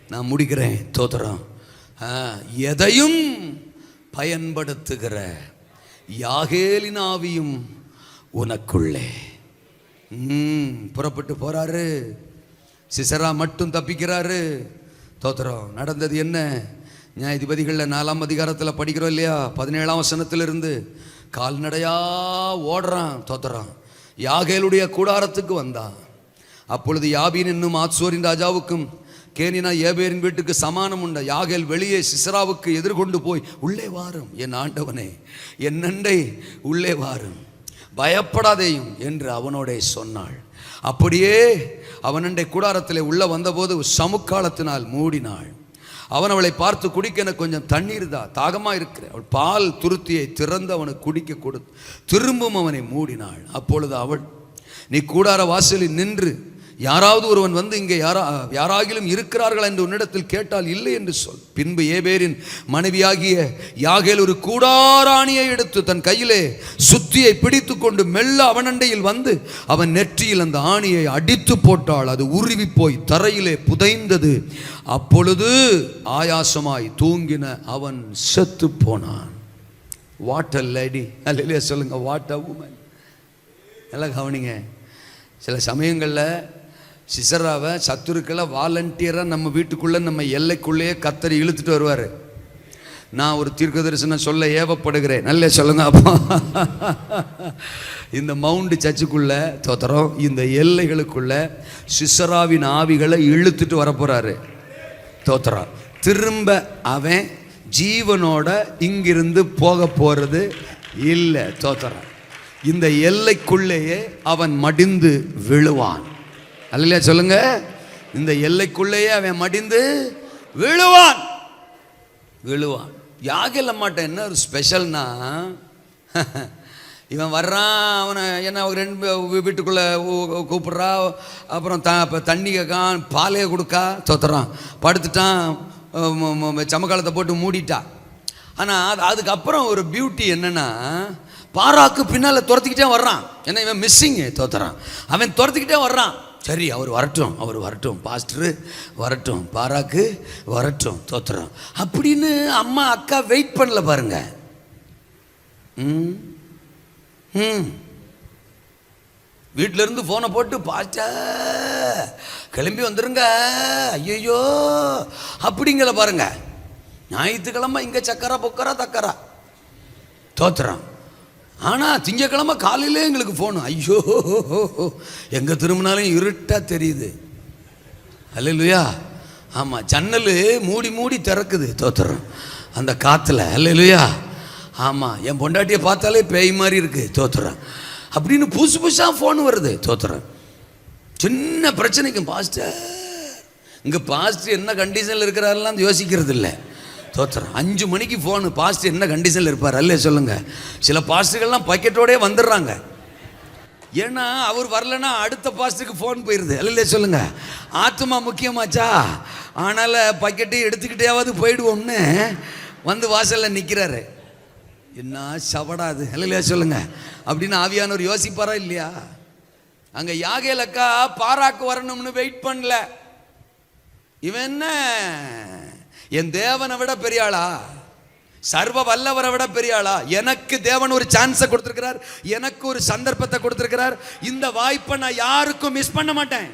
நான் முடிக்கிறேன். தோத்திரம். எதையும் பயன்படுத்துகிற யாகேலின் ஆவியும் உனக்குள்ளே. புறப்பட்டு போறாரு. சிசரா மட்டும் தப்பிக்கிறாரு. தோத்திரம். நடந்தது என்ன? நியாயாதிபதிகளில் 4ஆம் அதிகாரத்தில் படிக்கிறோம் இல்லையா? 17ஆம் வசனத்திலிருந்து கால்நடையா ஓடுறான். தோத்திரம். யாகேலுடைய கூடாரத்துக்கு வந்தான். அப்பொழுது யாபீன் என்னும் ஆத்சோரின் ராஜாவுக்கும் கேனினா ஏபேரின் வீட்டுக்கு சமானம் உண்ட. யாகேல் வெளியே சிசராவுக்கு எதிர்கொண்டு போய், உள்ளே வாரும் என் ஆண்டவனே, என் நண்டை உள்ளே வாரும், பயப்படாதேயும் என்று அவனோட சொன்னாள். அப்படியே அவனண்டை கூடாரத்தில் உள்ள வந்தபோது சமுக்காலத்தினால் மூடினாள். அவன் அவளை பார்த்து, குடிக்க எனக்கு கொஞ்சம் தண்ணீர் தான், தாகமாக இருக்கிற. அவள் பால் துருத்தியை திறந்து அவனுக்கு குடிக்க கொடுத்து திரும்பவும் அவனை மூடினாள். அப்பொழுது அவள், நீ கூடார வாசலில் நின்று யாராவது ஒருவன் வந்து இங்கே யாராகிலும் இருக்கிறார்கள் என்று உன்னிடத்தில் கேட்டால் இல்லை என்று சொல். பின்பு ஏபேரின் மனைவியாகிய யாகேல் ஒரு கூடாராணியை எடுத்து தன் கையிலே சுத்தியை பிடித்து கொண்டு மெல்ல அவனண்டையில் வந்து அவன் நெற்றியில் அந்த ஆணியை அடித்து போட்டாள். அது உருவி போய் தரையிலே புதைந்தது. அப்பொழுது ஆயாசமாய் தூங்கின அவன் செத்து போனான். வாட் அ லேடி, அல்லேலூயா சொல்லுங்க. What a woman. நல்லா கவனிங்க. சில சமயங்களில் சிசராவை சத்துருக்களை வாலண்டியராக நம்ம வீட்டுக்குள்ளே நம்ம எல்லைக்குள்ளேயே கத்தரி இழுத்துட்டு வருவார். நான் ஒரு தீர்க்க தரிசனம் சொல்ல ஏவப்படுகிறேன். நல்ல சொல்லுங்க. அப்போ இந்த மவுண்ட் சர்ச்சுக்குள்ள தோத்திரம் இந்த எல்லைகளுக்குள்ள சிசராவின் ஆவிகளை இழுத்துட்டு வரப்போறாரு. தோத்திரம் திரும்ப அவன் ஜீவனோட இங்கிருந்து போக போறது இல்லை. தோத்திரம் இந்த எல்லைக்குள்ளேயே அவன் மடிந்து விழுவான். அல்லையா சொல்லுங்க. இந்த எல்லைக்குள்ளேயே அவன் மடிந்து விழுவான். யாகேல் அம்மாட்ட என்ன ஒரு ஸ்பெஷல்னா, இவன் வர்றான், அவனை என்ன ரெண்டு வீட்டுக்குள்ளே கூப்பிட்றா, அப்புறம் தண்ணி கேட்கான், பாலையை கொடுக்கா, தோத்துறான், படுத்துட்டான், சமக்காலத்தை போட்டு மூடிட்டான். ஆனால் அதுக்கப்புறம் ஒரு பியூட்டி என்னன்னா, பாராக்கு பின்னால் துரத்திக்கிட்டே வர்றான். ஏன்னா இவன் மிஸ்ஸிங்கு. தோத்துறான், அவன் துரத்திக்கிட்டே வர்றான். சரி அவர் வரட்டும் பாஸ்டரு வரட்டும், பாராக்கு வரட்டும், தோத்துறான் அப்படின்னு அம்மா அக்கா வெயிட் பண்ணல பாருங்க. வீட்டில இருந்து போனை போட்டு பாஸ்டர் கிளம்பி வந்துருங்க, ஐயோ அப்படிங்கல பாருங்க. ஞாயிற்றுக்கிழமை இங்க சக்கரா பொக்கரா தக்கரா, தோத்துறான். ஆனால் திங்கக்கிழமை காலையிலே எங்களுக்கு ஃபோனு, ஐயோ எங்கே திரும்பினாலும் இருட்டாக தெரியுது. அல்லேலூயா. ஆமாம், ஜன்னல் மூடி திறக்குது. தோத்துறோம் அந்த காற்றுல. அல்லேலூயா. ஆமாம், என் பொண்டாட்டியை பார்த்தாலே பேய் மாதிரி இருக்குது. தோத்துறோம் அப்படின்னு புதுசாக ஃபோன் வருது. தோத்துறோம் சின்ன பிரச்சனைக்கும் பாஸ்டர் இங்கே பாஸ்டர் என்ன கண்டிஷனில் இருக்கிறாரெல்லாம் யோசிக்கிறது இல்லை. தோத்துறோம் 5 மணிக்கு ஃபோனு, பாஸ்டர் என்ன கண்டிஷனில் இருப்பார். அல்ல சொல்லுங்க. சில பாஸ்டர்கள்லாம் பக்கெட்டோடே வந்துடுறாங்க. ஏன்னா அவர் வரலன்னா அடுத்த பாஸ்டருக்கு ஃபோன் போயிடுது. அல்ல சொல்லுங்க. ஆத்மா முக்கியமாச்சா, ஆனால பக்கெட்டையும் எடுத்துக்கிட்டேயாவது போயிடுவோம்னு வந்து வாசலில் நிற்கிறாரு. என்ன சவடாது. அல்ல சொல்லுங்க. அப்படின்னு ஆவியானவர் யோசிப்பாரா இல்லையா? அங்கே யாகேல் அக்கா பாராக்கு வரணும்னு வெயிட் பண்ணல. இவன் என்ன என் தேவனை விட பெரியாளா, சர்வ வல்லவரை விட பெரியாளா? எனக்கு தேவன் ஒரு சான்ஸை கொடுத்திருக்கிறார், எனக்கு ஒரு சந்தர்ப்பத்தை கொடுத்திருக்கிறார். இந்த வாய்ப்பை நான் யாருக்கும் மிஸ் பண்ண மாட்டேன்,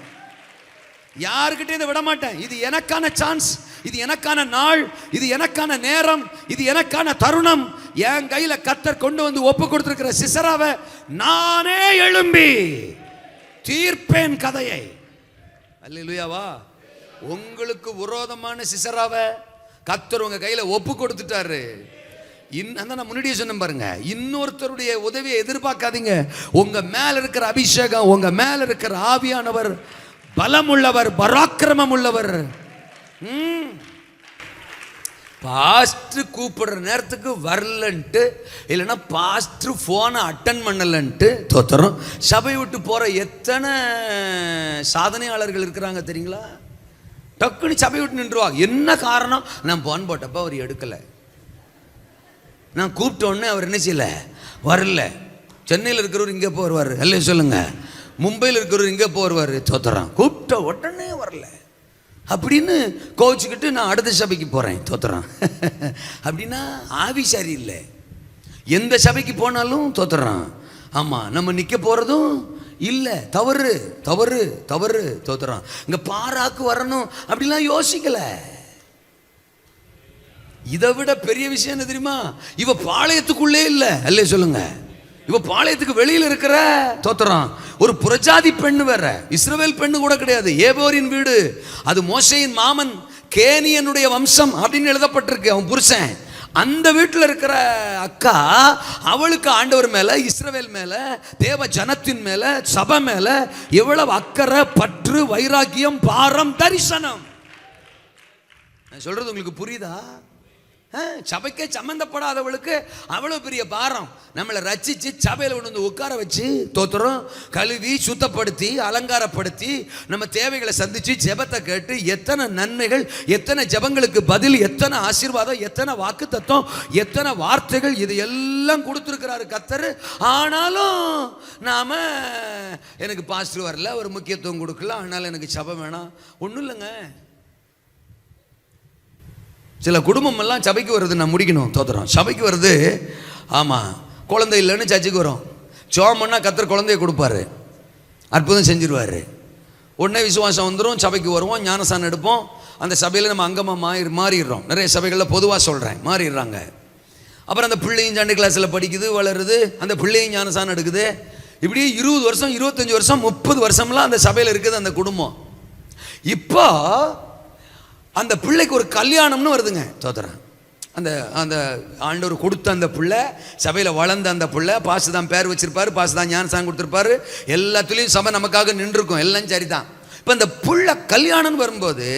யாருக்கிட்டே இதை விட மாட்டேன். இது எனக்கான சான்ஸ், இது எனக்கான நாள், இது எனக்கான நேரம், இது எனக்கான தருணம். என் கையில கர்த்தர் கொண்டு வந்து ஒப்பு கொடுத்திருக்கிற சிசராவை நானே எழும்பி தீர்ப்பேன் கதையை. அல்லேலூயாவா. உங்களுக்கு விரோதமான சிசராவை கர்த்தர் உங்க கையில ஒப்பு கொடுத்துட்டாரு. நான் முன்னாடியே சொன்னேன் பாருங்க, இன்னொருத்தருடைய உதவியை எதிர்பார்க்காதீங்க. உங்க மேல இருக்கிற அபிஷேகம், உங்க மேல இருக்கிற ஆவியானவர் பலம் உள்ளவர், பராக்கிரமம் உள்ளவர். பாஸ்டர் கூப்பிடுற நேரத்துக்கு வரலன்ட்டு, இல்லைன்னா பாஸ்டர் போனை அட்டன் பண்ணலன்ட்டு தோத்துறோம் சபை விட்டு போற எத்தனை சாதனையாளர்கள் இருக்கிறாங்க தெரியுங்களா? டக்குன்னு சபை விட்டு நின்றுவாங்க. என்ன காரணம்? நான் போன் போட்டப்ப அவர் எடுக்கலை, நான் கூப்பிட்ட உடனே அவர் என்ன செய்யல, வரல. சென்னையில் இருக்கிறவர் இங்கே போடுவார். அல்ல சொல்லுங்க. மும்பையில் இருக்கிறவர் இங்கே போடுவார். தோத்துறான் கூப்பிட்ட உடனே வரல அப்படின்னு கோச்சிக்கிட்டு நான் அடுத்த சபைக்கு போகிறேன். தோத்துறான் அப்படின்னா ஆவி சரியில்லை. எந்த சபைக்கு போனாலும் தோத்துறான். ஆமாம், நம்ம நிற்க போகிறதும் இல்லை, தவறு தவறு தவறு. தோத்துறான். இங்கே பாராக்கு வரணும் அப்படிலாம் யோசிக்கல. இதை விட பெரிய விஷயம் என்ன தெரியுமா? இவ பாளையத்துக்குள்ளே இல்லை. அல்ல சொல்லுங்க. இவ பாளையத்துக்கு வெளியில் இருக்கிற தோத்துறான் ஒரு புரஜாதி பெண்ணு, வேற இஸ்ரவேல் பெண்ணு கூட கிடையாது. ஏபோரின் வீடு, அது மோசேயின் மாமன் கேனியனுடைய வம்சம் அப்படின்னு எழுதப்பட்டிருக்கு. அவன் புருஷன். அந்த வீட்டில் இருக்கிற அக்கா, அவளுக்கு ஆண்டவர் மேல, இஸ்ரவேல் மேல, தேவ ஜனத்தின் மேல, சபை மேல எவ்வளவு அக்கறை, பற்று, வைராக்கியம், பாரம், தரிசனம். நான் சொல்றது உங்களுக்கு புரியுதா? சபைக்கே சம்மந்தப்படாதவளுக்கு அவ்வளோ பெரிய பாரம். நம்மளை ரச்சிச்சு சபையில் கொண்டு வந்து உட்கார வச்சு தோத்துறோம், கழுவி சுத்தப்படுத்தி அலங்காரப்படுத்தி நம்ம தேவைகளை சந்திச்சு ஜெபத்தை கேட்டு எத்தனை நன்மைகள், எத்தனை ஜெபங்களுக்கு பதில், எத்தனை ஆசீர்வாதம், எத்தனை வாக்கு தத்துவம், எத்தனை வார்த்தைகள், இது எல்லாம் கொடுத்துருக்கிறாரு கர்த்தர். ஆனாலும் நாம எனக்கு பாஸ்டர் வரல, ஒரு முக்கியத்துவம் கொடுக்கல, அதனால எனக்கு சபை வேணாம். ஒன்றும் இல்லைங்க. சில குடும்பம் எல்லாம் சபைக்கு வருது, நான் முடிக்கணும் தோத்துறோம். சபைக்கு வருது, ஆமாம், குழந்தை இல்லைன்னு சர்ச்சுக்கு வரும். சோமன்னா கர்த்தர் குழந்தைய கொடுப்பாரு, அற்புதம் செஞ்சிருவார். உடனே விசுவாசம் வந்துடும், சபைக்கு வருவோம், ஞானசானம் எடுப்போம். அந்த சபையில் நம்ம அங்கமாக மாறிடுறோம். நிறைய சபைகளில் பொதுவாக சொல்கிறேன், மாறிடுறாங்க. அப்புறம் அந்த பிள்ளையும் சண்டை கிளாஸில் படிக்குது, வளருது, அந்த பிள்ளையும் ஞானசானம் எடுக்குது. இப்படி 20 வருஷம் 25 வருஷம் 30 வருஷம்லாம் அந்த சபையில் இருக்குது அந்த குடும்பம். இப்போ அந்த பிள்ளைக்கு ஒரு கல்யாணம்னு வருதுங்க தோத்துறேன். அந்த அந்த ஆண்டவர் கொடுத்த அந்த பிள்ளை, சபையில் வளர்ந்த அந்த பிள்ளை, பாசு தான் பேர் வச்சிருப்பாரு, பாசு தான் ஞானசானம் கொடுத்துருப்பாரு, எல்லாத்துலேயும் சபை நமக்காக நின்றுருக்கும், எல்லாம் சரிதான். இப்போ இந்த பிள்ளை கல்யாணம்னு வரும்போது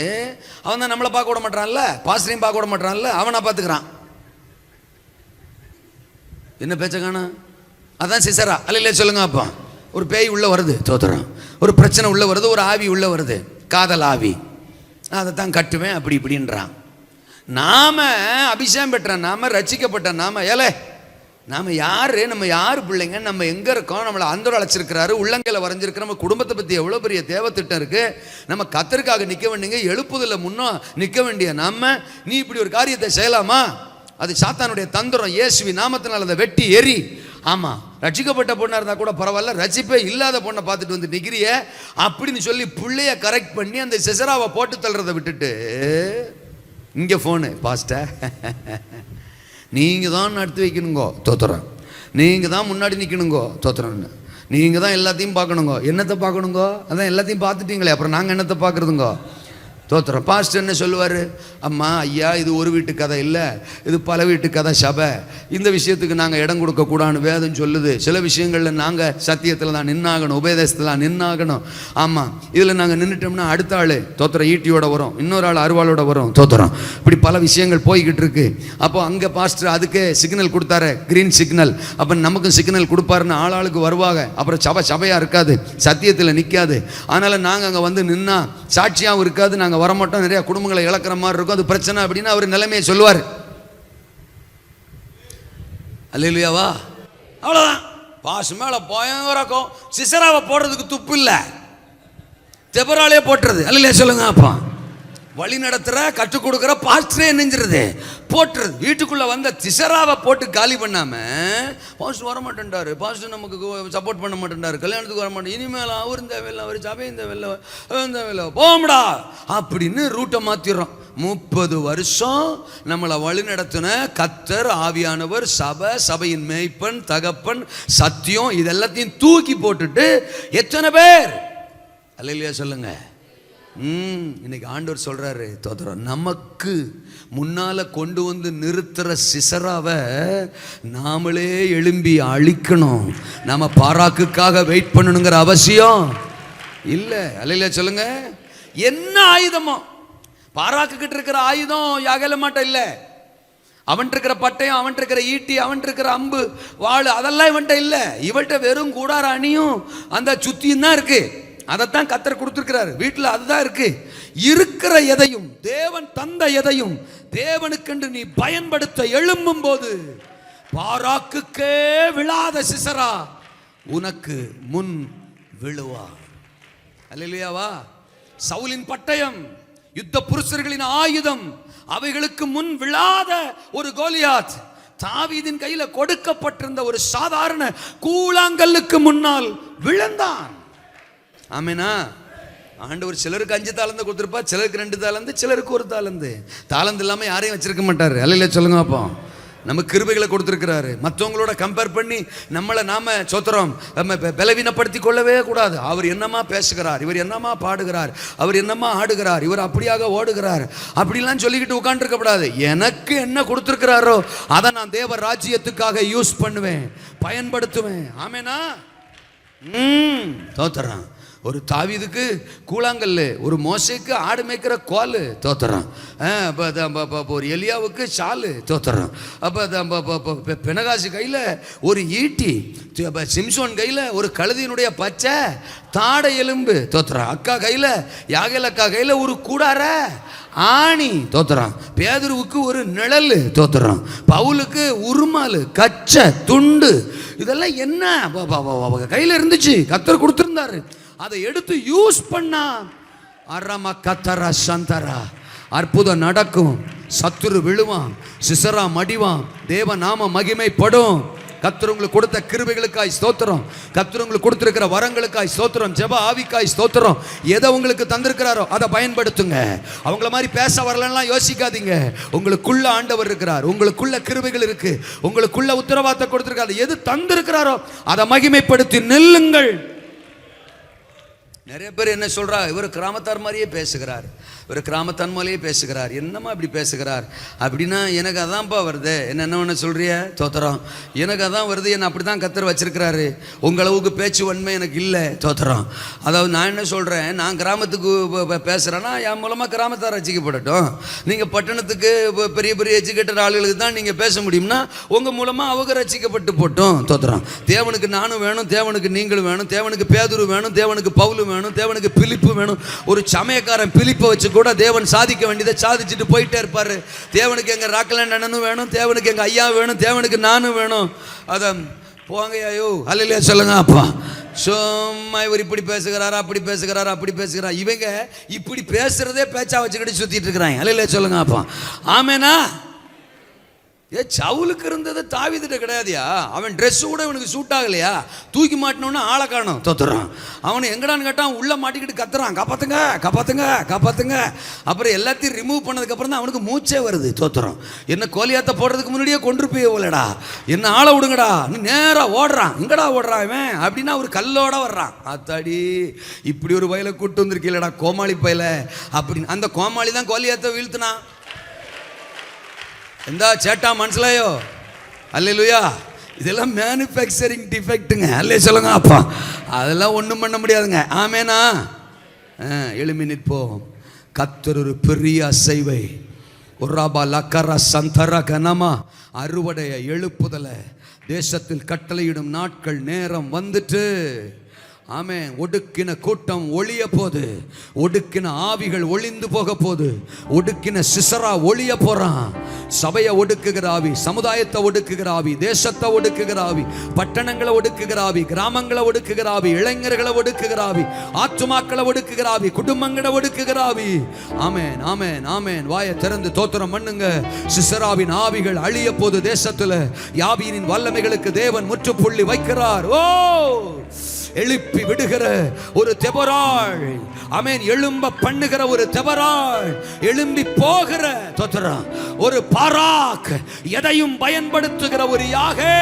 அவன் தான் நம்மளை பார்க்க விட மாட்டான்ல, பாஸ்டரையும் பார்க்க விட மாட்டான்ல, அவனை பார்த்துக்கிறான். என்ன பேச்ச காணும்? அதான் சிசரா அல்ல சொல்லுங்க. அப்போ ஒரு பேய் உள்ளே வருது தோத்துறோம், ஒரு பிரச்சனை உள்ளே வருது, ஒரு ஆவி உள்ளே வருது, காதல் ஆவி, அதை தான் கட்டுவேன் அப்படி இப்படின்றான். நாம அபிஷேகம் பெற்ற, நாம ரட்சிக்கப்பட்ட, நாம நாம யாரு, நம்ம யார் பிள்ளைங்க, நம்ம எங்கே இருக்கோம், நம்மளை ஆண்டவர் அழைச்சிருக்கிறாரு, உள்ளங்கையில் வரைஞ்சிருக்கிற நம்ம குடும்பத்தை பற்றி எவ்வளோ பெரிய தேவத்திட்டம் இருக்குது. நம்ம கர்த்தருக்காக நிற்க வேண்டியங்க, எழுப்புதில் முன்னோ நிற்க வேண்டிய நம்ம, நீ இப்படி ஒரு காரியத்தை செய்யலாமா? அது சாத்தானுடைய தந்திரம். இயேசுவி நாமத்தினால் அதை வெட்டி எரி. ஆமாம், ரட்சிக்கப்பட்ட பொண்ணாக இருந்தால் கூட பரவாயில்ல, ரட்சிப்பே இல்லாத பொண்ணை பார்த்துட்டு வந்து நிற்கிறிய அப்படின்னு சொல்லி பிள்ளைய கரெக்ட் பண்ணி அந்த சிசராவை போட்டு தள்ளுறதை விட்டுட்டு இங்கே ஃபோனு, பாஸ்டர் நீங்கள் தான் நடத்தி வைக்கணுங்கோ தோத்துறேன், நீங்கள் தான் முன்னாடி நிற்கணுங்கோ தோத்துறேன்னு, நீங்கள் தான் எல்லாத்தையும் பார்க்கணுங்கோ. என்னத்தை பார்க்கணுங்கோ? அதான் எல்லாத்தையும் பார்த்துட்டீங்களே, அப்புறம் நாங்கள் என்னத்தை பார்க்குறதுங்கோ தோத்துறோம். பாஸ்டர் என்ன சொல்லுவார்? அம்மா ஐயா, இது ஒரு வீட்டு கதை இல்லை, இது பல வீட்டு கதை சபை, இந்த விஷயத்துக்கு நாங்கள் இடம் கொடுக்கக்கூடாதுன்னு வேதம் சொல்லுது. சில விஷயங்களில் நாங்கள் சத்தியத்தில் தான் நின்னாகணும், உபதேசத்தில் தான் நின்னாகணும். ஆமாம், இதில் நாங்கள் நின்றுட்டோம்னா அடுத்த ஆள் தோத்துறோம் ஈட்டியோட வரும், இன்னொரு ஆள் அருவாளோட வரும் தோத்துறோம். இப்படி பல விஷயங்கள் போய்கிட்டு இருக்கு. அப்போ அங்கே பாஸ்டர் அதுக்கு சிக்னல் கொடுத்தாரு, கிரீன் சிக்னல். அப்போ நமக்கும் சிக்னல் கொடுப்பாருன்னு ஆளாளுக்கு வருவாங்க. அப்புறம் சபையாக இருக்காது, சத்தியத்தில் நிற்காது. அதனால் நாங்கள் அங்கே வந்து நின்னா சாட்சியாகவும் இருக்காது, நாங்கள் வரமாட்டோம், நிறைய குடும்பங்களை இழக்கிற மாதிரி இருக்கும், அது பிரச்சனை அப்படின்னு அவர் நிலைமையை சொல்லுவார். அல்லேலூயாவா? அவ்வளோதான். பாசு மேலே பயங்கரக்கும். சிசராவை போடுறதுக்கு துப்பு இல்லை, தெபராலே போட்டுறது. அல்லையா சொல்லுங்க. அப்போ வழி நடத்துகிற கற்றுக் கொடுக்குற பாஸ்டரே நெஞ்சிருது போட்டுறது. வீட்டுக்குள்ளே வந்த சிசராவை போட்டு காலி பண்ணாமல், பாஸ்டர் வர மாட்டேன்டாரு, பாஸ்டர் நமக்கு சப்போர்ட் பண்ண மாட்டேன்டாரு, கல்யாணத்துக்கு வர மாட்டேன், இனிமேல் அவர் தேவையில்லை, அவர் சபையும் தேவையில்லை, போம்டா அப்படின்னு ரூட்டை மாற்றிடுறோம். 30 வருஷம் நம்மளை வழி நடத்தின கர்த்தர், ஆவியானவர், சபையின் மேய்ப்பன், தகப்பன், சத்தியம், இதெல்லாத்தையும் தூக்கி போட்டுட்டு எத்தனை பேர் அல்லேலூயா சொல்லுங்க. இன்னைக்கு ஆண்டவர் சொல்றாரு தோத்திரம், நமக்கு முன்னால கொண்டு வந்து நிறுத்துற சிசராவை நாமளே எழும்பி அழிக்கணும். நம்ம பாராக்குக்காக வெயிட் பண்ணணுங்கிற அவசியம் இல்லை. அல்லேலூயா சொல்லுங்க. என்ன ஆயுதமோ பாராக்கு கிட்ட இருக்கிற ஆயுதம் யாகல மாட்ட இல்லை. அவன் இருக்கிற பட்டயம், அவன் இருக்கிற ஈட்டி, அவன் இருக்கிற அம்பு வாள், அதெல்லாம் இவன்ட்ட இல்லை. இவன்ட்ட வெறும் கூடார அணியும் அந்த சுத்தியும் தான் இருக்கு. அதைத்தான் கர்த்தர் கொடுத்துருக்கிறார் வீட்டில், அதுதான் இருக்கு. இருக்கிற எதையும், தேவன் தந்த எதையும் தேவனுக்கென்று நீ பயன்படுத்த எழும்பும் போது பாராக்குக்கே விழாத சிசரா உனக்கு முன் விழுவா. அல்லேலூயாவா? சவுலின் பட்டயம், யுத்த புருஷர்களின் ஆயுதம், அவைகளுக்கு முன் விழாத ஒரு கோலியாத், தாவீதின் கையில கொடுக்கப்பட்டிருந்த ஒரு சாதாரண கூழாங்கல்லுக்கு முன்னால் விழுந்தான். ஆமேனா? ஆண்டவர் சிலருக்கு 5 தாலந்து கொடுத்துருப்பா, சிலருக்கு 2 தாலந்து, சிலருக்கு 1 தாலந்து. தாலந்து இல்லாமல் யாரையும் வச்சிருக்க மாட்டார். அல்லையா சொல்லுங்க. அப்போ நமக்கு கிருபைகளை கொடுத்துருக்கிறாரு. மற்றவங்களோட கம்பேர் பண்ணி நம்மளை நாம சொத்துறோம், நம்ம பலவீனப்படுத்தி கொள்ளவே கூடாது. அவர் என்னமா பேசுகிறார், இவர் என்னமா பாடுகிறார், அவர் என்னமா ஆடுகிறார், இவர் அப்படியாக ஓடுகிறார், அப்படிலாம் சொல்லிக்கிட்டு உட்காந்துருக்க கூடாது. எனக்கு என்ன கொடுத்துருக்கிறாரோ அதை நான் தேவ ராஜ்யத்துக்காக யூஸ் பண்ணுவேன், பயன்படுத்துவேன். ஆமேனா? தோத்துறான். ஒரு தாவீதுக்கு கூழாங்கல், ஒரு மோசைக்கு ஆடு மேய்க்கிற கோல், தோத்துறோம். ஒரு எலியாவுக்கு ஷாலு, தோத்துறோம். அப்போ பினகாசி கையில் ஒரு ஈட்டி, சிம்சோன் கையில் ஒரு கழுதியினுடைய பச்சை தாடை எலும்பு, தோத்துறான். அக்கா கையில், யாகேல் அக்கா கையில் ஒரு கூடார ஆணி, தோத்துறான். பேதுருவுக்கு ஒரு நிழல், தோத்துறான். பவுலுக்கு உருமால், கச்சை, துண்டு, இதெல்லாம் என்ன கையில் இருந்துச்சு, கர்த்தர் கொடுத்துருந்தாரு. அதை எடுத்து யூஸ் பண்ணா அரம கத்தரா சந்தரா, அற்புதம் நடக்கும், சத்துரு விழுவான், சிசரா மடிவான், தேவ நாம மகிமைப்படும். கர்த்தர் உங்களுக்கு கொடுத்த கிருபைகளுக்காய் ஸ்தோத்திரம். கர்த்தர் உங்களுக்கு கொடுத்திருக்கிற வரங்களுக்காய் ஸ்தோத்திரம். ஜெப ஆவிக்காய் ஸ்தோத்திரம். எதை உங்களுக்கு தந்திருக்கிறாரோ அதை பயன்படுத்துங்க. அவங்கள மாதிரி பேச வரலன்னா யோசிக்காதீங்க. உங்களுக்குள்ள ஆண்டவர் இருக்கிறார், உங்களுக்குள்ள கிருபைகள் இருக்கு, உங்களுக்குள்ள உத்தரவாதத்தை கொடுத்திருக்காரு. எது தந்திருக்கிறாரோ அதை மகிமைப்படுத்தி நில்லுங்கள். நிறைய பேர் என்ன சொல்றா, இவர் கிராமத்தார் மாதிரியே பேசுகிறார், இவர் கிராமத்தான் மாதிரியே பேசுகிறார், என்னம்மா இப்படி பேசுகிறார் அப்படின்னா, எனக்கு அதான்ப்பா வருது. என்ன சொல்றிய, தோத்திரம், எனக்கு அதான் வருது, என்ன அப்படி தான் கர்த்தர் வச்சிருக்கிறாரு. உங்களவுக்கு பேச்சு வன்மை எனக்கு இல்லை, தோத்திரம். அதாவது நான் என்ன சொல்கிறேன், நான் கிராமத்துக்கு பேசுகிறேன்னா என் மூலமாக கிராமத்தார் ரசிக்கப்படட்டும். நீங்கள் பட்டணத்துக்கு பெரிய பெரிய எஜுகேட்டட் ஆளுகளுக்கு தான் நீங்கள் பேச முடியும்னா உங்கள் மூலமாக அவங்க ரசிக்கப்பட்டு போட்டோம், தோத்திரம். தேவனுக்கு நானும் வேணும், தேவனுக்கு நீங்களும் வேணும், தேவனுக்கு பேதுரு வேணும், தேவனுக்கு பவுலும் வேணும், தேவனுக்கு பிலிப்பு வேணும். ஒரு சமயக்காரன் பிலிப்பை வச்சு கூட தேவன் சாதிக்க வேண்டியதை சாதிச்சுட்டு போயிட்டே இருப்பாரு. தேவனுக்கு எங்க ராக்கலண்ட் அண்ணனும் வேணும், தேவனுக்கு எங்க ஐயா வேணும், தேவனுக்கு நானும் வேணும். அதான் போங்க ஐயோ அல்லையா சொல்லுங்க. அப்பா சும்மா இவர் இப்படி பேசுகிறாரா, அப்படி பேசுகிறாரா, அப்படி பேசுகிறா. இவங்க இப்படி பேசுறதே பேச்சா வச்சுக்கிட்டு சுத்திட்டு இருக்கிறாங்க. அல்லையா சொல்லுங்க. அப்பா ஆமேனா. சவுலுக்கு இருந்தது தாவீதுட்ட கிடையாதுயா. அவன் ட்ரெஸ் கூட இவனுக்கு சூட் ஆகலையா, தூக்கி மாட்டினோன்னு ஆளை காணும், தோத்துறான். அவனை எங்கடான்னு கேட்டான், உள்ள மாட்டிக்கிட்டு கத்துறான், காப்பாத்துங்க காப்பாத்துங்க காப்பாத்துங்க. அப்புறம் எல்லாத்தையும் ரிமூவ் பண்ணதுக்கு அப்புறம் தான் அவனுக்கு மூச்சே வருது, தோத்துறான். என்ன கோலியாத்த போடுறதுக்கு முன்னாடியே கொண்டு போயலடா, என்ன ஆளை விடுங்கடா, நீ நேரா ஓடுறான். எங்கடா ஓடுறான் இவன் அப்படின்னா ஒரு கல்லோட வர்றான். அத்தாடி இப்படி ஒரு வயலை கூட்டு வந்திருக்கீங்களடா கோமாளி பயில அப்படின்னு. அந்த கோமாளி தான் கோலியாத்த வீழ்த்தினான். எந்த சேட்டா மனசிலையோ அல்லேலூயா. இதெல்லாம் மேனுஃபேக்சரிங் டிஃபெக்ட்டுங்க. அல்லே சொல்லுங்க. அப்பா அதெல்லாம் ஒன்றும் பண்ண முடியாதுங்க. ஆமேனா. எழுமி நிற்போம். கர்த்தர் ஒரு பெரிய அசைவை, ஒரு ராபா லக்கரா சந்தரா கனமா அறுவடைய எழுப்புதலை தேசத்தில் கட்டளையிடும் நாட்கள் நேரம் வந்துட்டு. ஆமென். ஒடுக்கின கூட்டம் ஒளிய போது, ஒடுக்கின ஆவிகள் ஒளிந்து போக போது, ஒடுக்கின சிசரா ஒளிய போறான். சபையை ஒடுக்குகிற ஆவி, சமுதாயத்தை ஒடுக்குகிற ஆவி, தேசத்தை ஒடுக்குகிற ஆவி, பட்டணங்களை ஒடுக்குகிற ஆவி, கிராமங்களை ஒடுக்குகிற ஆவி, இளைஞர்களை ஒடுக்குகிற ஆவி, ஆத்துமாக்களை ஒடுக்குகிற ஆவி, குடும்பங்களை ஒடுக்குகிற ஆவி. ஆமென் ஆமென் ஆமென். வாயை திறந்து தோத்திரம் பண்ணுங்க. சிசராவின் ஆவிகள் அழிய போது தேசத்துல யாபீனின் வல்லமைகளுக்கு தேவன் முற்றுப்புள்ளி வைக்கிறார். ஓ எழுப்பி விடுகிற ஒரு தெபராள். ஆமென். எழும்ப பண்ணுகிற ஒரு தெபராள், எழும்பி போகிற தோத்திரம் ஒரு பாராக், எதையும் பயன்படுத்துகிற ஒரு யாகே.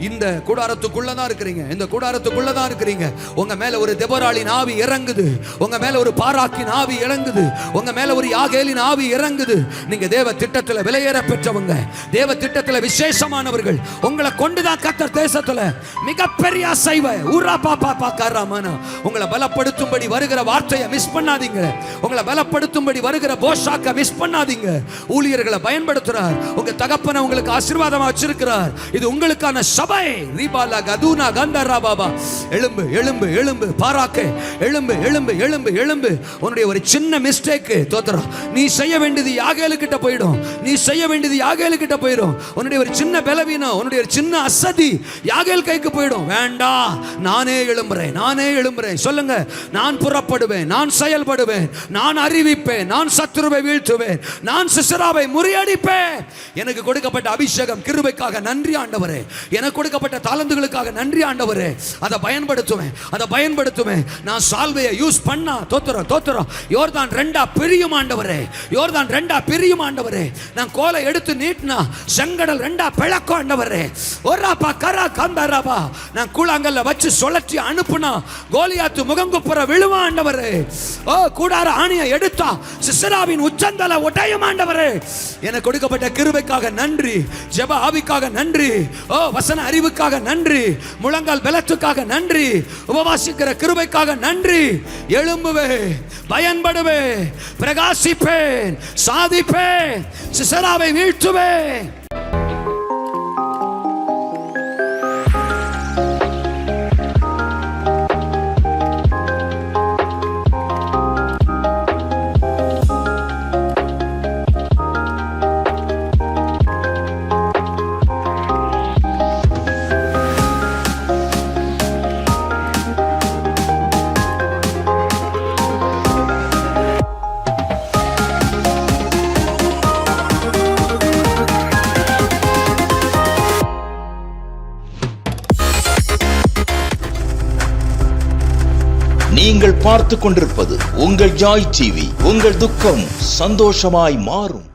இந்த கூடாரத்துக்குள்ளதான் இருக்கிறீங்க, இந்த கூடாரத்துக்குள்ளதான் இருக்கிறீங்க. உங்க மேல ஒரு தெபராளின் ஆவி இறங்குது, உங்க மேல ஒரு பாராக்கின் ஆவி இறங்குது, உங்க மேல ஒரு யாகேலின் ஆவி இறங்குது. நீங்க தேவ திட்டத்துல விலையேற பெற்றவங்க, தேவ திட்டத்துல விசேஷமானவர்கள். உங்களை கொண்டுதான் கர்த்தர் தேசத்துல மிகப்பெரிய அசைவை ஊரா பாப்பா காராமனா. உங்களை பலப்படுத்தும்படி வருகிற வார்த்தையை மிஸ் பண்ணாதீங்க. உங்களை பலப்படுத்தும்படி வருகிற போஷாக்க மிஸ் பண்ணாதீங்க. ஊழியர்களை பயன்படுத்துறார். உங்க தகப்பனை உங்களுக்கு ஆசீர்வாதமா வச்சிருக்கிறார். இது உங்களுக்கான சபை. ரீபாலா கதுனா கந்தரா பாபா. எழும்பு எழும்பு எழும்பு பாராக்கே. எழும்பு எழும்பு எழும்பு எழும்பு. உன்னுடைய ஒரு சின்ன மிஸ்டேக் தோத்திரம், நீ செய்ய வேண்டியது யாகேலு கிட்ட போயிடும். நீ செய்ய வேண்டியது யாகேலு கிட்ட போயிடும். உன்னுடைய ஒரு சின்ன பலவீனம், உன்னுடைய ஒரு சின்ன அசதி யாகேல் கைக்கு போயிடும். வேண்டாம், நானே எழும்புறேன், நானே எழும்புறேன். சொல்லுங்க. நான் புறப்படுவேன், நான் செயல்படுவேன், நான் அறிவிப்பேன், நான் சத்துருவை வீழ்த்துவேன், நான் சிசராவை முறியடிப்பேன். எனக்கு கொடுக்கப்பட்ட அபிஷேகம் கிருபைக்காக நன்றி ஆண்டவரே. எனக்கு கொடுக்கப்பட்ட தாளந்துகளுக்காக நன்றி ஆண்டவரே. அதை பயன்படுத்துவேன், அதை பயன்படுத்துவேன். நான் சால்வையை யூஸ் பண்ணா தோத்திரம் தோத்திரம். யோர்தான் ரெண்டா பிரியும் ஆண்டவரே, யோர்தான் ரெண்டா பிரியும் ஆண்டவரே. நான் கோலை எடுத்து நீட்டினா செங்கடல் ரெண்டா பிளக்கும் ஆண்டவரே. ஒராப்பா கரா கந்தராபா. நான் கூழாங்கல்ல வச்சு சொல்ல மாற்றி அனுப்புனா கோலியாத்து முகங்குப்புற விழுவான் ஆண்டவரே. ஓ கூடார ஆணியை எடுத்தா சிசராவின் உச்சந்தலை உடையும் ஆண்டவரே. எனக்கு கொடுக்கப்பட்ட கிருபைக்காக நன்றி, ஜெப ஆவிக்காக நன்றி, ஓ வசன அறிவுக்காக நன்றி, முழங்கால் பலத்துக்காக நன்றி, உபவாசிக்கிற கிருபைக்காக நன்றி. எழும்புவே, பயன்படுவே, பிரகாசிப்பேன், சாதிப்பேன், சிசராவை வீழ்த்துவேன். நீங்கள் பார்த்துக் கொண்டிருப்பது உங்கள் ஜாய் டிவி. உங்கள் துக்கம் சந்தோஷமாய் மாறும்.